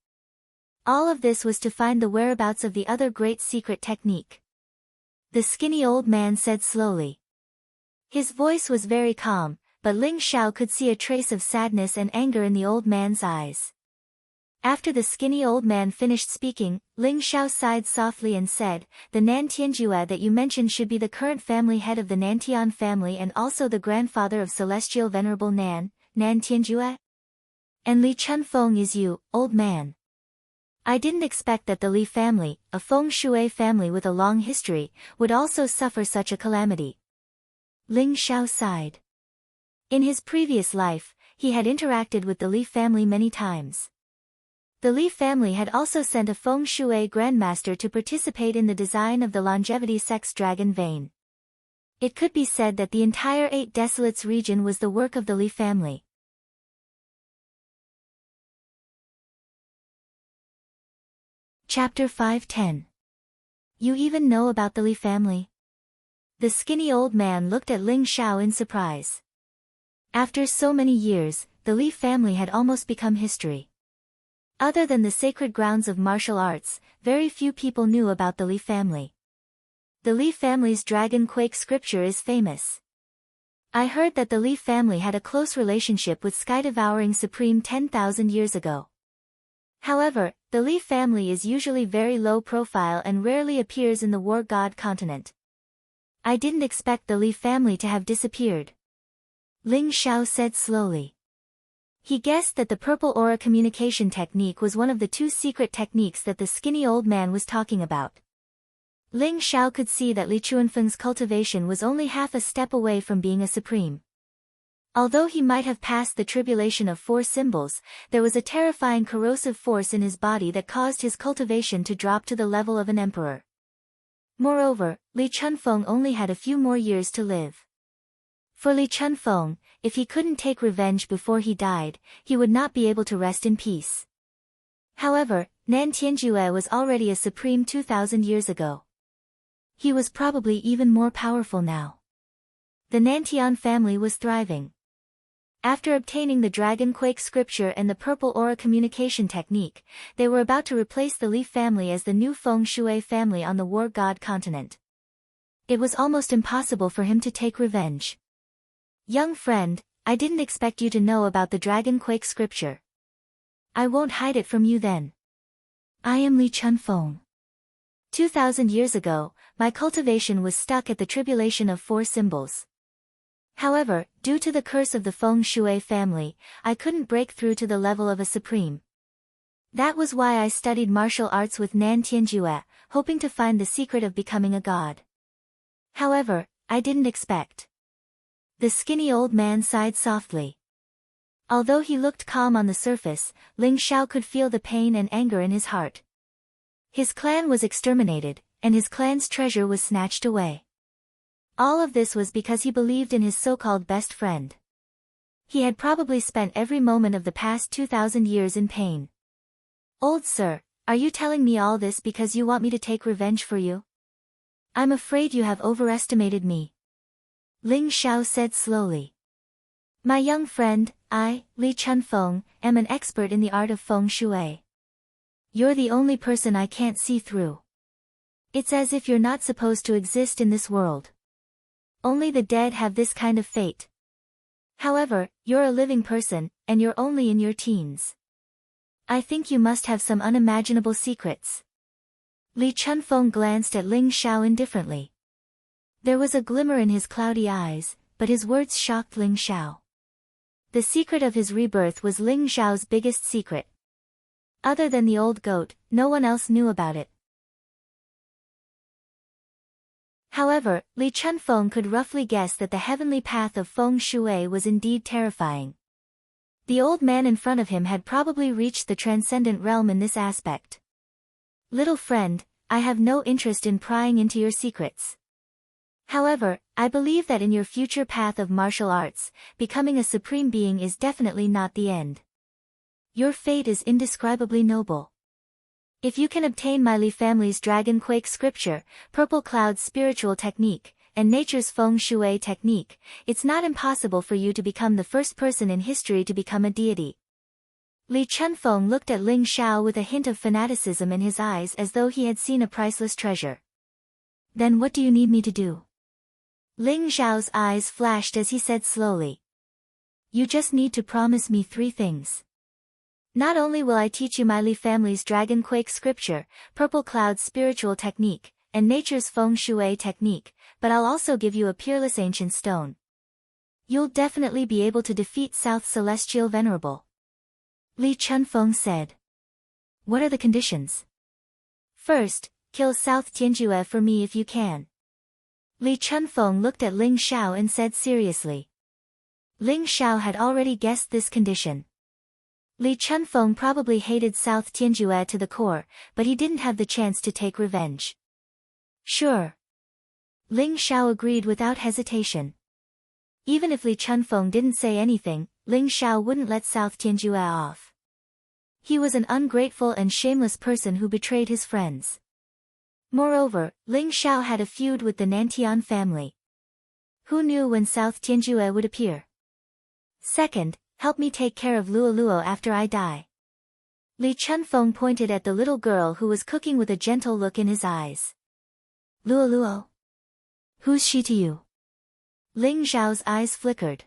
All of this was to find the whereabouts of the other great secret technique. The skinny old man said slowly. His voice was very calm, but Ling Xiao could see a trace of sadness and anger in the old man's eyes. After the skinny old man finished speaking, Ling Xiao sighed softly and said, "The Nan Tianjue that you mentioned should be the current family head of the Nantian family and also the grandfather of Celestial Venerable Nan Tianjue? And Li Chunfeng is you, old man. I didn't expect that the Li family, a feng shui family with a long history, would also suffer such a calamity." Ling Xiao sighed. In his previous life, he had interacted with the Li family many times. The Li family had also sent a feng shui grandmaster to participate in the design of the longevity sex dragon vane. It could be said that the entire 8 Desolates region was the work of the Li family. Chapter 510. You even know about the Li family? The skinny old man looked at Ling Xiao in surprise. After so many years, the Li family had almost become history. Other than the sacred grounds of martial arts, very few people knew about the Li family. The Li family's Dragon Quake scripture is famous. I heard that the Li family had a close relationship with Sky-devouring Supreme 10,000 years ago. However, the Li family is usually very low profile and rarely appears in the War God continent. I didn't expect the Li family to have disappeared. Ling Xiao said slowly. He guessed that the purple aura communication technique was one of the 2 secret techniques that the skinny old man was talking about. Ling Xiao could see that Li Chunfeng's cultivation was only half a step away from being a supreme. Although he might have passed the tribulation of 4 symbols, there was a terrifying corrosive force in his body that caused his cultivation to drop to the level of an emperor. Moreover, Li Chunfeng only had a few more years to live. For Li Chunfeng, if he couldn't take revenge before he died, he would not be able to rest in peace. However, Nan Tianjue was already a supreme 2,000 years ago. He was probably even more powerful now. The Nantian family was thriving. After obtaining the Dragon Quake scripture and the purple aura communication technique, they were about to replace the Li family as the new feng shui family on the War God continent. It was almost impossible for him to take revenge. Young friend, I didn't expect you to know about the Dragon Quake scripture. I won't hide it from you then. I am Li Chunfeng. 2,000 years ago, my cultivation was stuck at the tribulation of 4 symbols. However, due to the curse of the feng shui family, I couldn't break through to the level of a supreme. That was why I studied martial arts with Nan Tianjue, hoping to find the secret of becoming a god. However, I didn't expect. The skinny old man sighed softly. Although he looked calm on the surface, Ling Xiao could feel the pain and anger in his heart. His clan was exterminated, and his clan's treasure was snatched away. All of this was because he believed in his so-called best friend. He had probably spent every moment of the past 2,000 years in pain. Old sir, are you telling me all this because you want me to take revenge for you? I'm afraid you have overestimated me. Ling Xiao said slowly. My young friend, I, Li Chunfeng, am an expert in the art of feng shui. You're the only person I can't see through. It's as if you're not supposed to exist in this world. Only the dead have this kind of fate. However, you're a living person, and you're only in your teens. I think you must have some unimaginable secrets. Li Chunfeng glanced at Ling Xiao indifferently. There was a glimmer in his cloudy eyes, but his words shocked Ling Xiao. The secret of his rebirth was Ling Xiao's biggest secret. Other than the old goat, no one else knew about it. However, Li Chunfeng could roughly guess that the heavenly path of feng shui was indeed terrifying. The old man in front of him had probably reached the transcendent realm in this aspect. Little friend, I have no interest in prying into your secrets. However, I believe that in your future path of martial arts, becoming a supreme being is definitely not the end. Your fate is indescribably noble. If you can obtain my Li family's Dragon Quake scripture, Purple Cloud's spiritual technique, and nature's feng shui technique, it's not impossible for you to become the first person in history to become a deity. Li Chunfeng looked at Ling Xiao with a hint of fanaticism in his eyes as though he had seen a priceless treasure. Then what do you need me to do? Ling Xiao's eyes flashed as he said slowly. You just need to promise me 3 things. Not only will I teach you my Li family's Dragon Quake scripture, Purple Cloud's spiritual technique, and nature's feng shui technique, but I'll also give you a peerless ancient stone. You'll definitely be able to defeat South Celestial Venerable. Li Chunfeng said. What are the conditions? First, kill South Tianjue for me if you can. Li Chunfeng looked at Ling Xiao and said seriously. Ling Xiao had already guessed this condition. Li Chunfeng probably hated South Tianjue to the core, but he didn't have the chance to take revenge. Sure. Ling Xiao agreed without hesitation. Even if Li Chunfeng didn't say anything, Ling Xiao wouldn't let South Tianjue off. He was an ungrateful and shameless person who betrayed his friends. Moreover, Ling Xiao had a feud with the Nantian family. Who knew when South Tianjue would appear? Second, help me take care of Luo Luo after I die. Li Chunfeng pointed at the little girl who was cooking with a gentle look in his eyes. Luo Luo? Who's she to you? Ling Xiao's eyes flickered.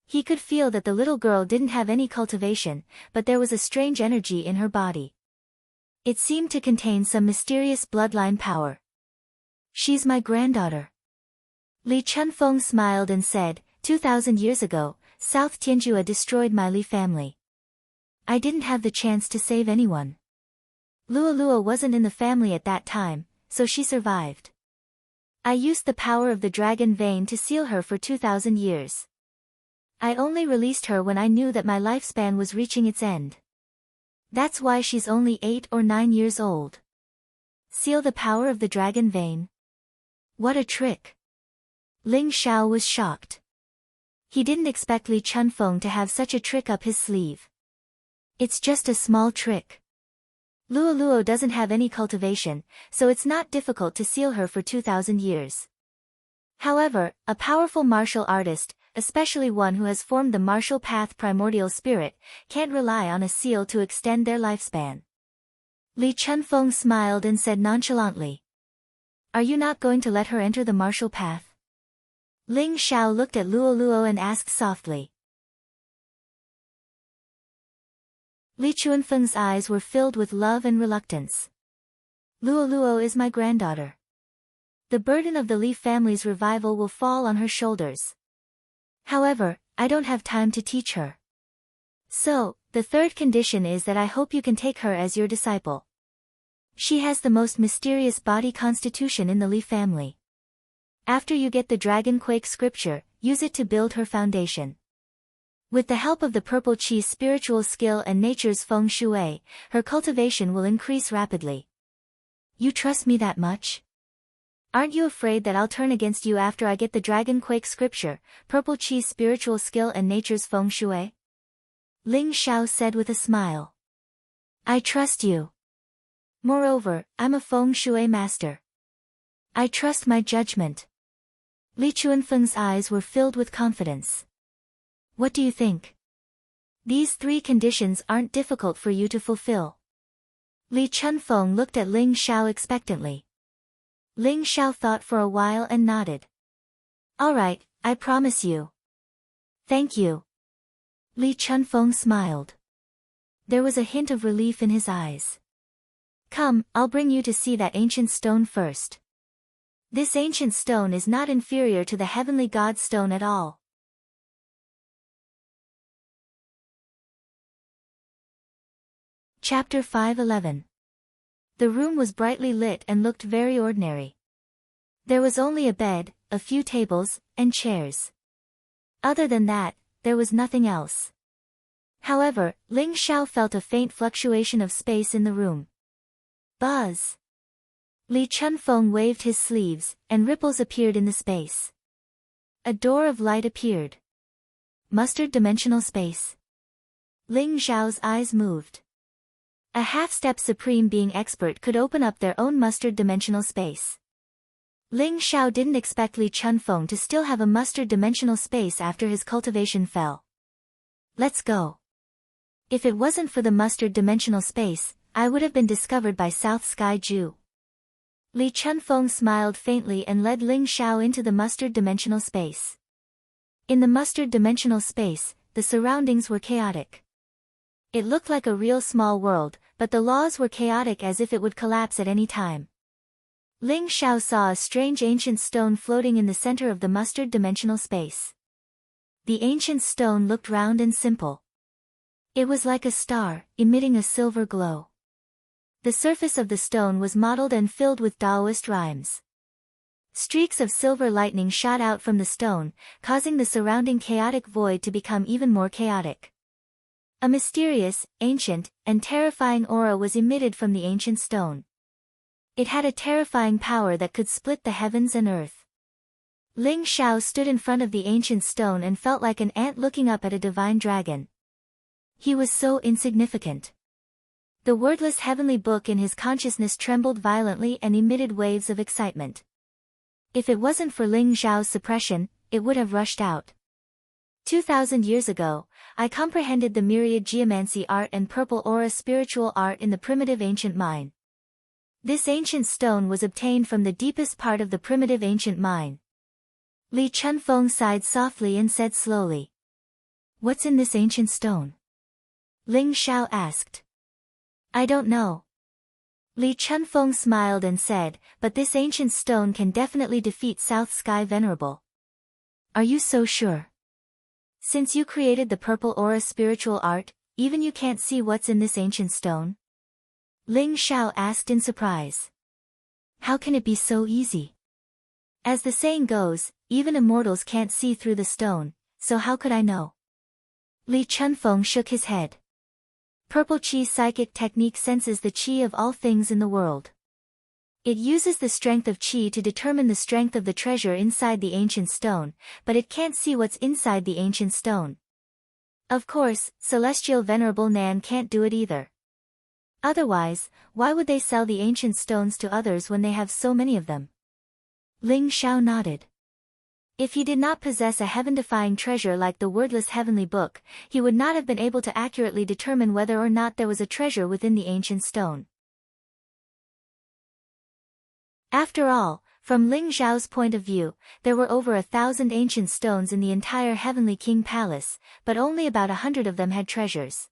He could feel that the little girl didn't have any cultivation, but there was a strange energy in her body. It seemed to contain some mysterious bloodline power. She's my granddaughter. Li Chunfeng smiled and said, 2,000 years ago, South Tianjue destroyed my Li family. I didn't have the chance to save anyone. Luo Luo wasn't in the family at that time, so she survived. I used the power of the dragon vein to seal her for 2,000 years. I only released her when I knew that my lifespan was reaching its end. That's why she's only 8 or 9 years old. Seal the power of the dragon vein? What a trick! Ling Xiao was shocked. He didn't expect Li Chunfeng to have such a trick up his sleeve. It's just a small trick. Luo Luo doesn't have any cultivation, so it's not difficult to seal her for 2,000 years. However, a powerful martial artist, especially one who has formed the martial path primordial spirit, can't rely on a seal to extend their lifespan. Li Chunfeng smiled and said nonchalantly. Are you not going to let her enter the martial path? Ling Xiao looked at Luo Luo and asked softly. Li Chunfeng's eyes were filled with love and reluctance. Luo Luo is my granddaughter. The burden of the Li family's revival will fall on her shoulders. However, I don't have time to teach her. So, the third condition is that I hope you can take her as your disciple. She has the most mysterious body constitution in the Li family. After you get the Dragon Quake scripture, use it to build her foundation. With the help of the Purple Chi's spiritual skill and nature's feng shui, her cultivation will increase rapidly. You trust me that much? Aren't you afraid that I'll turn against you after I get the Dragon Quake scripture, Purple Chi's spiritual skill and nature's feng shui? Ling Xiao said with a smile. I trust you. Moreover, I'm a feng shui master. I trust my judgment. Li Chunfeng's eyes were filled with confidence. What do you think? These 3 conditions aren't difficult for you to fulfill. Li Chunfeng looked at Ling Xiao expectantly. Ling Xiao thought for a while and nodded. All right, I promise you. Thank you. Li Chunfeng smiled. There was a hint of relief in his eyes. Come, I'll bring you to see that ancient stone first. This ancient stone is not inferior to the heavenly god stone at all. Chapter 5:11. The room was brightly lit and looked very ordinary. There was only a bed, a few tables, and chairs. Other than that, there was nothing else. However, Ling Xiao felt a faint fluctuation of space in the room. Buzz! Li Chunfeng waved his sleeves, and ripples appeared in the space. A door of light appeared. Mustard dimensional space. Ling Xiao's eyes moved. A half-step supreme being expert could open up their own mustard dimensional space. Ling Xiao didn't expect Li Chunfeng to still have a mustard dimensional space after his cultivation fell. Let's go. If it wasn't for the mustard dimensional space, I would have been discovered by South Sky Ju. Li Chunfeng smiled faintly and led Ling Xiao into the mustard dimensional space. In the mustard dimensional space, the surroundings were chaotic. It looked like a real small world, but the laws were chaotic as if it would collapse at any time. Ling Xiao saw a strange ancient stone floating in the center of the mustard dimensional space. The ancient stone looked round and simple. It was like a star, emitting a silver glow. The surface of the stone was mottled and filled with Taoist rhymes. Streaks of silver lightning shot out from the stone, causing the surrounding chaotic void to become even more chaotic. A mysterious, ancient, and terrifying aura was emitted from the ancient stone. It had a terrifying power that could split the heavens and earth. Ling Xiao stood in front of the ancient stone and felt like an ant looking up at a divine dragon. He was so insignificant. The wordless heavenly book in his consciousness trembled violently and emitted waves of excitement. If it wasn't for Ling Xiao's suppression, it would have rushed out. 2,000 years ago, I comprehended the myriad geomancy art and purple aura spiritual art in the primitive ancient mine. This ancient stone was obtained from the deepest part of the primitive ancient mine. Li Chunfeng sighed softly and said slowly. What's in this ancient stone? Ling Xiao asked. I don't know. Li Chunfeng smiled and said, but this ancient stone can definitely defeat South Sky Venerable. Are you so sure? Since you created the purple aura spiritual art, even you can't see what's in this ancient stone? Ling Xiao asked in surprise. How can it be so easy? As the saying goes, even immortals can't see through the stone, so how could I know? Li Chunfeng shook his head. Purple Qi psychic technique senses the Qi of all things in the world. It uses the strength of Qi to determine the strength of the treasure inside the ancient stone, but it can't see what's inside the ancient stone. Of course, Celestial Venerable Nan can't do it either. Otherwise, why would they sell the ancient stones to others when they have so many of them? Ling Xiao nodded. If he did not possess a heaven-defying treasure like the wordless heavenly book, he would not have been able to accurately determine whether or not there was a treasure within the ancient stone. After all, from Ling Xiao's point of view, there were over 1,000 ancient stones in the entire Heavenly King Palace, but only about 100 of them had treasures.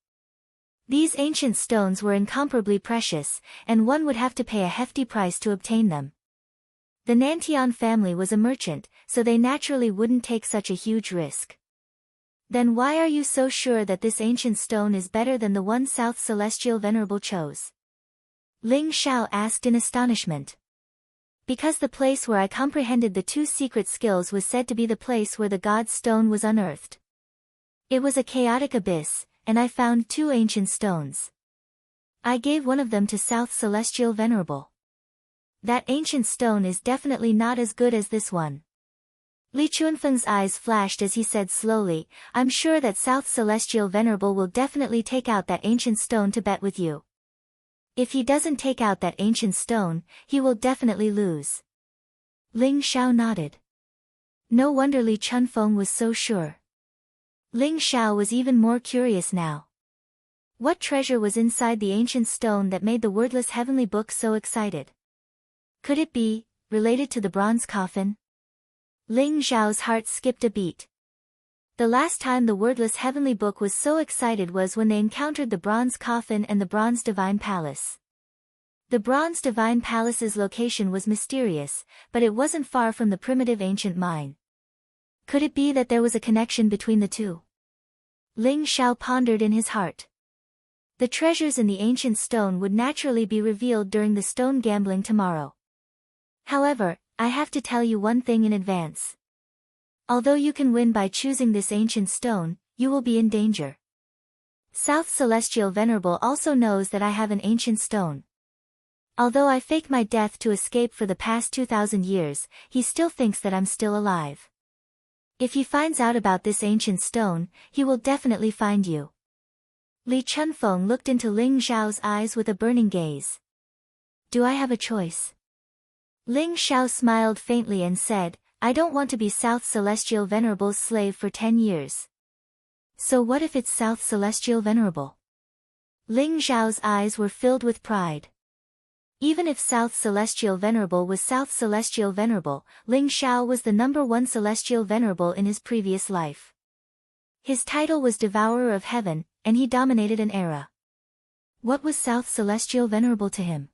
These ancient stones were incomparably precious, and one would have to pay a hefty price to obtain them. The Nantian family was a merchant, so they naturally wouldn't take such a huge risk. Then why are you so sure that this ancient stone is better than the one South Celestial Venerable chose? Ling Xiao asked in astonishment. Because the place where I comprehended the 2 secret skills was said to be the place where the God's stone was unearthed. It was a chaotic abyss, and I found 2 ancient stones. I gave one of them to South Celestial Venerable. That ancient stone is definitely not as good as this one. Li Chunfeng's eyes flashed as he said slowly, I'm sure that South Celestial Venerable will definitely take out that ancient stone to bet with you. If he doesn't take out that ancient stone, he will definitely lose. Ling Xiao nodded. No wonder Li Chunfeng was so sure. Ling Xiao was even more curious now. What treasure was inside the ancient stone that made the wordless heavenly book so excited? Could it be related to the bronze coffin? Ling Xiao's heart skipped a beat. The last time the wordless heavenly book was so excited was when they encountered the bronze coffin and the bronze divine palace. The bronze divine palace's location was mysterious, but it wasn't far from the primitive ancient mine. Could it be that there was a connection between the two? Ling Xiao pondered in his heart. The treasures in the ancient stone would naturally be revealed during the stone gambling tomorrow. However, I have to tell you one thing in advance. Although you can win by choosing this ancient stone, you will be in danger. South Celestial Venerable also knows that I have an ancient stone. Although I faked my death to escape for the past 2,000 years, he still thinks that I'm still alive. If he finds out about this ancient stone, he will definitely find you. Li Chunfeng looked into Ling Xiao's eyes with a burning gaze. Do I have a choice? Ling Xiao smiled faintly and said, I don't want to be South Celestial Venerable's slave for 10 years. So what if it's South Celestial Venerable? Ling Xiao's eyes were filled with pride. Even if South Celestial Venerable was South Celestial Venerable, Ling Xiao was the #1 Celestial Venerable in his previous life. His title was Devourer of Heaven, and he dominated an era. What was South Celestial Venerable to him?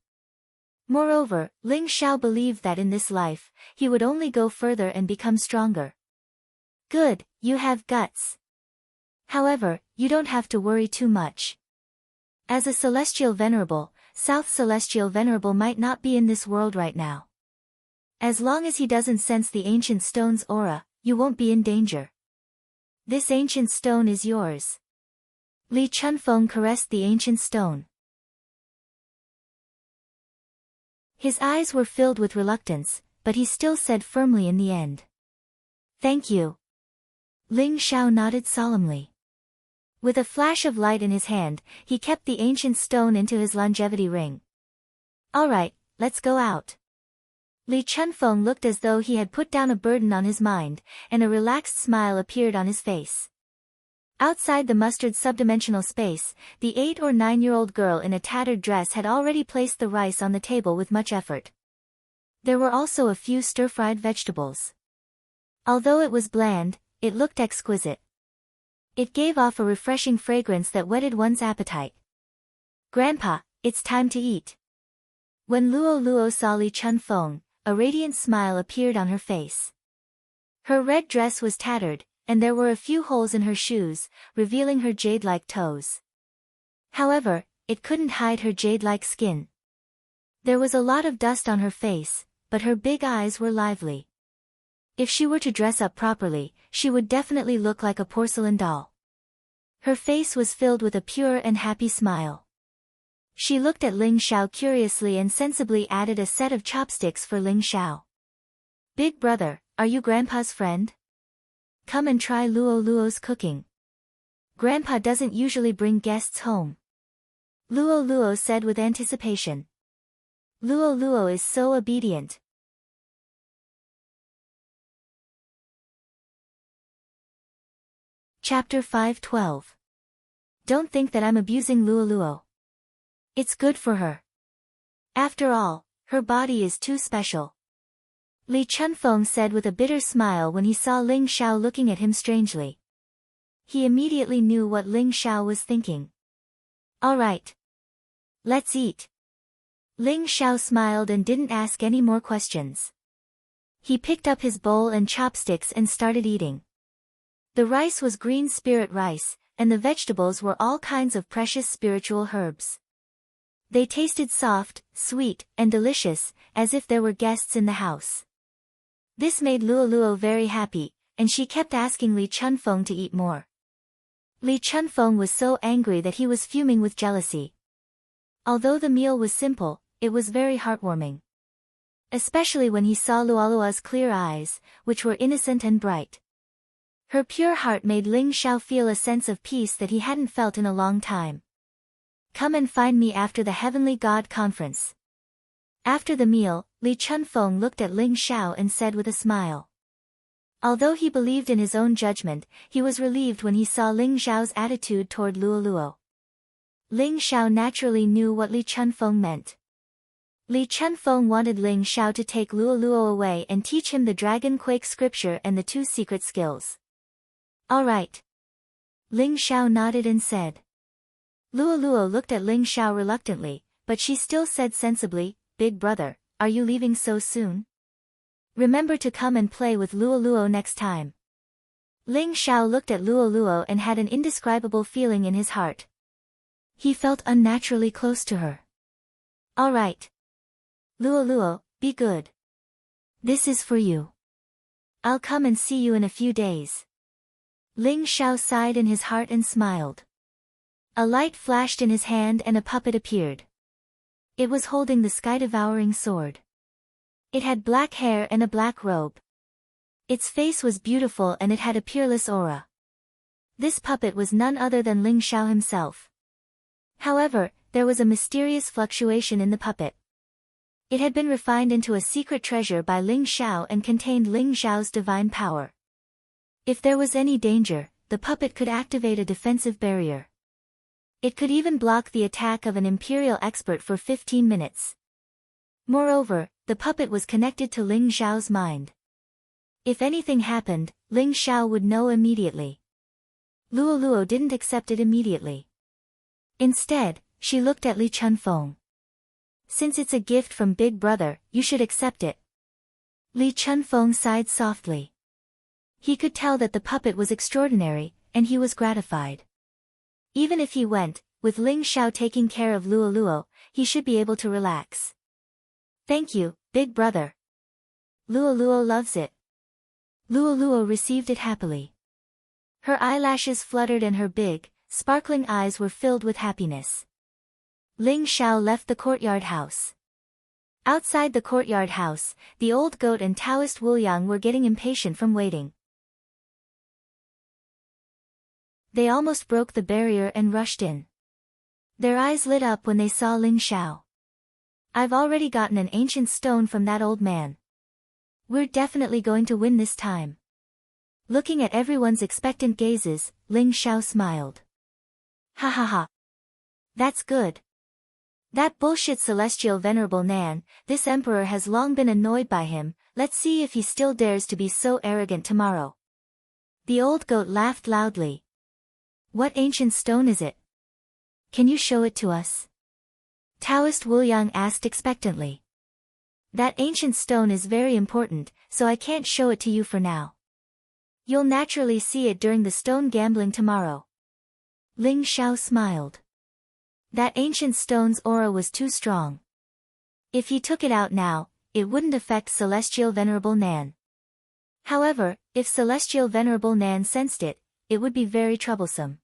Moreover, Ling Xiao believed that in this life, he would only go further and become stronger. Good, you have guts. However, you don't have to worry too much. As a Celestial Venerable, South Celestial Venerable might not be in this world right now. As long as he doesn't sense the ancient stone's aura, you won't be in danger. This ancient stone is yours. Li Chunfeng caressed the ancient stone. His eyes were filled with reluctance, but he still said firmly in the end. Thank you. Ling Xiao nodded solemnly. With a flash of light in his hand, he kept the ancient stone into his longevity ring. Alright, let's go out. Li Chunfeng looked as though he had put down a burden on his mind, and a relaxed smile appeared on his face. Outside the mustard subdimensional space, the 8 or 9-year-old girl in a tattered dress had already placed the rice on the table with much effort. There were also a few stir-fried vegetables. Although it was bland, it looked exquisite. It gave off a refreshing fragrance that whetted one's appetite. Grandpa, it's time to eat. When Luo Luo saw Li Chunfeng, a radiant smile appeared on her face. Her red dress was tattered, and there were a few holes in her shoes, revealing her jade-like toes. However, it couldn't hide her jade-like skin. There was a lot of dust on her face, but her big eyes were lively. If she were to dress up properly, she would definitely look like a porcelain doll. Her face was filled with a pure and happy smile. She looked at Ling Xiao curiously and sensibly added a set of chopsticks for Ling Xiao. Big brother, are you Grandpa's friend? Come and try Luo Luo's cooking. Grandpa doesn't usually bring guests home. Luo Luo said with anticipation. Luo Luo is so obedient. Chapter 5:12. Don't think that I'm abusing Luo Luo. It's good for her. After all, her body is too special. Li Chunfeng said with a bitter smile when he saw Ling Xiao looking at him strangely. He immediately knew what Ling Xiao was thinking. Alright. Let's eat. Ling Xiao smiled and didn't ask any more questions. He picked up his bowl and chopsticks and started eating. The rice was green spirit rice, and the vegetables were all kinds of precious spiritual herbs. They tasted soft, sweet, and delicious, as if there were guests in the house. This made Luo Luo very happy, and she kept asking Li Chunfeng to eat more. Li Chunfeng was so angry that he was fuming with jealousy. Although the meal was simple, it was very heartwarming. Especially when he saw Luolua's clear eyes, which were innocent and bright. Her pure heart made Ling Xiao feel a sense of peace that he hadn't felt in a long time. Come and find me after the Heavenly God Conference. After the meal, Li Chunfeng looked at Ling Xiao and said with a smile. Although he believed in his own judgment, he was relieved when he saw Ling Xiao's attitude toward Luoluo. Ling Xiao naturally knew what Li Chunfeng meant. Li Chunfeng wanted Ling Xiao to take Luoluo away and teach him the Dragon Quake scripture and the 2 secret skills. All right. Ling Xiao nodded and said. Luoluo looked at Ling Xiao reluctantly, but she still said sensibly, "Big brother, are you leaving so soon? Remember to come and play with Luoluo next time." Ling Xiao looked at Luoluo and had an indescribable feeling in his heart. He felt unnaturally close to her. All right. Luoluo, be good. This is for you. I'll come and see you in a few days. Ling Xiao sighed in his heart and smiled. A light flashed in his hand and a puppet appeared. It was holding the sky-devouring sword. It had black hair and a black robe. Its face was beautiful and it had a peerless aura. This puppet was none other than Ling Xiao himself. However, there was a mysterious fluctuation in the puppet. It had been refined into a secret treasure by Ling Xiao and contained Ling Xiao's divine power. If there was any danger, the puppet could activate a defensive barrier. It could even block the attack of an imperial expert for 15 minutes. Moreover, the puppet was connected to Ling Xiao's mind. If anything happened, Ling Xiao would know immediately. Luoluo didn't accept it immediately. Instead, she looked at Li Chunfeng. Since it's a gift from Big Brother, you should accept it. Li Chunfeng sighed softly. He could tell that the puppet was extraordinary, and he was gratified. Even if he went, with Ling Xiao taking care of Luoluo, he should be able to relax. Thank you, Big Brother. Luoluo loves it. Luoluo received it happily. Her eyelashes fluttered and her big, sparkling eyes were filled with happiness. Ling Xiao left the courtyard house. Outside the courtyard house, the old goat and Taoist Wuliang were getting impatient from waiting. They almost broke the barrier and rushed in. Their eyes lit up when they saw Ling Xiao. I've already gotten an ancient stone from that old man. We're definitely going to win this time. Looking at everyone's expectant gazes, Ling Xiao smiled. Ha ha ha. That's good. That bullshit celestial venerable Nan, this emperor has long been annoyed by him, let's see if he still dares to be so arrogant tomorrow. The old goat laughed loudly. What ancient stone is it? Can you show it to us? Taoist Wuliang asked expectantly. That ancient stone is very important, so I can't show it to you for now. You'll naturally see it during the stone gambling tomorrow. Ling Xiao smiled. That ancient stone's aura was too strong. If he took it out now, it wouldn't affect Celestial Venerable Nan. However, if Celestial Venerable Nan sensed it, it would be very troublesome.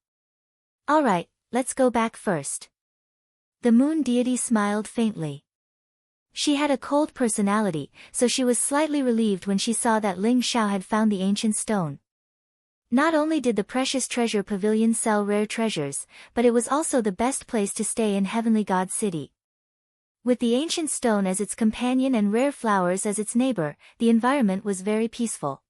Alright, let's go back first. The moon deity smiled faintly. She had a cold personality, so she was slightly relieved when she saw that Ling Xiao had found the ancient stone. Not only did the precious treasure pavilion sell rare treasures, but it was also the best place to stay in Heavenly God City. With the ancient stone as its companion and rare flowers as its neighbor, the environment was very peaceful.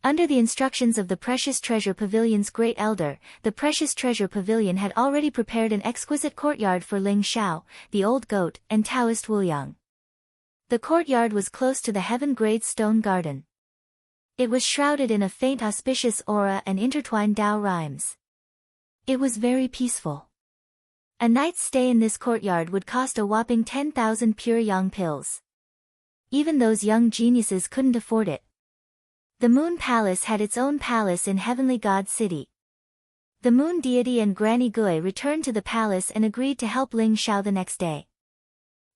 Under the instructions of the Precious Treasure Pavilion's great elder, the Precious Treasure Pavilion had already prepared an exquisite courtyard for Ling Xiao, the old goat, and Taoist Wuliang. The courtyard was close to the heaven-grade stone garden. It was shrouded in a faint auspicious aura and intertwined Tao rhymes. It was very peaceful. A night's stay in this courtyard would cost a whopping 10,000 pure yang pills. Even those young geniuses couldn't afford it. The Moon Palace had its own palace in Heavenly God City. The Moon Deity and Granny Gui returned to the palace and agreed to help Ling Xiao the next day.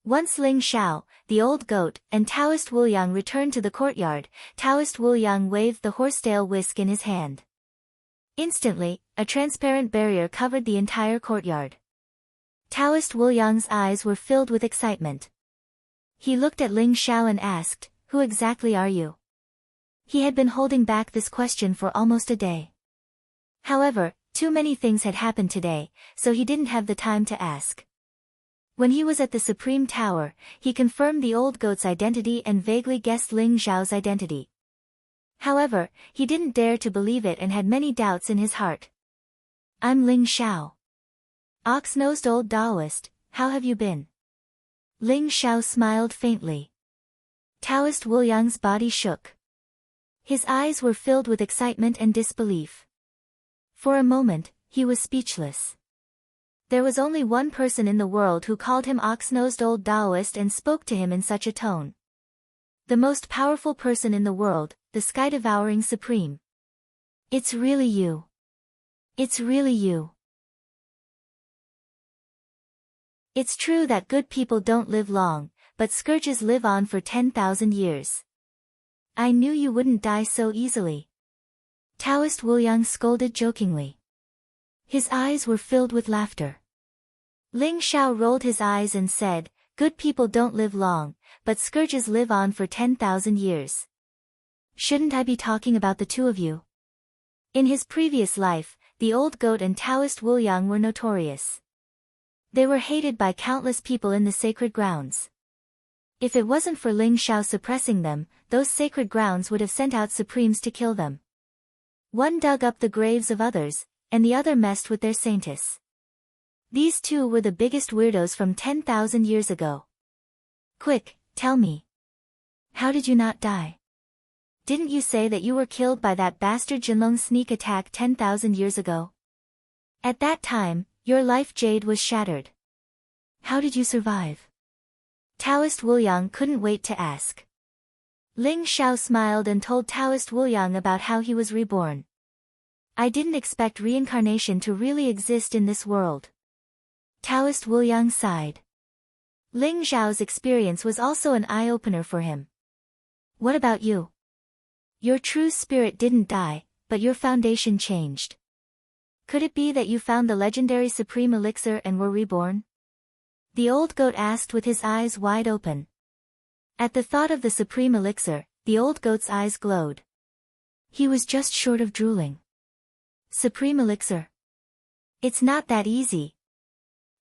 Once Ling Xiao, the old goat, and Taoist Wuliang returned to the courtyard, Taoist Wuliang waved the horsetail whisk in his hand. Instantly, a transparent barrier covered the entire courtyard. Taoist Wuliang's eyes were filled with excitement. He looked at Ling Xiao and asked, "Who exactly are you?" He had been holding back this question for almost a day. However, too many things had happened today, so he didn't have the time to ask. When he was at the Supreme Tower, he confirmed the old goat's identity and vaguely guessed Ling Xiao's identity. However, he didn't dare to believe it and had many doubts in his heart. I'm Ling Xiao. Ox-nosed old Taoist, how have you been? Ling Xiao smiled faintly. Taoist Wu Yang's body shook. His eyes were filled with excitement and disbelief. For a moment, he was speechless. There was only one person in the world who called him ox-nosed old Taoist and spoke to him in such a tone. The most powerful person in the world, the sky-devouring Supreme. It's really you. It's really you. It's true that good people don't live long, but scourges live on for 10,000 years. I knew you wouldn't die so easily. Taoist Wu Yang scolded jokingly. His eyes were filled with laughter. Ling Xiao rolled his eyes and said, good people don't live long, but scourges live on for 10,000 years. Shouldn't I be talking about the two of you? In his previous life, the old goat and Taoist Wu Yang were notorious. They were hated by countless people in the sacred grounds. If it wasn't for Ling Xiao suppressing them, those sacred grounds would have sent out supremes to kill them. One dug up the graves of others, and the other messed with their saints. These two were the biggest weirdos from 10,000 years ago. Quick, tell me. How did you not die? Didn't you say that you were killed by that bastard Jinlong's sneak attack 10,000 years ago? At that time, your life jade was shattered. How did you survive? Taoist Wu Yang couldn't wait to ask. Ling Xiao smiled and told Taoist Wu Yang about how he was reborn. I didn't expect reincarnation to really exist in this world. Taoist Wu Yang sighed. Ling Xiao's experience was also an eye-opener for him. What about you? Your true spirit didn't die, but your foundation changed. Could it be that you found the legendary supreme elixir and were reborn? The old goat asked with his eyes wide open. At the thought of the supreme elixir, the old goat's eyes glowed. He was just short of drooling. Supreme elixir? It's not that easy.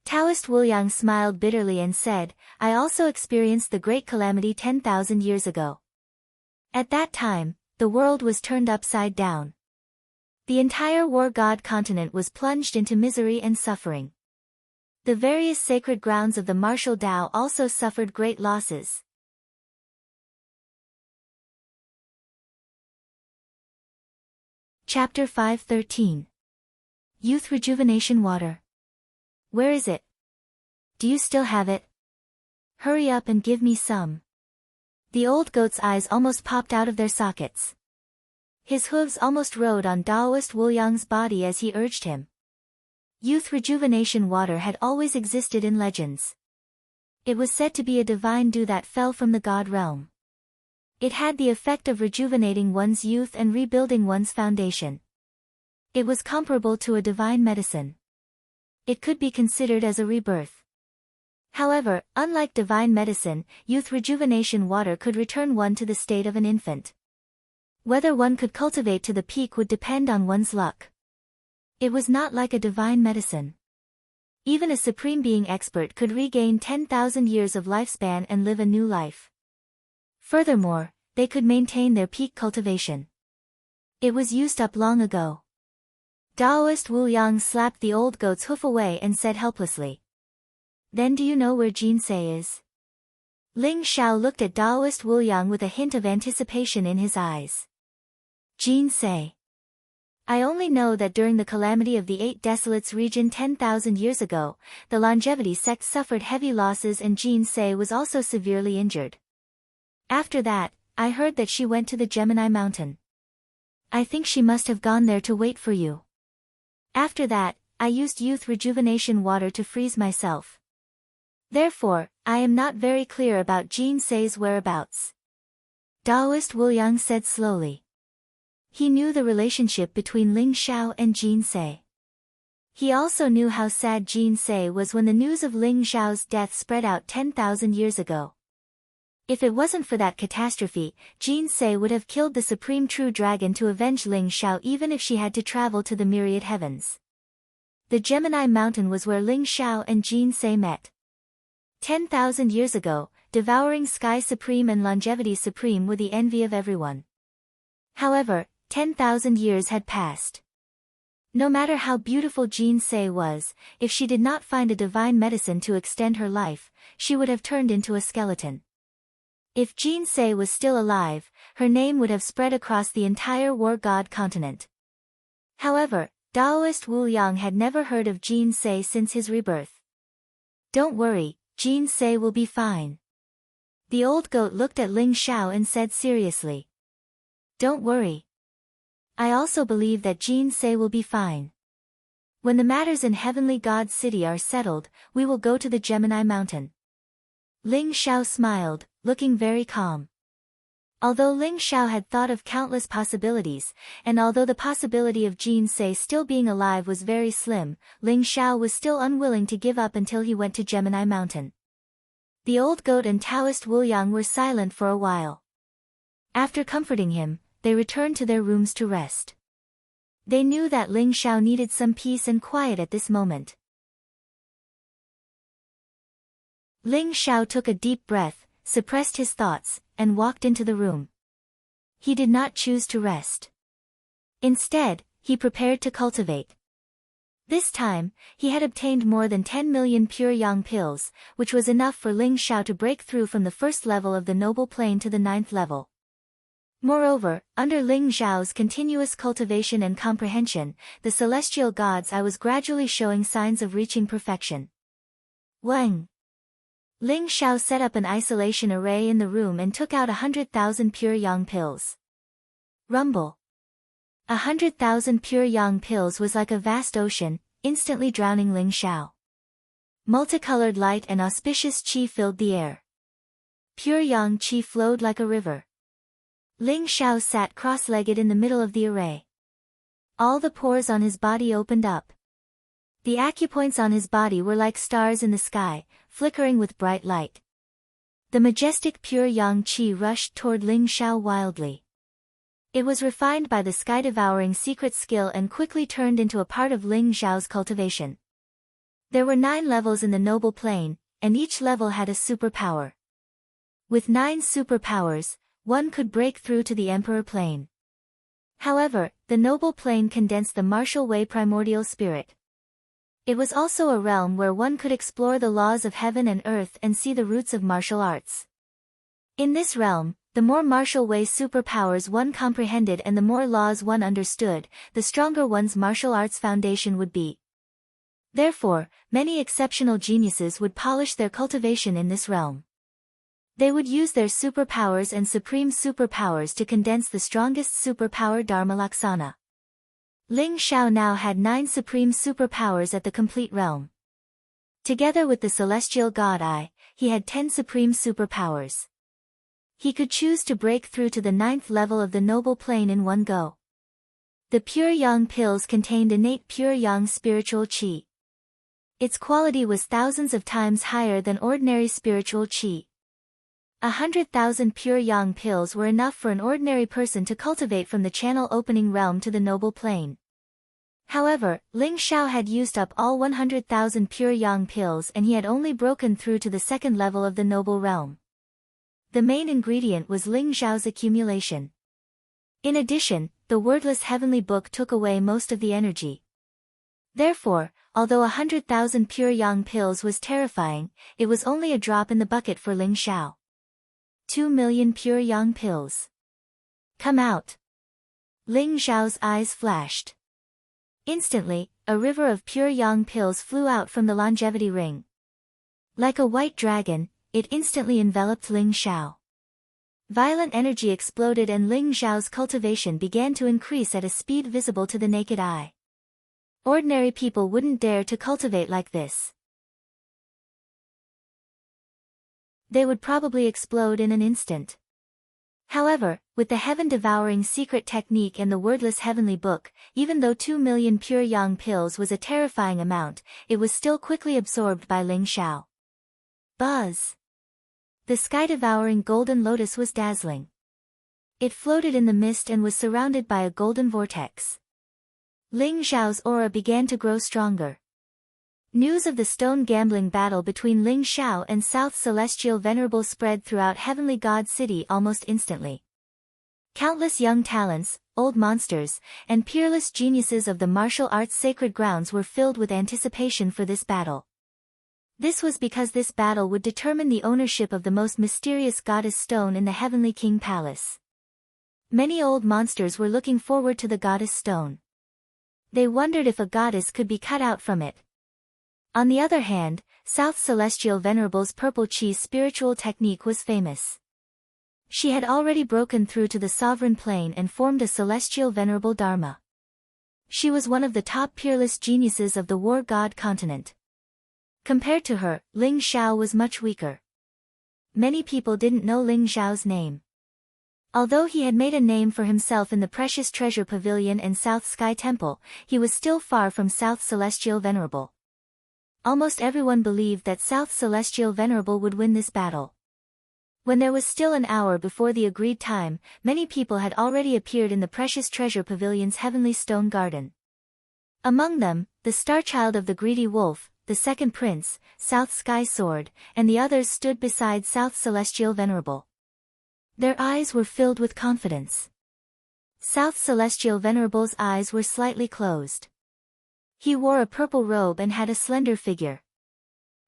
Taoist Wu Yang smiled bitterly and said, I also experienced the great calamity 10,000 years ago. At that time, the world was turned upside down. The entire war god continent was plunged into misery and suffering. The various sacred grounds of the martial Tao also suffered great losses. Chapter 5:13. Youth Rejuvenation Water. Where is it? Do you still have it? Hurry up and give me some. The old goat's eyes almost popped out of their sockets. His hooves almost rode on Taoist Wu Yang's body as he urged him. Youth rejuvenation water had always existed in legends. It was said to be a divine dew that fell from the god realm. It had the effect of rejuvenating one's youth and rebuilding one's foundation. It was comparable to a divine medicine. It could be considered as a rebirth. However, unlike divine medicine, youth rejuvenation water could return one to the state of an infant. Whether one could cultivate to the peak would depend on one's luck. It was not like a divine medicine. Even a supreme being expert could regain 10,000 years of lifespan and live a new life. Furthermore, they could maintain their peak cultivation. It was used up long ago. Taoist Wu Yang slapped the old goat's hoof away and said helplessly. Then do you know where Jinsei is? Ling Xiao looked at Taoist Wu Yang with a hint of anticipation in his eyes. Jinsei. I only know that during the calamity of the Eight Desolates region 10,000 years ago, the longevity sect suffered heavy losses and Jinsei was also severely injured. After that, I heard that she went to the Gemini Mountain. I think she must have gone there to wait for you. After that, I used youth rejuvenation water to freeze myself. Therefore, I am not very clear about Jinsei's whereabouts. Taoist Wu Yang said slowly. He knew the relationship between Ling Xiao and Jinsei. He also knew how sad Jinsei was when the news of Ling Xiao's death spread out 10,000 years ago. If it wasn't for that catastrophe, Jinsei would have killed the supreme true dragon to avenge Ling Xiao even if she had to travel to the myriad heavens. The Gemini Mountain was where Ling Xiao and Jinsei met. 10,000 years ago, Devouring Sky Supreme and Longevity Supreme were the envy of everyone. However, 10,000 years had passed. No matter how beautiful Jean Sei was, if she did not find a divine medicine to extend her life, she would have turned into a skeleton. If Jean Sei was still alive, her name would have spread across the entire war god continent. However, Taoist Wu Yang had never heard of Jean Sei since his rebirth. "Don't worry, Jean Sei will be fine." The old goat looked at Ling Xiao and said seriously. "Don't worry. I also believe that Jean Sei will be fine. When the matters in Heavenly God's city are settled, we will go to the Gemini Mountain." Ling Xiao smiled, looking very calm. Although Ling Xiao had thought of countless possibilities, and although the possibility of Jean Sei still being alive was very slim, Ling Xiao was still unwilling to give up until he went to Gemini Mountain. The old goat and Taoist Wu Yang were silent for a while. After comforting him, they returned to their rooms to rest. They knew that Ling Xiao needed some peace and quiet at this moment. Ling Xiao took a deep breath, suppressed his thoughts, and walked into the room. He did not choose to rest. Instead, he prepared to cultivate. This time, he had obtained more than 10 million pure yang pills, which was enough for Ling Xiao to break through from the first level of the noble plane to the 9th level. Moreover, under Ling Xiao's continuous cultivation and comprehension, the celestial god's eye was gradually showing signs of reaching perfection. Wang. Ling Xiao set up an isolation array in the room and took out 100,000 pure yang pills. Rumble. 100,000 pure yang pills was like a vast ocean, instantly drowning Ling Xiao. Multicolored light and auspicious qi filled the air. Pure yang qi flowed like a river. Ling Xiao sat cross-legged in the middle of the array. All the pores on his body opened up. The acupoints on his body were like stars in the sky, flickering with bright light. The majestic pure yang qi rushed toward Ling Xiao wildly. It was refined by the sky-devouring secret skill and quickly turned into a part of Ling Xiao's cultivation. There were 9 levels in the noble plane, and each level had a superpower. With 9 superpowers, one could break through to the Emperor plane. However, the noble plane condensed the martial way primordial spirit. It was also a realm where one could explore the laws of heaven and earth and see the roots of martial arts. In this realm, the more martial way superpowers one comprehended and the more laws one understood, the stronger one's martial arts foundation would be. Therefore, many exceptional geniuses would polish their cultivation in this realm. They would use their superpowers and supreme superpowers to condense the strongest superpower Dharma Laksana. Ling Xiao now had 9 supreme superpowers at the complete realm. Together with the celestial god eye, he had 10 supreme superpowers. He could choose to break through to the 9th level of the noble plane in one go. The pure yang pills contained innate pure yang spiritual qi. Its quality was thousands of times higher than ordinary spiritual qi. 100,000 pure yang pills were enough for an ordinary person to cultivate from the channel opening realm to the noble plane. However, Ling Xiao had used up all 100,000 pure yang pills and he had only broken through to the 2nd level of the noble realm. The main ingredient was Ling Xiao's accumulation. In addition, the wordless heavenly book took away most of the energy. Therefore, although 100,000 pure yang pills was terrifying, it was only a drop in the bucket for Ling Xiao. 2 million pure yang pills. Come out. Ling Xiao's eyes flashed. Instantly, a river of pure yang pills flew out from the longevity ring. Like a white dragon, it instantly enveloped Ling Xiao. Violent energy exploded and Ling Xiao's cultivation began to increase at a speed visible to the naked eye. Ordinary people wouldn't dare to cultivate like this. They would probably explode in an instant. However, with the heaven-devouring secret technique and the wordless heavenly book, even though 2 million pure yang pills was a terrifying amount, it was still quickly absorbed by Ling Xiao. Buzz! The sky-devouring golden lotus was dazzling. It floated in the mist and was surrounded by a golden vortex. Ling Xiao's aura began to grow stronger. News of the stone gambling battle between Ling Xiao and South Celestial Venerable spread throughout Heavenly God City almost instantly. Countless young talents, old monsters, and peerless geniuses of the martial arts sacred grounds were filled with anticipation for this battle. This was because this battle would determine the ownership of the most mysterious goddess stone in the Heavenly King Palace. Many old monsters were looking forward to the goddess stone. They wondered if a goddess could be cut out from it. On the other hand, South Celestial Venerable's Purple Chi's spiritual technique was famous. She had already broken through to the sovereign plane and formed a celestial venerable Dharma. She was one of the top peerless geniuses of the war god continent. Compared to her, Ling Xiao was much weaker. Many people didn't know Ling Xiao's name. Although he had made a name for himself in the Precious Treasure Pavilion and South Sky Temple, he was still far from South Celestial Venerable. Almost everyone believed that South Celestial Venerable would win this battle. When there was still an hour before the agreed time, many people had already appeared in the Precious Treasure Pavilion's heavenly stone garden. Among them, the Starchild of the Greedy Wolf, the Second Prince, South Sky Sword, and the others stood beside South Celestial Venerable. Their eyes were filled with confidence. South Celestial Venerable's eyes were slightly closed. He wore a purple robe and had a slender figure.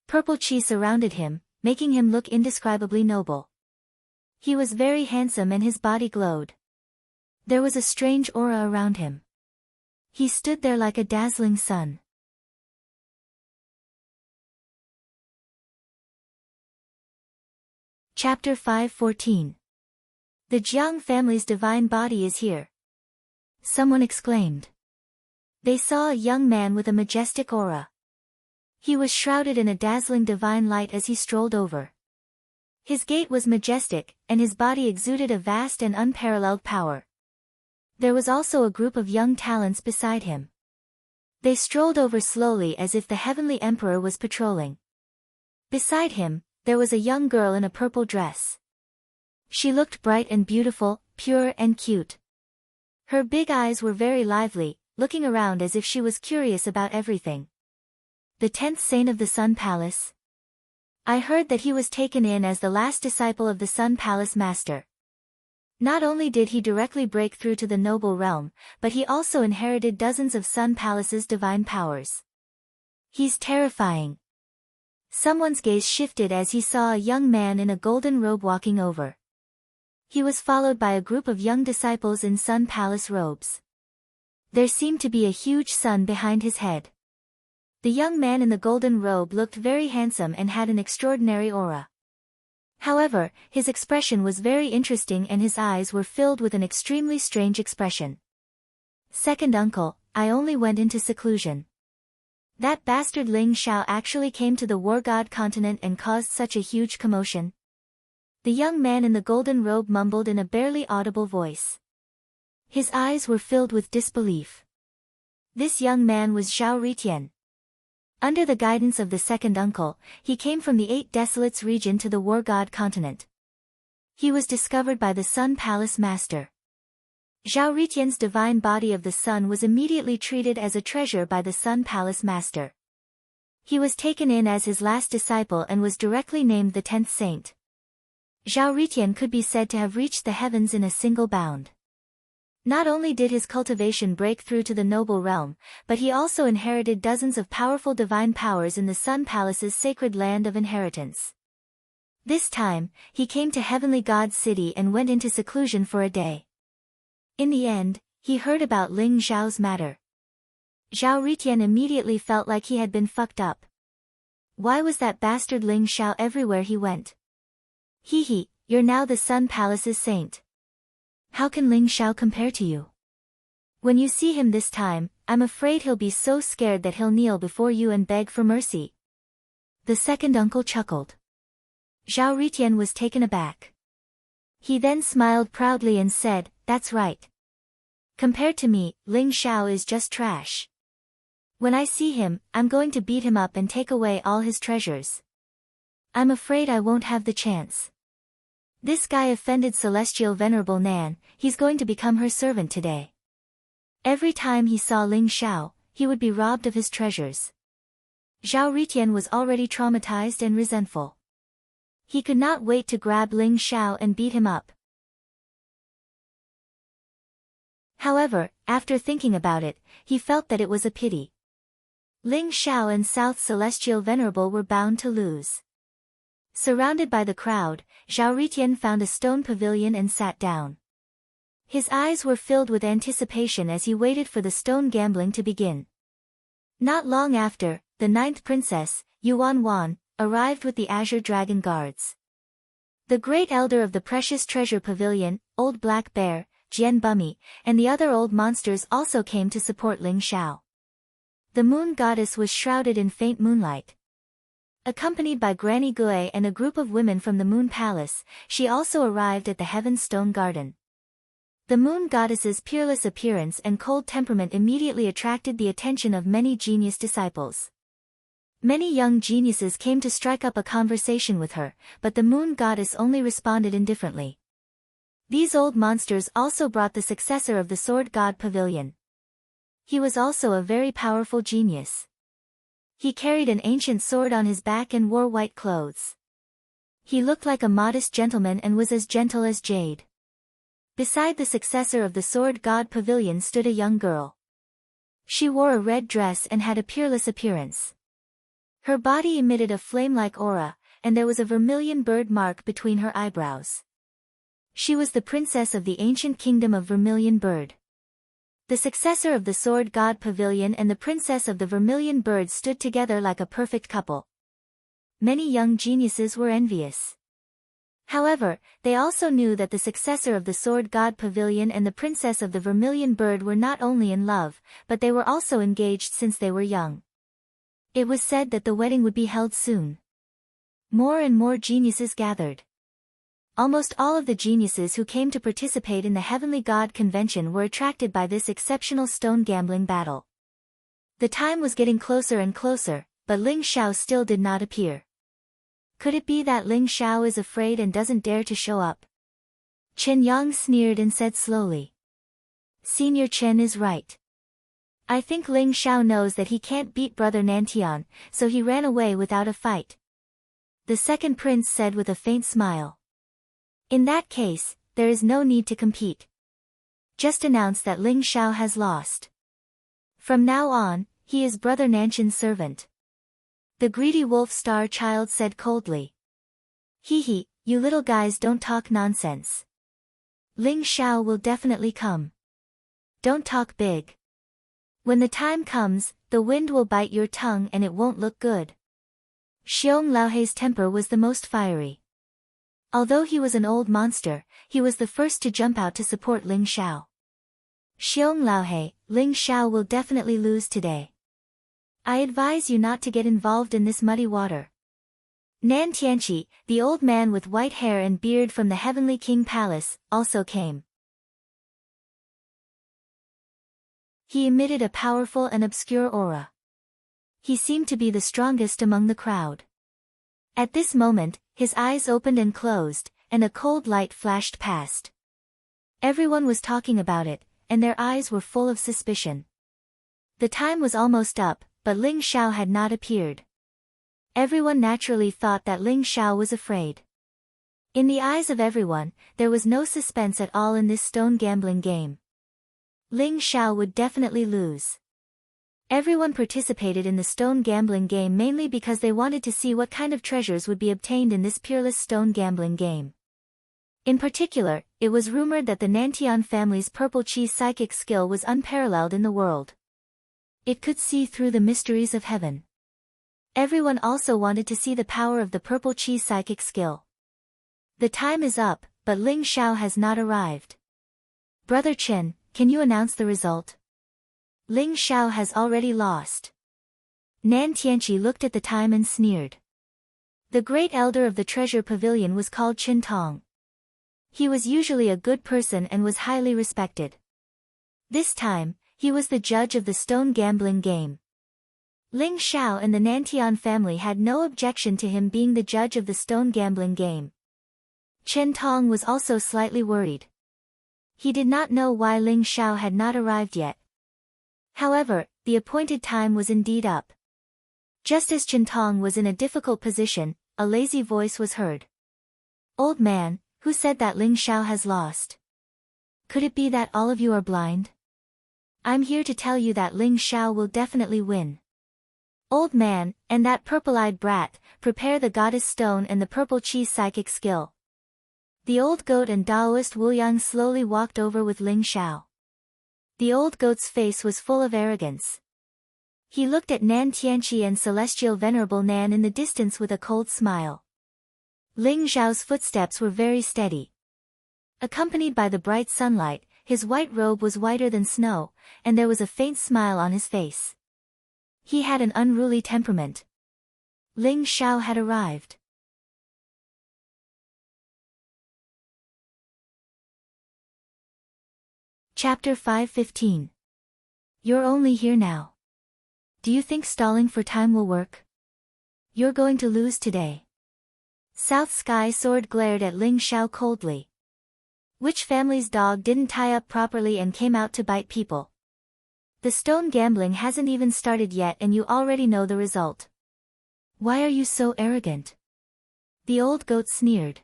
Purple chi surrounded him, making him look indescribably noble. He was very handsome and his body glowed. There was a strange aura around him. He stood there like a dazzling sun. Chapter 5:14. The Jiang family's divine body is here. Someone exclaimed. They saw a young man with a majestic aura. He was shrouded in a dazzling divine light as he strolled over. His gait was majestic, and his body exuded a vast and unparalleled power. There was also a group of young talents beside him. They strolled over slowly as if the heavenly emperor was patrolling. Beside him, there was a young girl in a purple dress. She looked bright and beautiful, pure and cute. Her big eyes were very lively, looking around as if she was curious about everything. The 10th Saint of the Sun Palace. I heard that he was taken in as the last disciple of the Sun Palace Master. Not only did he directly break through to the noble realm, but he also inherited dozens of Sun Palace's divine powers. He's terrifying. Someone's gaze shifted as he saw a young man in a golden robe walking over. He was followed by a group of young disciples in Sun Palace robes. There seemed to be a huge sun behind his head. The young man in the golden robe looked very handsome and had an extraordinary aura. However, his expression was very interesting and his eyes were filled with an extremely strange expression. Second uncle, I only went into seclusion. That bastard Ling Xiao actually came to the war god continent and caused such a huge commotion. The young man in the golden robe mumbled in a barely audible voice. His eyes were filled with disbelief. This young man was Zhao Ritian. Under the guidance of the second uncle, he came from the 8 Desolates region to the war god continent. He was discovered by the Sun Palace Master. Zhao Ritian's divine body of the sun was immediately treated as a treasure by the Sun Palace Master. He was taken in as his last disciple and was directly named the 10th Saint. Zhao Ritian could be said to have reached the heavens in a single bound. Not only did his cultivation break through to the noble realm, but he also inherited dozens of powerful divine powers in the Sun Palace's sacred land of inheritance. This time, he came to Heavenly God's city and went into seclusion for a day. In the end, he heard about Ling Xiao's matter. Zhao Ritian immediately felt like he had been fucked up. Why was that bastard Ling Xiao everywhere he went? Hee, you're now the Sun Palace's saint. How can Ling Xiao compare to you? When you see him this time, I'm afraid he'll be so scared that he'll kneel before you and beg for mercy. The second uncle chuckled. Zhao Ritian was taken aback. He then smiled proudly and said, that's right. Compared to me, Ling Xiao is just trash. When I see him, I'm going to beat him up and take away all his treasures. I'm afraid I won't have the chance. This guy offended Celestial Venerable Nan, he's going to become her servant today. Every time he saw Ling Xiao, he would be robbed of his treasures. Zhao Ritian was already traumatized and resentful. He could not wait to grab Ling Xiao and beat him up. However, after thinking about it, he felt that it was a pity. Ling Shao and South Celestial Venerable were bound to lose. Surrounded by the crowd, Zhao Ritian found a stone pavilion and sat down. His eyes were filled with anticipation as he waited for the stone gambling to begin. Not long after, the ninth princess, Yuan Wan, arrived with the Azure Dragon Guards. The great elder of the Precious Treasure Pavilion, Old Black Bear, Jian Bummy, and the other old monsters also came to support Ling Shao. The moon goddess was shrouded in faint moonlight. Accompanied by Granny Gui and a group of women from the Moon Palace, she also arrived at the Heaven's Stone Garden. The moon goddess's peerless appearance and cold temperament immediately attracted the attention of many genius disciples. Many young geniuses came to strike up a conversation with her, but the moon goddess only responded indifferently. These old monsters also brought the successor of the Sword God Pavilion. He was also a very powerful genius. He carried an ancient sword on his back and wore white clothes. He looked like a modest gentleman and was as gentle as jade. Beside the successor of the Sword God Pavilion stood a young girl. She wore a red dress and had a peerless appearance. Her body emitted a flame-like aura, and there was a vermilion bird mark between her eyebrows. She was the princess of the ancient kingdom of Vermilion Bird. The successor of the Sword God Pavilion and the princess of the Vermilion Bird stood together like a perfect couple. Many young geniuses were envious. However, they also knew that the successor of the Sword God Pavilion and the princess of the Vermilion Bird were not only in love, but they were also engaged since they were young. It was said that the wedding would be held soon. More and more geniuses gathered. Almost all of the geniuses who came to participate in the Heavenly God Convention were attracted by this exceptional stone gambling battle. The time was getting closer and closer, but Ling Shao still did not appear. Could it be that Ling Shao is afraid and doesn't dare to show up? Chen Yang sneered and said slowly. Senior Chen is right. I think Ling Shao knows that he can't beat Brother Nantian, so he ran away without a fight. The second prince said with a faint smile. In that case, there is no need to compete. Just announce that Ling Shao has lost. From now on, he is Brother Nanshan's servant. The greedy wolf star child said coldly. Hee hee, you little guys don't talk nonsense. Ling Shao will definitely come. Don't talk big. When the time comes, the wind will bite your tongue and it won't look good. Xiong Laohei's temper was the most fiery. Although he was an old monster, he was the first to jump out to support Ling Shao. Xiong Laohei, Ling Shao will definitely lose today. I advise you not to get involved in this muddy water. Nan Tianqi, the old man with white hair and beard from the Heavenly King Palace, also came. He emitted a powerful and obscure aura. He seemed to be the strongest among the crowd. At this moment, his eyes opened and closed, and a cold light flashed past. Everyone was talking about it, and their eyes were full of suspicion. The time was almost up, but Ling Shao had not appeared. Everyone naturally thought that Ling Shao was afraid. In the eyes of everyone, there was no suspense at all in this stone gambling game. Ling Shao would definitely lose. Everyone participated in the stone gambling game mainly because they wanted to see what kind of treasures would be obtained in this peerless stone gambling game. In particular, it was rumored that the Nantian family's purple chi psychic skill was unparalleled in the world. It could see through the mysteries of heaven. Everyone also wanted to see the power of the purple chi psychic skill. The time is up, but Ling Shao has not arrived. Brother Chen, can you announce the result? Ling Shao has already lost. Nan Tianqi looked at the time and sneered. The great elder of the treasure pavilion was called Qin Tong. He was usually a good person and was highly respected. This time, he was the judge of the stone gambling game. Ling Shao and the Nantian family had no objection to him being the judge of the stone gambling game. Chen Tong was also slightly worried. He did not know why Ling Shao had not arrived yet. However, the appointed time was indeed up. Just as Chen Tong was in a difficult position, a lazy voice was heard. Old man, who said that Ling Shao has lost? Could it be that all of you are blind? I'm here to tell you that Ling Xiao will definitely win. Old man, and that purple-eyed brat, prepare the goddess stone and the purple cheese psychic skill. The old goat and Taoist Wu Yang slowly walked over with Ling Xiao. The old goat's face was full of arrogance. He looked at Nan Tianqi and Celestial Venerable Nan in the distance with a cold smile. Ling Xiao's footsteps were very steady. Accompanied by the bright sunlight, his white robe was whiter than snow, and there was a faint smile on his face. He had an unruly temperament. Ling Xiao had arrived. Chapter 5:15. You're only here now. Do you think stalling for time will work? You're going to lose today. South Sky Sword glared at Ling Xiao coldly. Which family's dog didn't tie up properly and came out to bite people? The stone gambling hasn't even started yet and you already know the result. Why are you so arrogant? The old goat sneered.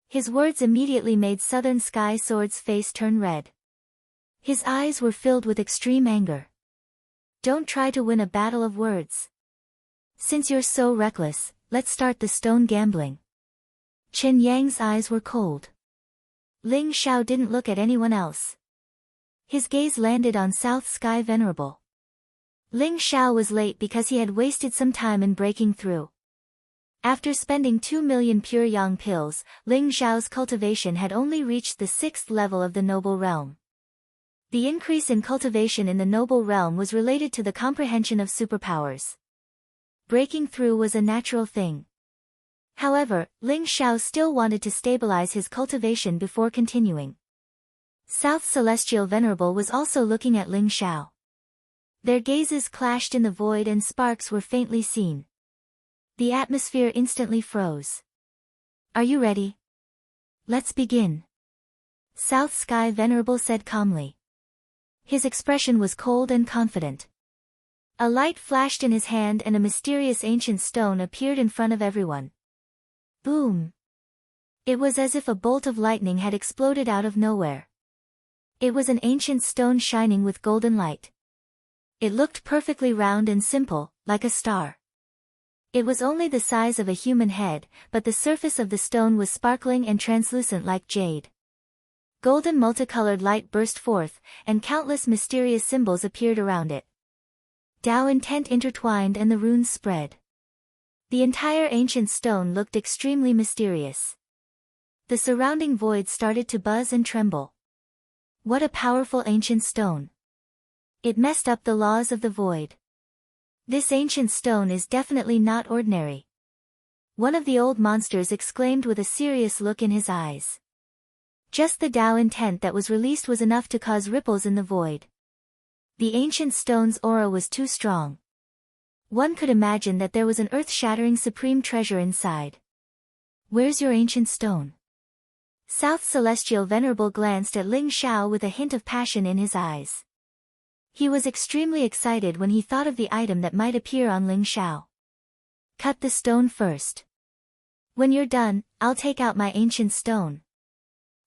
His words immediately made Southern Sky Sword's face turn red. His eyes were filled with extreme anger. Don't try to win a battle of words. Since you're so reckless, let's start the stone gambling. Chen Yang's eyes were cold. Ling Xiao didn't look at anyone else. His gaze landed on South Sky Venerable. Ling Xiao was late because he had wasted some time in breaking through. After spending 2 million pure yang pills, Ling Xiao's cultivation had only reached the 6th level of the noble realm. The increase in cultivation in the noble realm was related to the comprehension of superpowers. Breaking through was a natural thing. However, Ling Xiao still wanted to stabilize his cultivation before continuing. South Celestial Venerable was also looking at Ling Xiao. Their gazes clashed in the void and sparks were faintly seen. The atmosphere instantly froze. Are you ready? Let's begin. South Sky Venerable said calmly. His expression was cold and confident. A light flashed in his hand and a mysterious ancient stone appeared in front of everyone. Boom! It was as if a bolt of lightning had exploded out of nowhere. It was an ancient stone shining with golden light. It looked perfectly round and simple, like a star. It was only the size of a human head, but the surface of the stone was sparkling and translucent like jade. Golden multicolored light burst forth, and countless mysterious symbols appeared around it. Tao intent intertwined and the runes spread. The entire ancient stone looked extremely mysterious. The surrounding void started to buzz and tremble. What a powerful ancient stone. It messed up the laws of the void. This ancient stone is definitely not ordinary. One of the old monsters exclaimed with a serious look in his eyes. Just the Tao intent that was released was enough to cause ripples in the void. The ancient stone's aura was too strong. One could imagine that there was an earth-shattering supreme treasure inside. Where's your ancient stone? South Celestial Venerable glanced at Ling Xiao with a hint of passion in his eyes. He was extremely excited when he thought of the item that might appear on Ling Xiao. Cut the stone first. When you're done, I'll take out my ancient stone.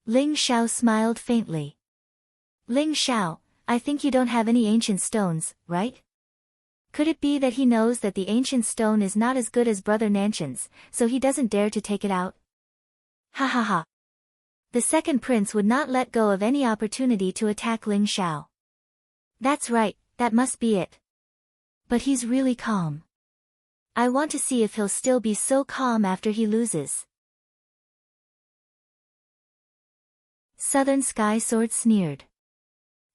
Ling Xiao smiled faintly. Ling Xiao, I think you don't have any ancient stones, right? Could it be that he knows that the ancient stone is not as good as Brother Nanshan's, so he doesn't dare to take it out? Ha ha ha. The second prince would not let go of any opportunity to attack Ling Xiao. That's right, that must be it. But he's really calm. I want to see if he'll still be so calm after he loses. Southern Sky Sword sneered.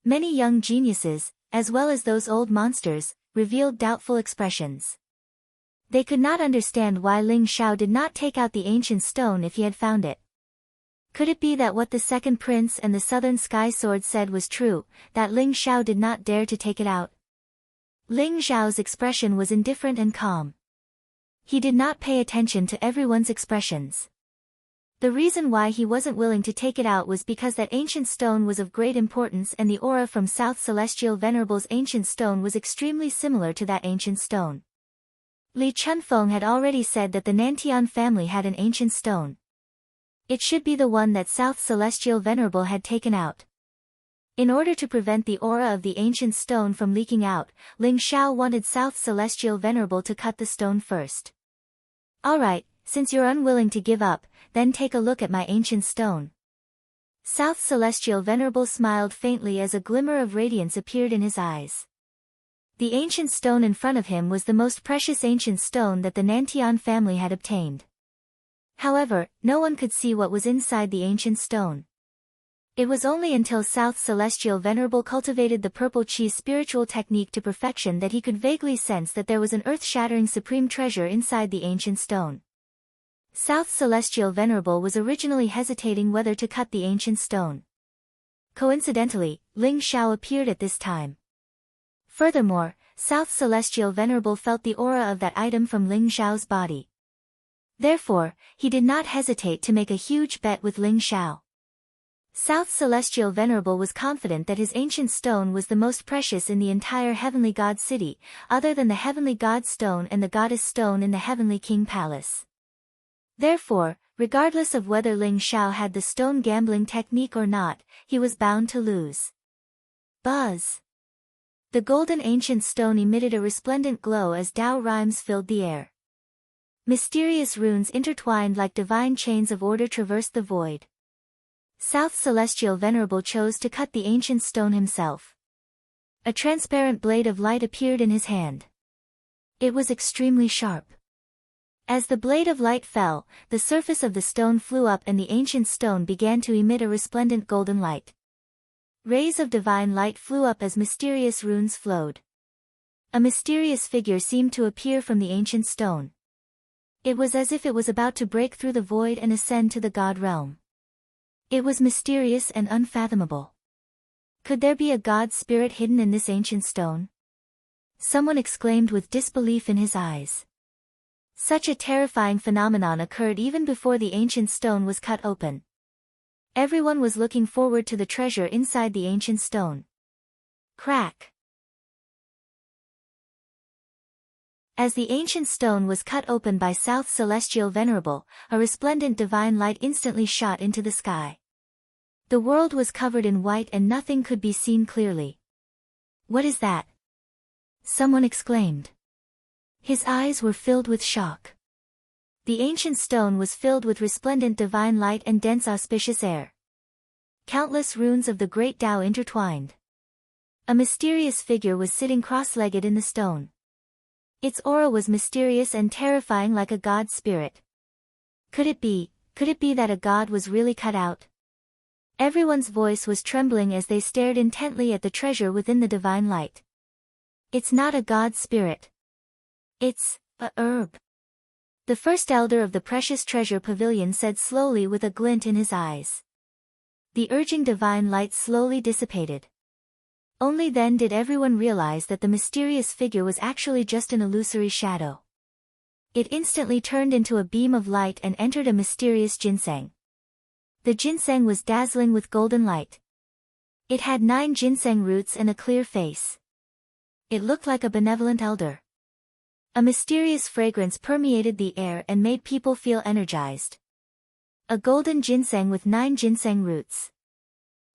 Many young geniuses, as well as those old monsters, revealed doubtful expressions. They could not understand why Ling Xiao did not take out the ancient stone if he had found it. Could it be that what the second prince and the Southern Sky Sword said was true, that Ling Xiao did not dare to take it out? Ling Xiao's expression was indifferent and calm. He did not pay attention to everyone's expressions. The reason why he wasn't willing to take it out was because that ancient stone was of great importance and the aura from South Celestial Venerable's ancient stone was extremely similar to that ancient stone. Li Chunfeng had already said that the Nantian family had an ancient stone. It should be the one that South Celestial Venerable had taken out. In order to prevent the aura of the ancient stone from leaking out, Ling Xiao wanted South Celestial Venerable to cut the stone first. Alright, since you're unwilling to give up, then take a look at my ancient stone. South Celestial Venerable smiled faintly as a glimmer of radiance appeared in his eyes. The ancient stone in front of him was the most precious ancient stone that the Nantian family had obtained. However, no one could see what was inside the ancient stone. It was only until South Celestial Venerable cultivated the purple chi spiritual technique to perfection that he could vaguely sense that there was an earth-shattering supreme treasure inside the ancient stone. South Celestial Venerable was originally hesitating whether to cut the ancient stone. Coincidentally, Ling Xiao appeared at this time. Furthermore, South Celestial Venerable felt the aura of that item from Ling Xiao's body. Therefore, he did not hesitate to make a huge bet with Ling Xiao. South Celestial Venerable was confident that his ancient stone was the most precious in the entire Heavenly God City, other than the Heavenly God Stone and the Goddess Stone in the Heavenly King Palace. Therefore, regardless of whether Ling Xiao had the stone gambling technique or not, he was bound to lose. Buzz! The golden ancient stone emitted a resplendent glow as Tao rhymes filled the air. Mysterious runes intertwined like divine chains of order traversed the void. South Celestial Venerable chose to cut the ancient stone himself. A transparent blade of light appeared in his hand. It was extremely sharp. As the blade of light fell, the surface of the stone flew up and the ancient stone began to emit a resplendent golden light. Rays of divine light flew up as mysterious runes flowed. A mysterious figure seemed to appear from the ancient stone. It was as if it was about to break through the void and ascend to the God realm. It was mysterious and unfathomable. Could there be a God spirit hidden in this ancient stone? Someone exclaimed with disbelief in his eyes. Such a terrifying phenomenon occurred even before the ancient stone was cut open. Everyone was looking forward to the treasure inside the ancient stone. Crack! As the ancient stone was cut open by South Celestial Venerable, a resplendent divine light instantly shot into the sky. The world was covered in white and nothing could be seen clearly. What is that? Someone exclaimed. His eyes were filled with shock. The ancient stone was filled with resplendent divine light and dense auspicious air. Countless runes of the great Tao intertwined. A mysterious figure was sitting cross-legged in the stone. Its aura was mysterious and terrifying like a god spirit. Could it be that a god was really cut out? Everyone's voice was trembling as they stared intently at the treasure within the divine light. It's not a god spirit. It's a herb. The first elder of the precious treasure pavilion said slowly with a glint in his eyes. The urging divine light slowly dissipated. Only then did everyone realize that the mysterious figure was actually just an illusory shadow. It instantly turned into a beam of light and entered a mysterious ginseng. The ginseng was dazzling with golden light. It had 9 ginseng roots and a clear face. It looked like a benevolent elder. A mysterious fragrance permeated the air and made people feel energized. A golden ginseng with 9 ginseng roots.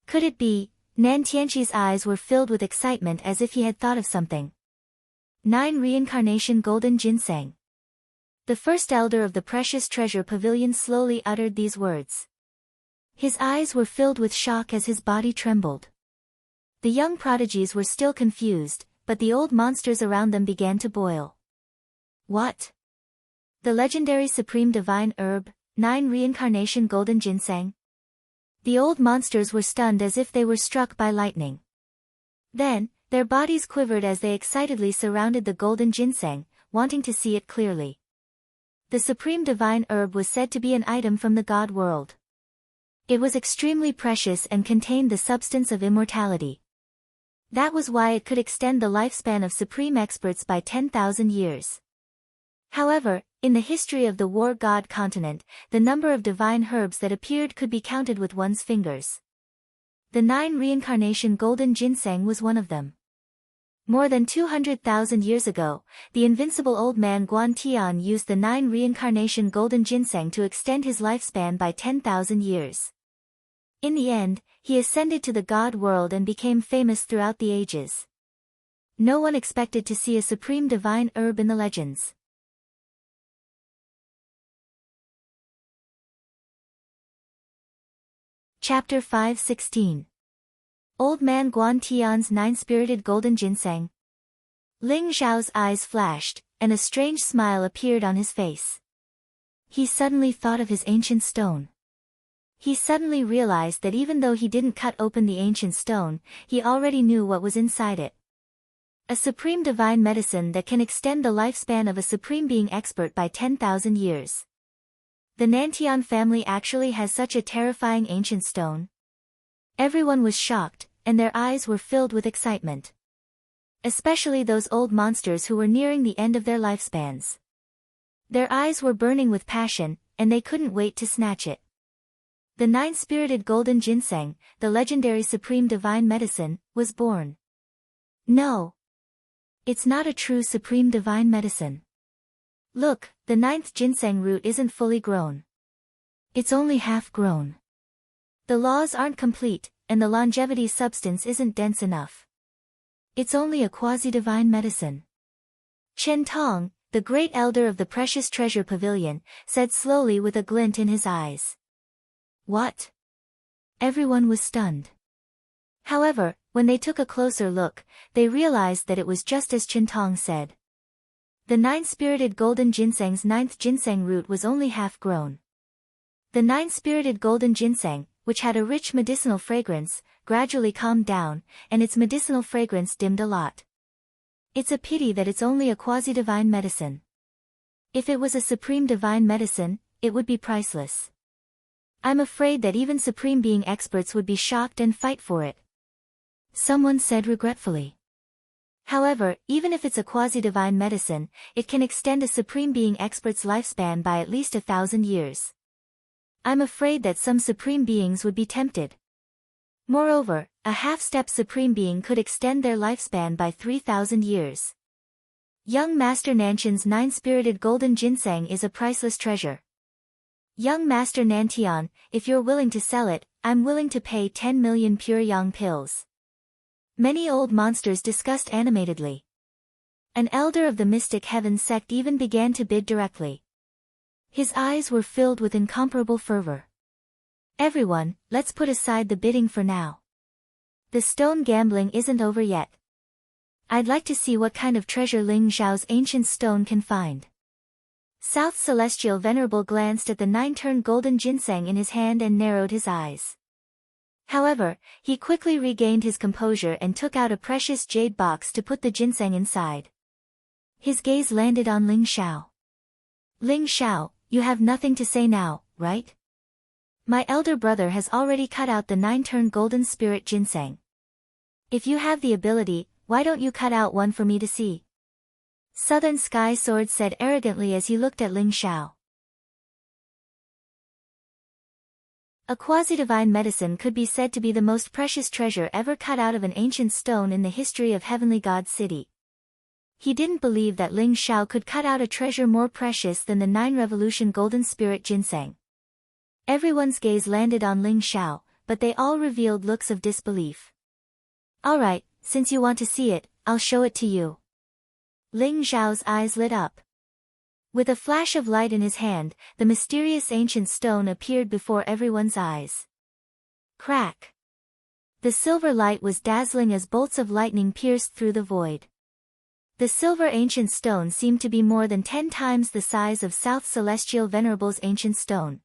Could it be? Nan Tianqi's eyes were filled with excitement as if he had thought of something. 9 reincarnation golden ginseng. The first elder of the precious treasure pavilion slowly uttered these words. His eyes were filled with shock as his body trembled. The young prodigies were still confused, but the old monsters around them began to boil. What? The legendary supreme divine herb, 9 reincarnation golden ginseng? The old monsters were stunned as if they were struck by lightning. Then, their bodies quivered as they excitedly surrounded the golden ginseng, wanting to see it clearly. The supreme divine herb was said to be an item from the God world. It was extremely precious and contained the substance of immortality. That was why it could extend the lifespan of supreme experts by 10,000 years. However, in the history of the war god continent, the number of divine herbs that appeared could be counted with one's fingers. The 9 reincarnation golden ginseng was one of them. More than 200,000 years ago, the invincible old man Guan Tian used the 9 reincarnation golden ginseng to extend his lifespan by 10,000 years. In the end, he ascended to the god world and became famous throughout the ages. No one expected to see a supreme divine herb in the legends. Chapter 5:16. Old Man Guan Tian's Nine-Spirited Golden Ginseng. Ling Zhao's eyes flashed, and a strange smile appeared on his face. He suddenly thought of his ancient stone. He suddenly realized that even though he didn't cut open the ancient stone, he already knew what was inside it. A supreme divine medicine that can extend the lifespan of a supreme being expert by 10,000 years. The Nantian family actually has such a terrifying ancient stone. Everyone was shocked, and their eyes were filled with excitement. Especially those old monsters who were nearing the end of their lifespans. Their eyes were burning with passion, and they couldn't wait to snatch it. The Nine-Spirited Golden Ginseng, the legendary supreme divine medicine, was born. No. It's not a true supreme divine medicine. Look, the ninth ginseng root isn't fully grown. It's only half grown. The laws aren't complete, and the longevity substance isn't dense enough. It's only a quasi-divine medicine. Chen Tong, the great elder of the Precious Treasure Pavilion, said slowly with a glint in his eyes. What? Everyone was stunned. However, when they took a closer look, they realized that it was just as Chen Tong said. The Nine-Spirited Golden Ginseng's ninth ginseng root was only half grown. The Nine-Spirited Golden Ginseng, which had a rich medicinal fragrance, gradually calmed down, and its medicinal fragrance dimmed a lot. It's a pity that it's only a quasi-divine medicine. If it was a supreme divine medicine, it would be priceless. I'm afraid that even supreme being experts would be shocked and fight for it. Someone said regretfully. However, even if it's a quasi-divine medicine, it can extend a supreme being expert's lifespan by at least 1,000 years. I'm afraid that some supreme beings would be tempted. Moreover, a half-step supreme being could extend their lifespan by 3,000 years. Young Master Nanshan's Nine-Spirited Golden Ginseng is a priceless treasure. Young Master Nantian, if you're willing to sell it, I'm willing to pay 10 million pure yang pills. Many old monsters discussed animatedly. An elder of the Mystic Heaven sect even began to bid directly. His eyes were filled with incomparable fervor. Everyone, let's put aside the bidding for now. The stone gambling isn't over yet. I'd like to see what kind of treasure Ling Zhao's ancient stone can find. South Celestial Venerable glanced at the 9-turned golden ginseng in his hand and narrowed his eyes. However, he quickly regained his composure and took out a precious jade box to put the ginseng inside. His gaze landed on Ling Zhao. Ling Zhao, you have nothing to say now, right? My elder brother has already cut out the 9-turned golden spirit ginseng. If you have the ability, why don't you cut out one for me to see? Southern Sky Sword said arrogantly as he looked at Ling Zhao. A quasi-divine medicine could be said to be the most precious treasure ever cut out of an ancient stone in the history of Heavenly God City. He didn't believe that Ling Zhao could cut out a treasure more precious than the 9-revolution golden spirit ginseng. Everyone's gaze landed on Ling Zhao, but they all revealed looks of disbelief. Alright, since you want to see it, I'll show it to you. Ling Zhao's eyes lit up. With a flash of light in his hand, the mysterious ancient stone appeared before everyone's eyes. Crack! The silver light was dazzling as bolts of lightning pierced through the void. The silver ancient stone seemed to be more than 10 times the size of South Celestial Venerable's ancient stone.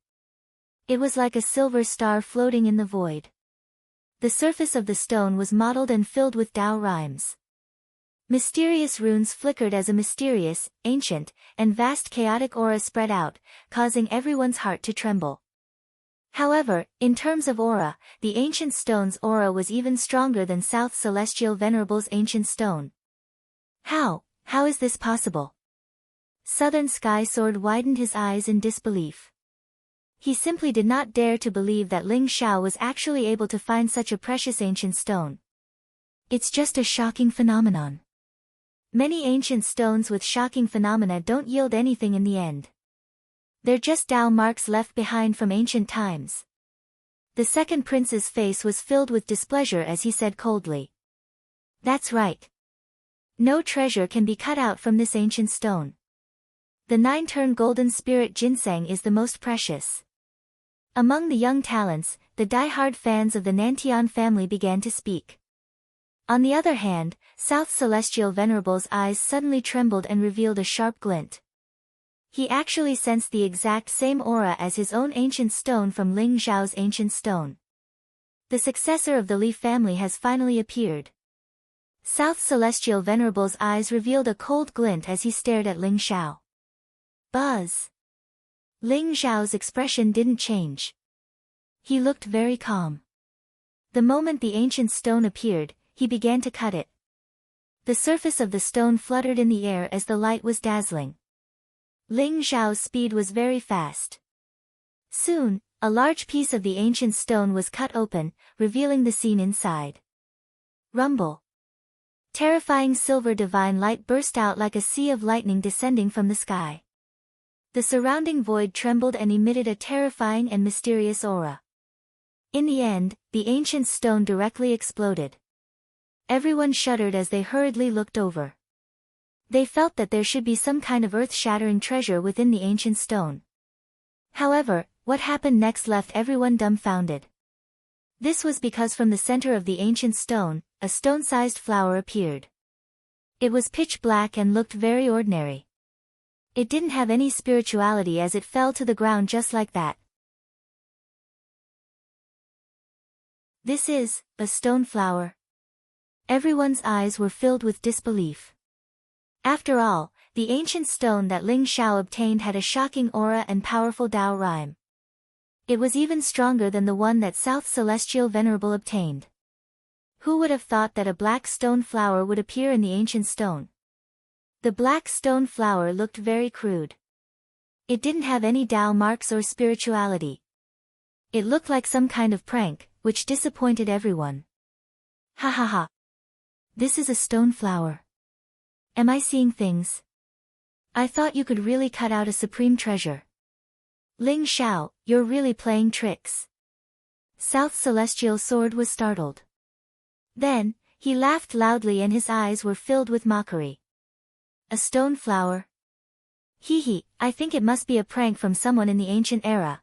It was like a silver star floating in the void. The surface of the stone was mottled and filled with Tao rhymes. Mysterious runes flickered as a mysterious, ancient, and vast chaotic aura spread out, causing everyone's heart to tremble. However, in terms of aura, the ancient stone's aura was even stronger than South Celestial Venerable's ancient stone. How is this possible? Southern Sky Sword widened his eyes in disbelief. He simply did not dare to believe that Ling Zhao was actually able to find such a precious ancient stone. It's just a shocking phenomenon. Many ancient stones with shocking phenomena don't yield anything in the end. They're just Tao marks left behind from ancient times. The second prince's face was filled with displeasure as he said coldly. That's right. No treasure can be cut out from this ancient stone. The 9-turn golden spirit ginseng is the most precious. Among the young talents, the die-hard fans of the Nantian family began to speak. On the other hand, South Celestial Venerable's eyes suddenly trembled and revealed a sharp glint. He actually sensed the exact same aura as his own ancient stone from Ling Xiao's ancient stone. The successor of the Li family has finally appeared. South Celestial Venerable's eyes revealed a cold glint as he stared at Ling Xiao. Buzz! Ling Xiao's expression didn't change. He looked very calm. The moment the ancient stone appeared, he began to cut it. The surface of the stone fluttered in the air as the light was dazzling. Ling Xiao's speed was very fast. Soon, a large piece of the ancient stone was cut open, revealing the scene inside. Rumble! Terrifying silver divine light burst out like a sea of lightning descending from the sky. The surrounding void trembled and emitted a terrifying and mysterious aura. In the end, the ancient stone directly exploded. Everyone shuddered as they hurriedly looked over. They felt that there should be some kind of earth-shattering treasure within the ancient stone. However, what happened next left everyone dumbfounded. This was because from the center of the ancient stone, a stone-sized flower appeared. It was pitch black and looked very ordinary. It didn't have any spirituality as it fell to the ground just like that. This is a stone flower. Everyone's eyes were filled with disbelief. After all, the ancient stone that Ling Xiao obtained had a shocking aura and powerful Dao rhyme. It was even stronger than the one that South Celestial Venerable obtained. Who would have thought that a black stone flower would appear in the ancient stone? The black stone flower looked very crude. It didn't have any Dao marks or spirituality. It looked like some kind of prank, which disappointed everyone. Ha ha ha. This is a stone flower. Am I seeing things? I thought you could really cut out a supreme treasure. Ling Xiao, you're really playing tricks. South Celestial Sword was startled. Then, he laughed loudly and his eyes were filled with mockery. A stone flower? Hee hee, I think it must be a prank from someone in the ancient era.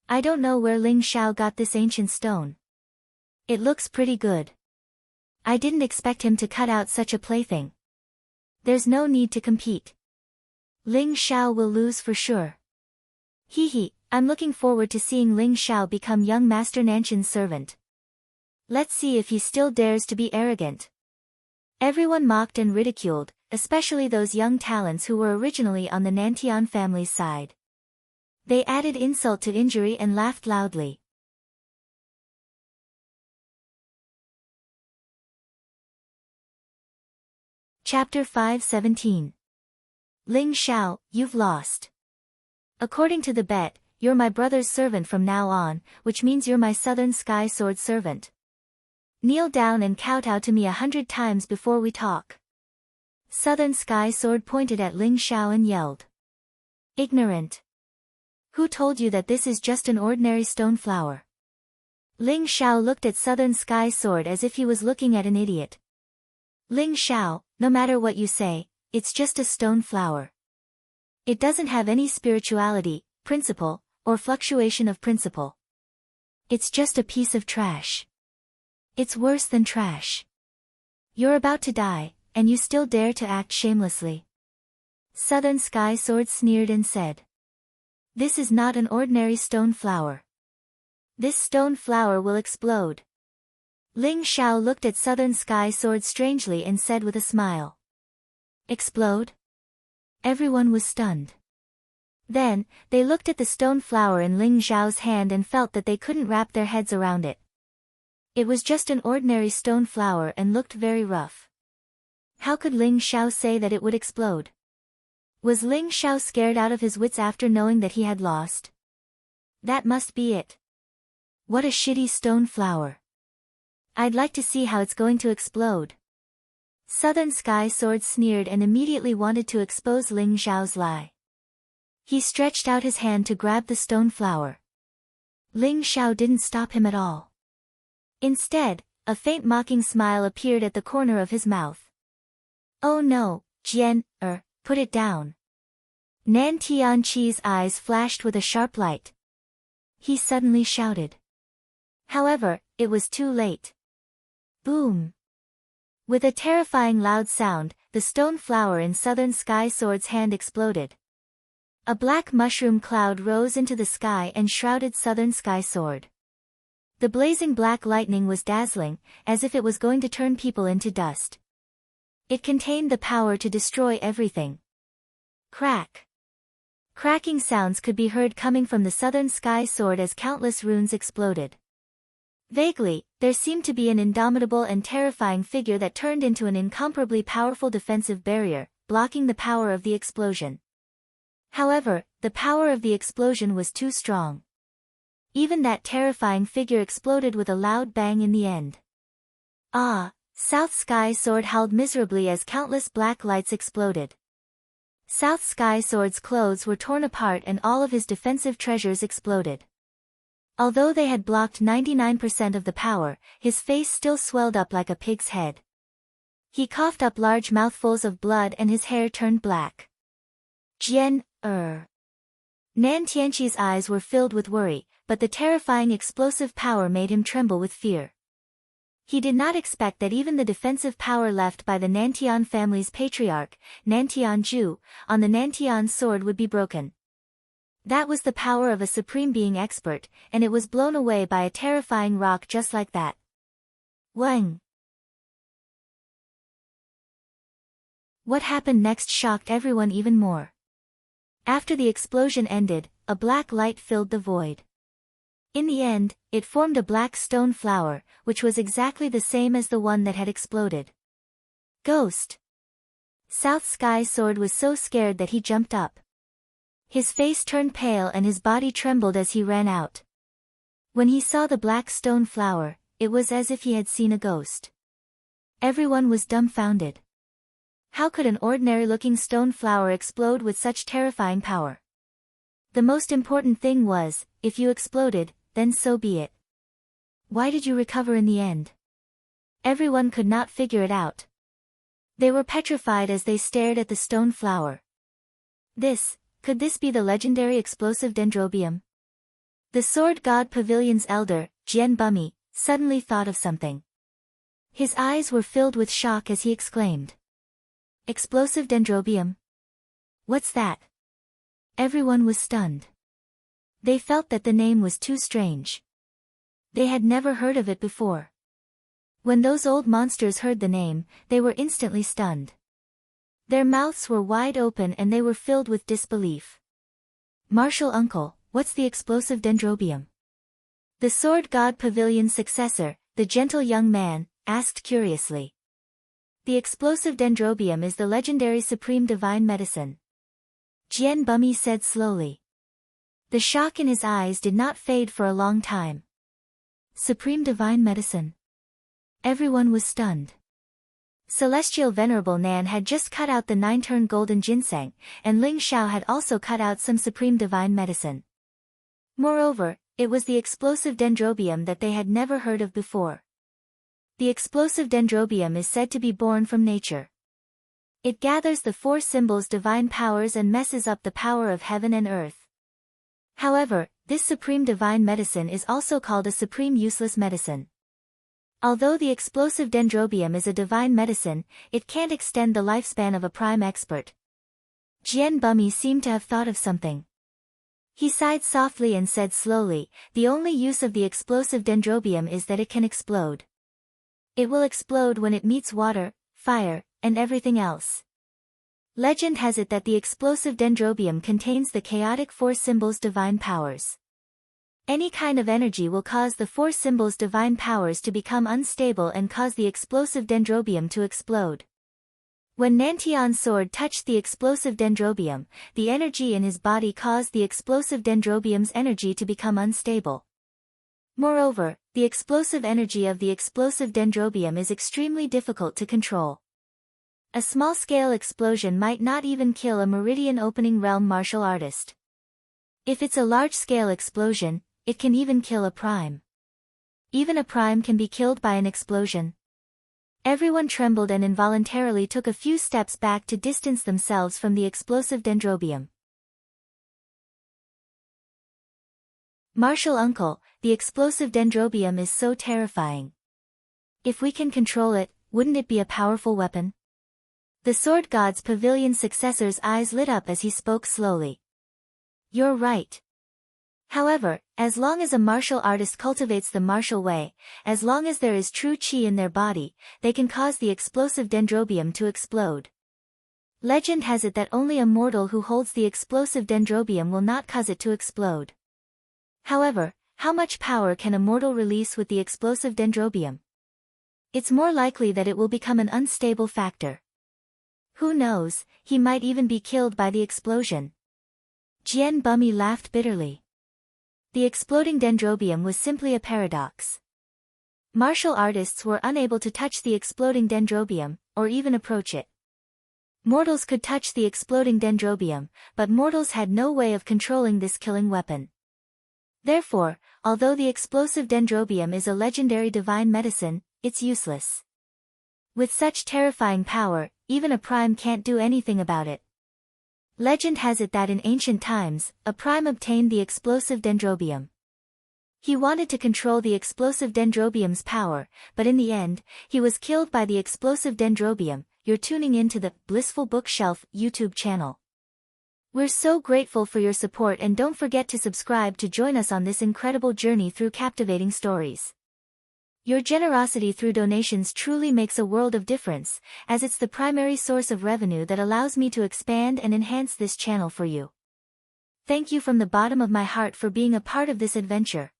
I don't know where Ling Xiao got this ancient stone. It looks pretty good. I didn't expect him to cut out such a plaything. There's no need to compete. Ling Xiao will lose for sure. Hee hee, I'm looking forward to seeing Ling Xiao become young Master Nanshan's servant. Let's see if he still dares to be arrogant. Everyone mocked and ridiculed, especially those young talents who were originally on the Nantian family's side. They added insult to injury and laughed loudly. Chapter 5:17. Ling Xiao, you've lost. According to the bet, you're my brother's servant from now on, which means you're my Southern Sky Sword servant. Kneel down and kowtow to me 100 times before we talk. Southern Sky Sword pointed at Ling Xiao and yelled. Ignorant. Who told you that this is just an ordinary stone flower? Ling Xiao looked at Southern Sky Sword as if he was looking at an idiot. Ling Xiao, no matter what you say, it's just a stone flower. It doesn't have any spirituality, principle, or fluctuation of principle. It's just a piece of trash. It's worse than trash. You're about to die, and you still dare to act shamelessly. Southern Sky Sword sneered and said. This is not an ordinary stone flower. This stone flower will explode. Ling Xiao looked at Southern Sky Sword strangely and said with a smile. Explode? Everyone was stunned. Then, they looked at the stone flower in Ling Xiao's hand and felt that they couldn't wrap their heads around it. It was just an ordinary stone flower and looked very rough. How could Ling Xiao say that it would explode? Was Ling Xiao scared out of his wits after knowing that he had lost? That must be it. What a shitty stone flower. I'd like to see how it's going to explode. Southern Sky Sword sneered and immediately wanted to expose Ling Xiao's lie. He stretched out his hand to grab the stone flower. Ling Xiao didn't stop him at all. Instead, a faint mocking smile appeared at the corner of his mouth. Oh no, Jian, put it down. Nan Tianqi's eyes flashed with a sharp light. He suddenly shouted. However, it was too late. Boom! With a terrifying loud sound, the stone flower in Southern Sky Sword's hand exploded. A black mushroom cloud rose into the sky and shrouded Southern Sky Sword. The blazing black lightning was dazzling, as if it was going to turn people into dust. It contained the power to destroy everything. Crack! Cracking sounds could be heard coming from the Southern Sky Sword as countless runes exploded. Vaguely, there seemed to be an indomitable and terrifying figure that turned into an incomparably powerful defensive barrier, blocking the power of the explosion. However, the power of the explosion was too strong. Even that terrifying figure exploded with a loud bang in the end. Ah! South Sky Sword howled miserably as countless black lights exploded. South Sky Sword's clothes were torn apart and all of his defensive treasures exploded. Although they had blocked 99% of the power, his face still swelled up like a pig's head. He coughed up large mouthfuls of blood and his hair turned black. Jian, Nan Tianqi's eyes were filled with worry, but the terrifying explosive power made him tremble with fear. He did not expect that even the defensive power left by the Nantian family's patriarch, Nantian Ju, on the Nantian sword would be broken. That was the power of a supreme being expert, and it was blown away by a terrifying rock just like that. Wang! What happened next shocked everyone even more. After the explosion ended, a black light filled the void. In the end, it formed a black stone flower, which was exactly the same as the one that had exploded. Ghost! South Sky Sword was so scared that he jumped up. His face turned pale and his body trembled as he ran out. When he saw the black stone flower, it was as if he had seen a ghost. Everyone was dumbfounded. How could an ordinary-looking stone flower explode with such terrifying power? The most important thing was, if you exploded, then so be it. Why did you recover in the end? Everyone could not figure it out. They were petrified as they stared at the stone flower. Could this be the legendary explosive dendrobium? The Sword God Pavilion's elder, Jian Bumi, suddenly thought of something. His eyes were filled with shock as he exclaimed. Explosive dendrobium? What's that? Everyone was stunned. They felt that the name was too strange. They had never heard of it before. When those old monsters heard the name, they were instantly stunned. Their mouths were wide open and they were filled with disbelief. Martial uncle, what's the explosive dendrobium? The Sword God Pavilion's successor, the gentle young man, asked curiously. The explosive dendrobium is the legendary supreme divine medicine. Jian Bumi said slowly. The shock in his eyes did not fade for a long time. Supreme divine medicine. Everyone was stunned. Celestial Venerable Nan had just cut out the 9-turn golden ginseng, and Ling Xiao had also cut out some supreme divine medicine. Moreover, it was the explosive dendrobium that they had never heard of before. The explosive dendrobium is said to be born from nature. It gathers the 4 symbols' divine powers and messes up the power of heaven and earth. However, this supreme divine medicine is also called a supreme useless medicine. Although the explosive dendrobium is a divine medicine, it can't extend the lifespan of a prime expert. Jian Bumi seemed to have thought of something. He sighed softly and said slowly, the only use of the explosive dendrobium is that it can explode. It will explode when it meets water, fire, and everything else. Legend has it that the explosive dendrobium contains the chaotic 4 symbols' divine powers. Any kind of energy will cause the 4 symbols' divine powers to become unstable and cause the explosive dendrobium to explode. When Nantian's sword touched the explosive dendrobium, the energy in his body caused the explosive dendrobium's energy to become unstable. Moreover, the explosive energy of the explosive dendrobium is extremely difficult to control. A small-scale explosion might not even kill a meridian-opening realm martial artist. If it's a large-scale explosion, it can even kill a prime. Even a prime can be killed by an explosion. Everyone trembled and involuntarily took a few steps back to distance themselves from the explosive dendrobium. Martial uncle, the explosive dendrobium is so terrifying. If we can control it, wouldn't it be a powerful weapon? The sword god's pavilion successor's eyes lit up as he spoke slowly. You're right. However, as long as a martial artist cultivates the martial way, as long as there is true chi in their body, they can cause the explosive dendrobium to explode. Legend has it that only a mortal who holds the explosive dendrobium will not cause it to explode. However, how much power can a mortal release with the explosive dendrobium? It's more likely that it will become an unstable factor. Who knows, he might even be killed by the explosion. Jian Bumi laughed bitterly. The exploding dendrobium was simply a paradox. Martial artists were unable to touch the exploding dendrobium, or even approach it. Mortals could touch the exploding dendrobium, but mortals had no way of controlling this killing weapon. Therefore, although the explosive dendrobium is a legendary divine medicine, it's useless. With such terrifying power, even a prime can't do anything about it. Legend has it that in ancient times, a prime obtained the explosive dendrobium. He wanted to control the explosive dendrobium's power, but in the end, he was killed by the explosive dendrobium. You're tuning into the Blissful Bookshelf YouTube channel. We're so grateful for your support, and don't forget to subscribe to join us on this incredible journey through captivating stories. Your generosity through donations truly makes a world of difference, as it's the primary source of revenue that allows me to expand and enhance this channel for you. Thank you from the bottom of my heart for being a part of this adventure.